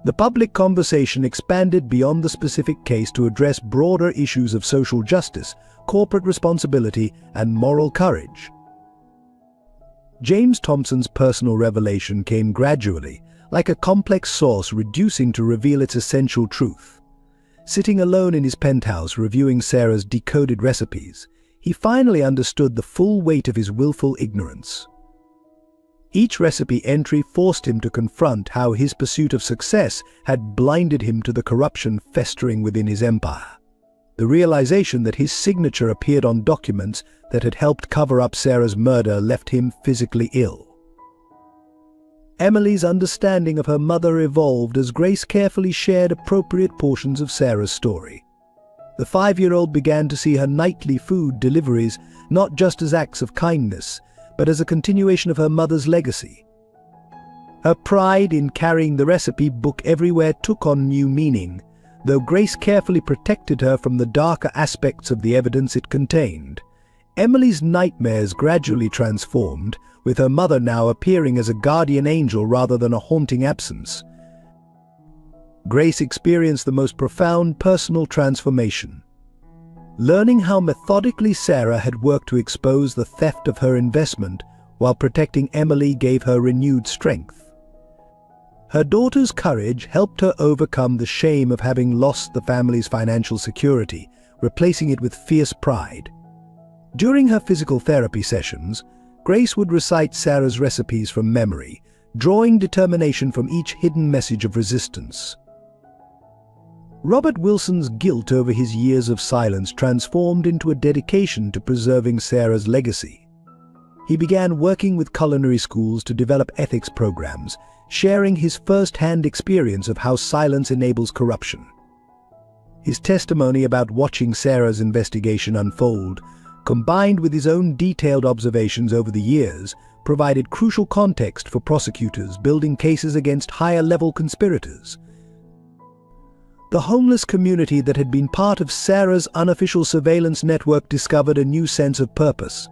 The public conversation expanded beyond the specific case to address broader issues of social justice, corporate responsibility, and moral courage. James Thompson's personal revelation came gradually, like a complex sauce reducing to reveal its essential truth. Sitting alone in his penthouse reviewing Sarah's decoded recipes, he finally understood the full weight of his willful ignorance. Each recipe entry forced him to confront how his pursuit of success had blinded him to the corruption festering within his empire. The realization that his signature appeared on documents that had helped cover up Sarah's murder left him physically ill. Emily's understanding of her mother evolved as Grace carefully shared appropriate portions of Sarah's story. The 5-year-old began to see her nightly food deliveries not just as acts of kindness, but as a continuation of her mother's legacy. Her pride in carrying the recipe book everywhere took on new meaning, though Grace carefully protected her from the darker aspects of the evidence it contained. Emily's nightmares gradually transformed, with her mother now appearing as a guardian angel rather than a haunting absence. Grace experienced the most profound personal transformation. Learning how methodically Sarah had worked to expose the theft of her investment while protecting Emily gave her renewed strength. Her daughter's courage helped her overcome the shame of having lost the family's financial security, replacing it with fierce pride. During her physical therapy sessions, Grace would recite Sarah's recipes from memory, drawing determination from each hidden message of resistance. Robert Wilson's guilt over his years of silence transformed into a dedication to preserving Sarah's legacy. He began working with culinary schools to develop ethics programs, sharing his first-hand experience of how silence enables corruption. His testimony about watching Sarah's investigation unfold, combined with his own detailed observations over the years, provided crucial context for prosecutors building cases against higher-level conspirators. The homeless community that had been part of Sarah's unofficial surveillance network discovered a new sense of purpose.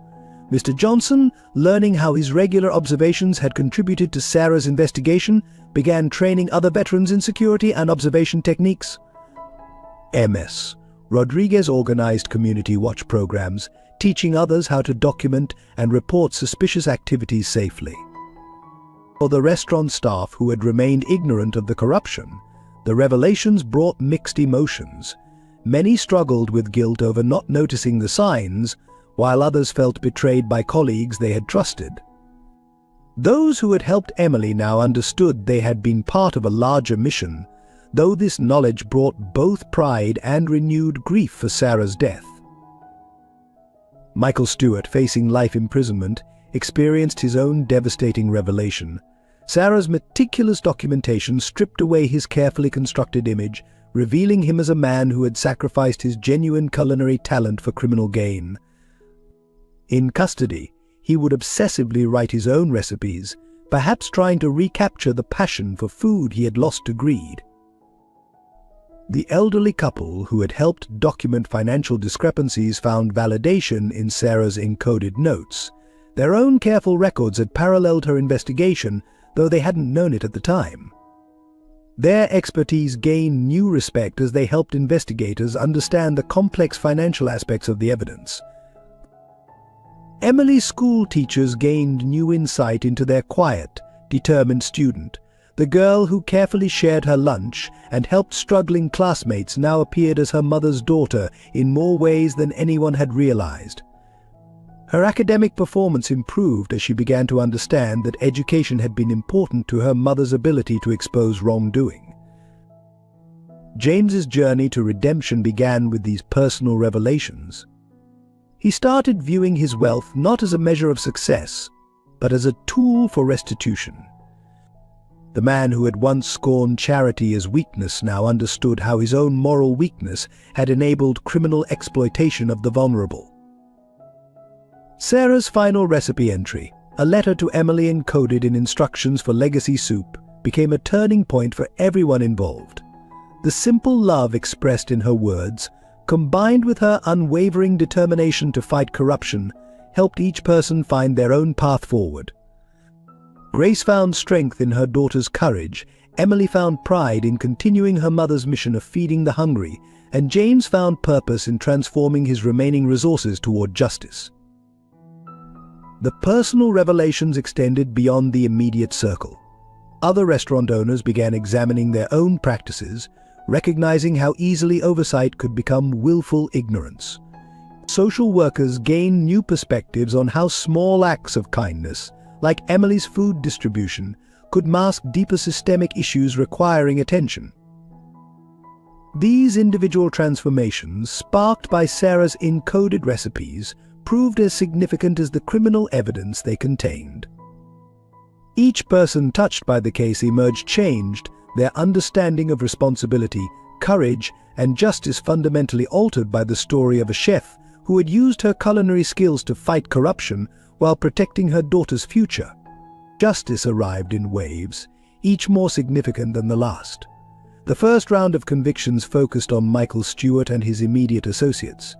Mr. Johnson, learning how his regular observations had contributed to Sarah's investigation, began training other veterans in security and observation techniques. MS. Rodriguez organized community watch programs, teaching others how to document and report suspicious activities safely. For the restaurant staff who had remained ignorant of the corruption, the revelations brought mixed emotions. Many struggled with guilt over not noticing the signs, while others felt betrayed by colleagues they had trusted. Those who had helped Emily now understood they had been part of a larger mission, though this knowledge brought both pride and renewed grief for Sarah's death. Michael Stewart, facing life imprisonment, experienced his own devastating revelation. Sarah's meticulous documentation stripped away his carefully constructed image, revealing him as a man who had sacrificed his genuine culinary talent for criminal gain. In custody, he would obsessively write his own recipes, perhaps trying to recapture the passion for food he had lost to greed. The elderly couple who had helped document financial discrepancies found validation in Sarah's encoded notes. Their own careful records had paralleled her investigation, though they hadn't known it at the time. Their expertise gained new respect as they helped investigators understand the complex financial aspects of the evidence. Emily's school teachers gained new insight into their quiet, determined student. The girl who carefully shared her lunch and helped struggling classmates now appeared as her mother's daughter in more ways than anyone had realized. Her academic performance improved as she began to understand that education had been important to her mother's ability to expose wrongdoing. James's journey to redemption began with these personal revelations. He started viewing his wealth not as a measure of success, but as a tool for restitution. The man who had once scorned charity as weakness now understood how his own moral weakness had enabled criminal exploitation of the vulnerable. Sarah's final recipe entry, a letter to Emily encoded in instructions for legacy soup, became a turning point for everyone involved. The simple love expressed in her words, combined with her unwavering determination to fight corruption, helped each person find their own path forward. Grace found strength in her daughter's courage, Emily found pride in continuing her mother's mission of feeding the hungry, and James found purpose in transforming his remaining resources toward justice. The personal revelations extended beyond the immediate circle. Other restaurant owners began examining their own practices, recognizing how easily oversight could become willful ignorance. Social workers gained new perspectives on how small acts of kindness, like Emily's food distribution, could mask deeper systemic issues requiring attention. These individual transformations, sparked by Sarah's encoded recipes, proved as significant as the criminal evidence they contained. Each person touched by the case emerged changed, their understanding of responsibility, courage, and justice fundamentally altered by the story of a chef who had used her culinary skills to fight corruption while protecting her daughter's future. Justice arrived in waves, each more significant than the last. The first round of convictions focused on Michael Stewart and his immediate associates.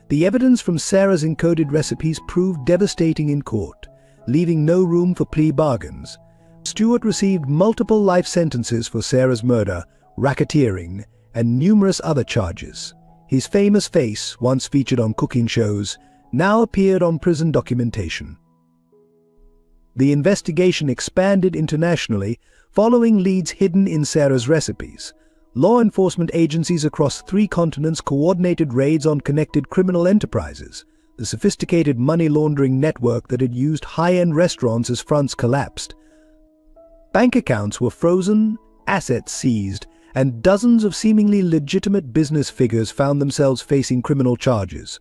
The evidence from Sarah's encoded recipes proved devastating in court, leaving no room for plea bargains. Stewart received multiple life sentences for Sarah's murder, racketeering, and numerous other charges. His famous face, once featured on cooking shows, now appeared on prison documentation. The investigation expanded internationally, following leads hidden in Sarah's recipes. Law enforcement agencies across 3 continents coordinated raids on connected criminal enterprises. The sophisticated money laundering network that had used high-end restaurants as fronts collapsed. Bank accounts were frozen, assets seized, and dozens of seemingly legitimate business figures found themselves facing criminal charges.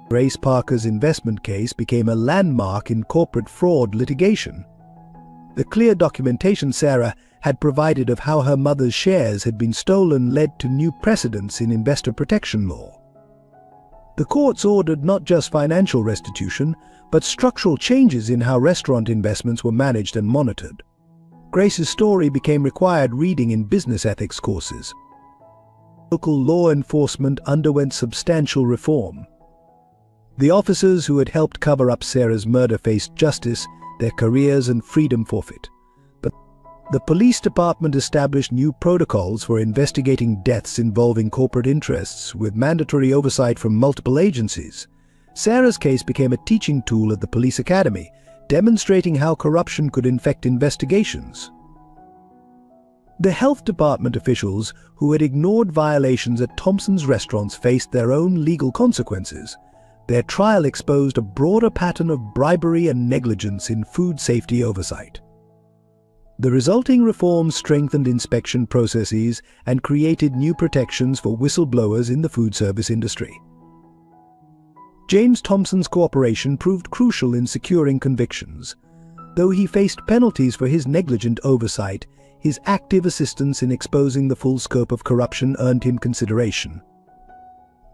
Grace Parker's investment case became a landmark in corporate fraud litigation. The clear documentation Sarah had provided of how her mother's shares had been stolen led to new precedents in investor protection law. The courts ordered not just financial restitution, but structural changes in how restaurant investments were managed and monitored. Grace's story became required reading in business ethics courses. Local law enforcement underwent substantial reform. The officers who had helped cover up Sarah's murder faced justice, their careers and freedom forfeit. But the police department established new protocols for investigating deaths involving corporate interests, with mandatory oversight from multiple agencies. Sarah's case became a teaching tool at the police academy, demonstrating how corruption could infect investigations. The health department officials who had ignored violations at Thompson's restaurants faced their own legal consequences. Their trial exposed a broader pattern of bribery and negligence in food safety oversight. The resulting reforms strengthened inspection processes and created new protections for whistleblowers in the food service industry. James Thompson's cooperation proved crucial in securing convictions. Though he faced penalties for his negligent oversight, his active assistance in exposing the full scope of corruption earned him consideration.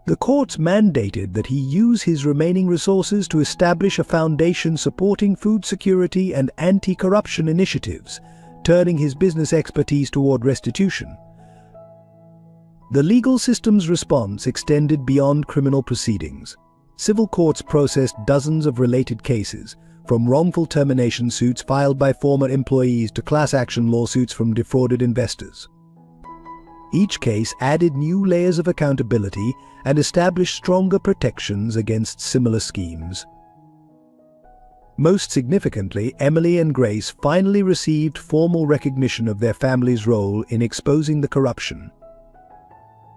The courts mandated that he use his remaining resources to establish a foundation supporting food security and anti-corruption initiatives, turning his business expertise toward restitution. The legal system's response extended beyond criminal proceedings. Civil courts processed dozens of related cases, from wrongful termination suits filed by former employees to class action lawsuits from defrauded investors. Each case added new layers of accountability and established stronger protections against similar schemes. Most significantly, Emily and Grace finally received formal recognition of their family's role in exposing the corruption.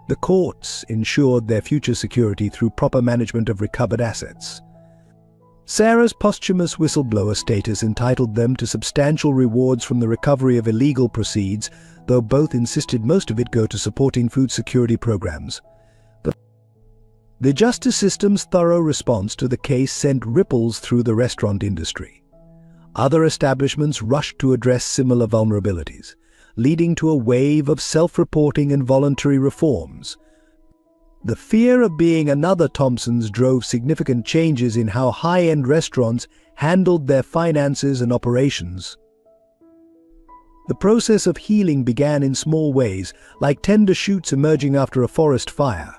The courts ensured their future security through proper management of recovered assets. Sarah's posthumous whistleblower status entitled them to substantial rewards from the recovery of illegal proceeds, though both insisted most of it go to supporting food security programs. The justice system's thorough response to the case sent ripples through the restaurant industry. Other establishments rushed to address similar vulnerabilities, leading to a wave of self-reporting and voluntary reforms. The fear of being another Thompson's drove significant changes in how high-end restaurants handled their finances and operations. The process of healing began in small ways, like tender shoots emerging after a forest fire.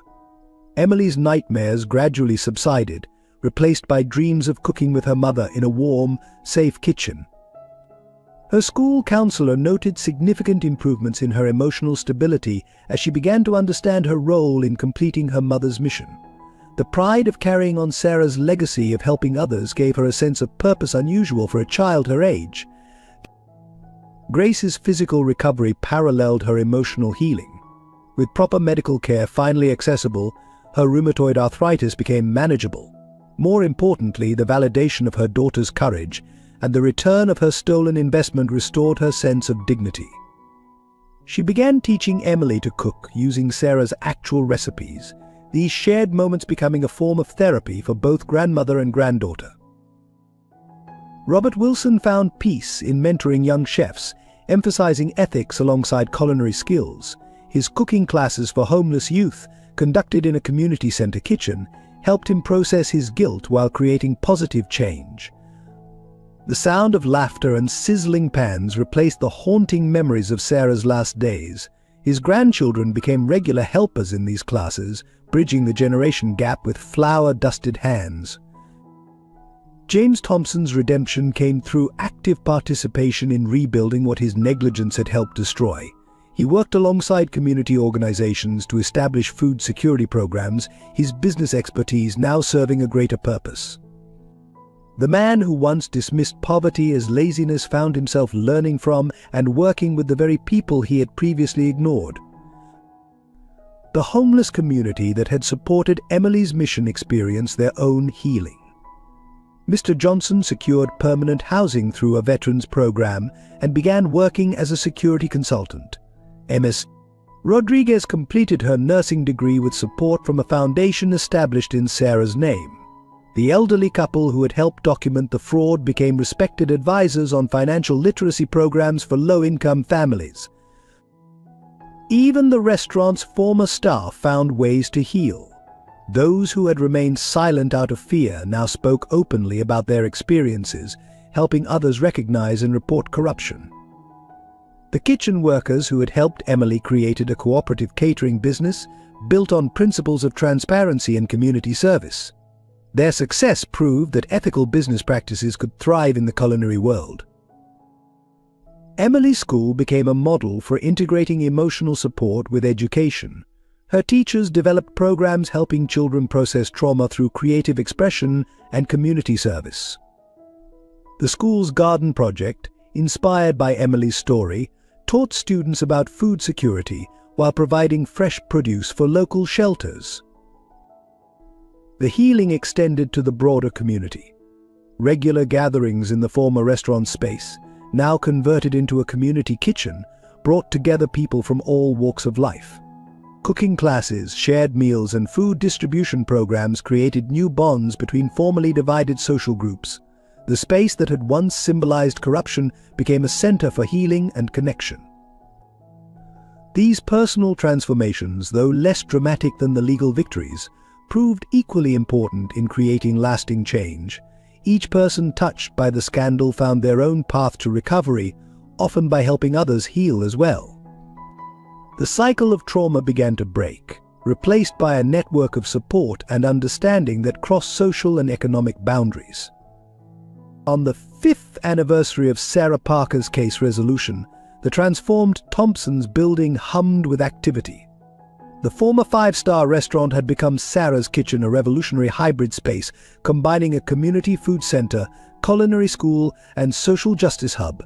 Emily's nightmares gradually subsided, replaced by dreams of cooking with her mother in a warm, safe kitchen. Her school counselor noted significant improvements in her emotional stability as she began to understand her role in completing her mother's mission. The pride of carrying on Sarah's legacy of helping others gave her a sense of purpose unusual for a child her age. Grace's physical recovery paralleled her emotional healing. With proper medical care finally accessible, her rheumatoid arthritis became manageable. More importantly, the validation of her daughter's courage and the return of her stolen investment restored her sense of dignity. She began teaching Emily to cook using Sarah's actual recipes, these shared moments becoming a form of therapy for both grandmother and granddaughter. Robert Wilson found peace in mentoring young chefs, emphasizing ethics alongside culinary skills. His cooking classes for homeless youth, conducted in a community center kitchen, helped him process his guilt while creating positive change. The sound of laughter and sizzling pans replaced the haunting memories of Sarah's last days. His grandchildren became regular helpers in these classes, bridging the generation gap with flour-dusted hands. James Thompson's redemption came through active participation in rebuilding what his negligence had helped destroy. He worked alongside community organizations to establish food security programs, his business expertise now serving a greater purpose. The man who once dismissed poverty as laziness found himself learning from and working with the very people he had previously ignored. The homeless community that had supported Emily's mission experienced their own healing. Mr. Johnson secured permanent housing through a veterans program and began working as a security consultant. Ms. Rodriguez completed her nursing degree with support from a foundation established in Sarah's name. The elderly couple who had helped document the fraud became respected advisors on financial literacy programs for low-income families. Even the restaurant's former staff found ways to heal. Those who had remained silent out of fear now spoke openly about their experiences, helping others recognize and report corruption. The kitchen workers who had helped Emily created a cooperative catering business built on principles of transparency and community service. Their success proved that ethical business practices could thrive in the culinary world. Emily's school became a model for integrating emotional support with education. Her teachers developed programs helping children process trauma through creative expression and community service. The school's garden project, inspired by Emily's story, taught students about food security while providing fresh produce for local shelters. The healing extended to the broader community. Regular gatherings in the former restaurant space, now converted into a community kitchen, brought together people from all walks of life. Cooking classes, shared meals, and food distribution programs created new bonds between formerly divided social groups. The space that had once symbolized corruption became a center for healing and connection. These personal transformations, though less dramatic than the legal victories, proved equally important in creating lasting change. Each person touched by the scandal found their own path to recovery, often by helping others heal as well. The cycle of trauma began to break, replaced by a network of support and understanding that crossed social and economic boundaries. On the 5th anniversary of Sarah Parker's case resolution, the transformed Thompson's building hummed with activity. The former five-star restaurant had become Sarah's Kitchen, a revolutionary hybrid space combining a community food center, culinary school, and social justice hub.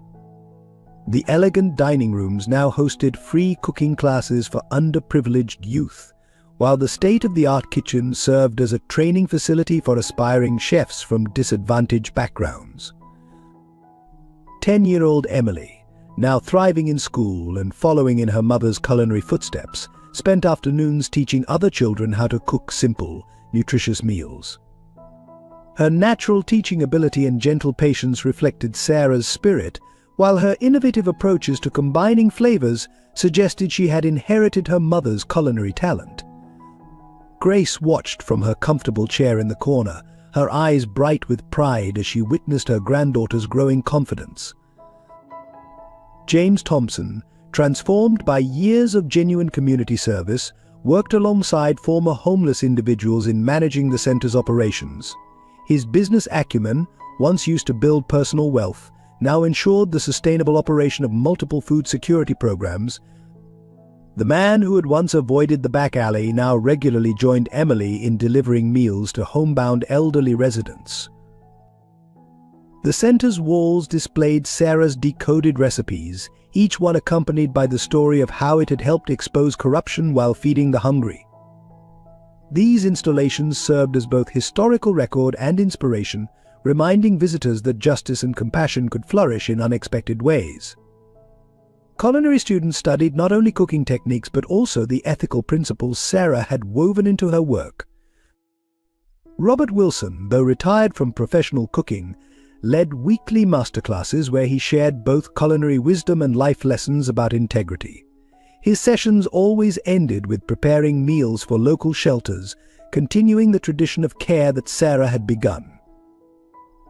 The elegant dining rooms now hosted free cooking classes for underprivileged youth, while the state-of-the-art kitchen served as a training facility for aspiring chefs from disadvantaged backgrounds. 10-year-old Emily, now thriving in school and following in her mother's culinary footsteps, spent afternoons teaching other children how to cook simple, nutritious meals. Her natural teaching ability and gentle patience reflected Sarah's spirit, while her innovative approaches to combining flavors suggested she had inherited her mother's culinary talent. Grace watched from her comfortable chair in the corner, her eyes bright with pride as she witnessed her granddaughter's growing confidence. James Thompson, transformed by years of genuine community service, worked alongside former homeless individuals in managing the center's operations. His business acumen, once used to build personal wealth, now ensured the sustainable operation of multiple food security programs. The man who had once avoided the back alley now regularly joined Emily in delivering meals to homebound elderly residents. The center's walls displayed Sarah's decoded recipes, each one accompanied by the story of how it had helped expose corruption while feeding the hungry. These installations served as both historical record and inspiration, reminding visitors that justice and compassion could flourish in unexpected ways. Culinary students studied not only cooking techniques but also the ethical principles Sarah had woven into her work. Robert Wilson, though retired from professional cooking, led weekly masterclasses where he shared both culinary wisdom and life lessons about integrity. His sessions always ended with preparing meals for local shelters, continuing the tradition of care that Sarah had begun.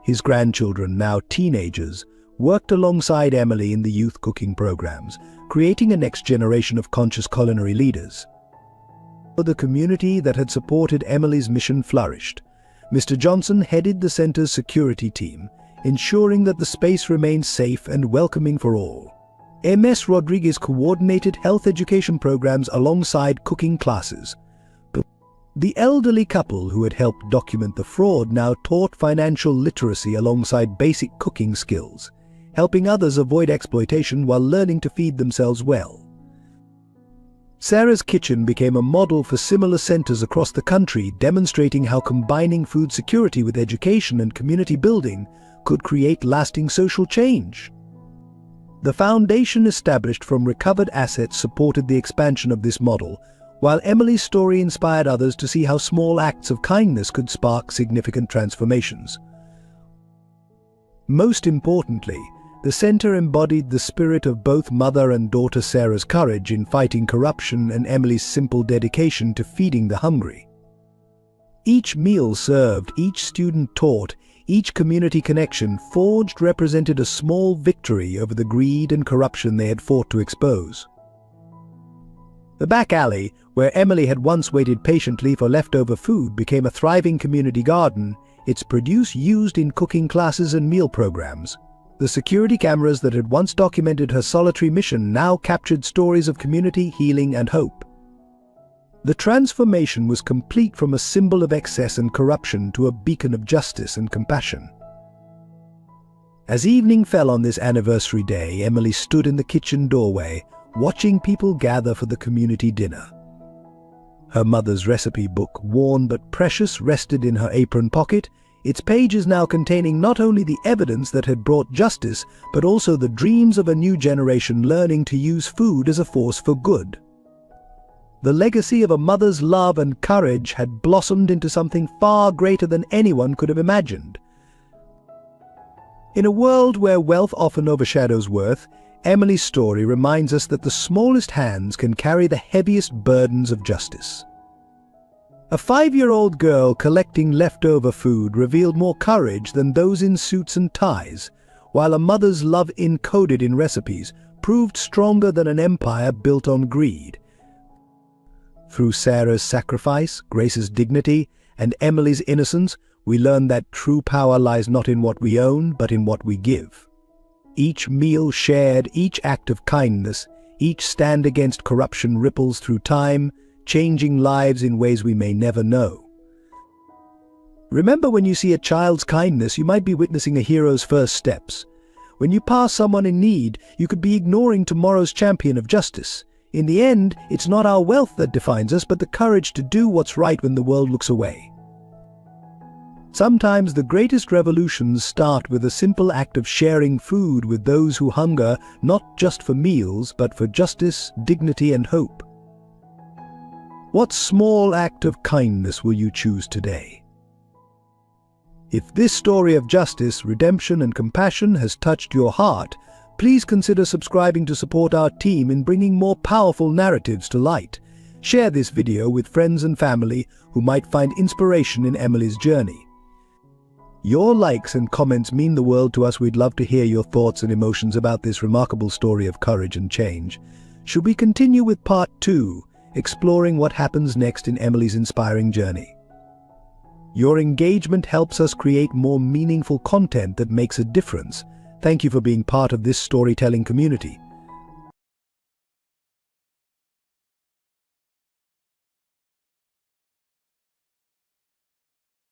His grandchildren, now teenagers, worked alongside Emily in the youth cooking programs, creating a next generation of conscious culinary leaders. The community that had supported Emily's mission flourished. Mr. Johnson headed the center's security team, ensuring that the space remained safe and welcoming for all. MS Rodriguez coordinated health education programs alongside cooking classes. The elderly couple who had helped document the fraud now taught financial literacy alongside basic cooking skills, helping others avoid exploitation while learning to feed themselves well. Sarah's Kitchen became a model for similar centers across the country, demonstrating how combining food security with education and community building could create lasting social change. The foundation established from recovered assets supported the expansion of this model, while Emily's story inspired others to see how small acts of kindness could spark significant transformations. Most importantly, the center embodied the spirit of both mother and daughter Sarah's courage in fighting corruption and Emily's simple dedication to feeding the hungry. Each meal served, each student taught, each community connection forged represented a small victory over the greed and corruption they had fought to expose. The back alley, where Emily had once waited patiently for leftover food, became a thriving community garden, its produce used in cooking classes and meal programs. The security cameras that had once documented her solitary mission now captured stories of community, healing, and hope. The transformation was complete, from a symbol of excess and corruption to a beacon of justice and compassion. As evening fell on this anniversary day, Emily stood in the kitchen doorway, watching people gather for the community dinner. Her mother's recipe book, worn but precious, rested in her apron pocket, its pages now containing not only the evidence that had brought justice, but also the dreams of a new generation learning to use food as a force for good. The legacy of a mother's love and courage had blossomed into something far greater than anyone could have imagined. In a world where wealth often overshadows worth, Emily's story reminds us that the smallest hands can carry the heaviest burdens of justice. A 5-year-old girl collecting leftover food revealed more courage than those in suits and ties, while a mother's love encoded in recipes proved stronger than an empire built on greed. Through Sarah's sacrifice, Grace's dignity, and Emily's innocence, we learn that true power lies not in what we own, but in what we give. Each meal shared, each act of kindness, each stand against corruption ripples through time, changing lives in ways we may never know. Remember, when you see a child's kindness, you might be witnessing a hero's first steps. When you pass someone in need, you could be ignoring tomorrow's champion of justice. In the end, it's not our wealth that defines us, but the courage to do what's right when the world looks away. Sometimes the greatest revolutions start with a simple act of sharing food with those who hunger, not just for meals, but for justice, dignity, and hope. What small act of kindness will you choose today? If this story of justice, redemption, and compassion has touched your heart, please consider subscribing to support our team in bringing more powerful narratives to light. Share this video with friends and family who might find inspiration in Emily's journey. Your likes and comments mean the world to us. We'd love to hear your thoughts and emotions about this remarkable story of courage and change. Should we continue with part 2, exploring what happens next in Emily's inspiring journey? Your engagement helps us create more meaningful content that makes a difference. Thank you for being part of this storytelling community.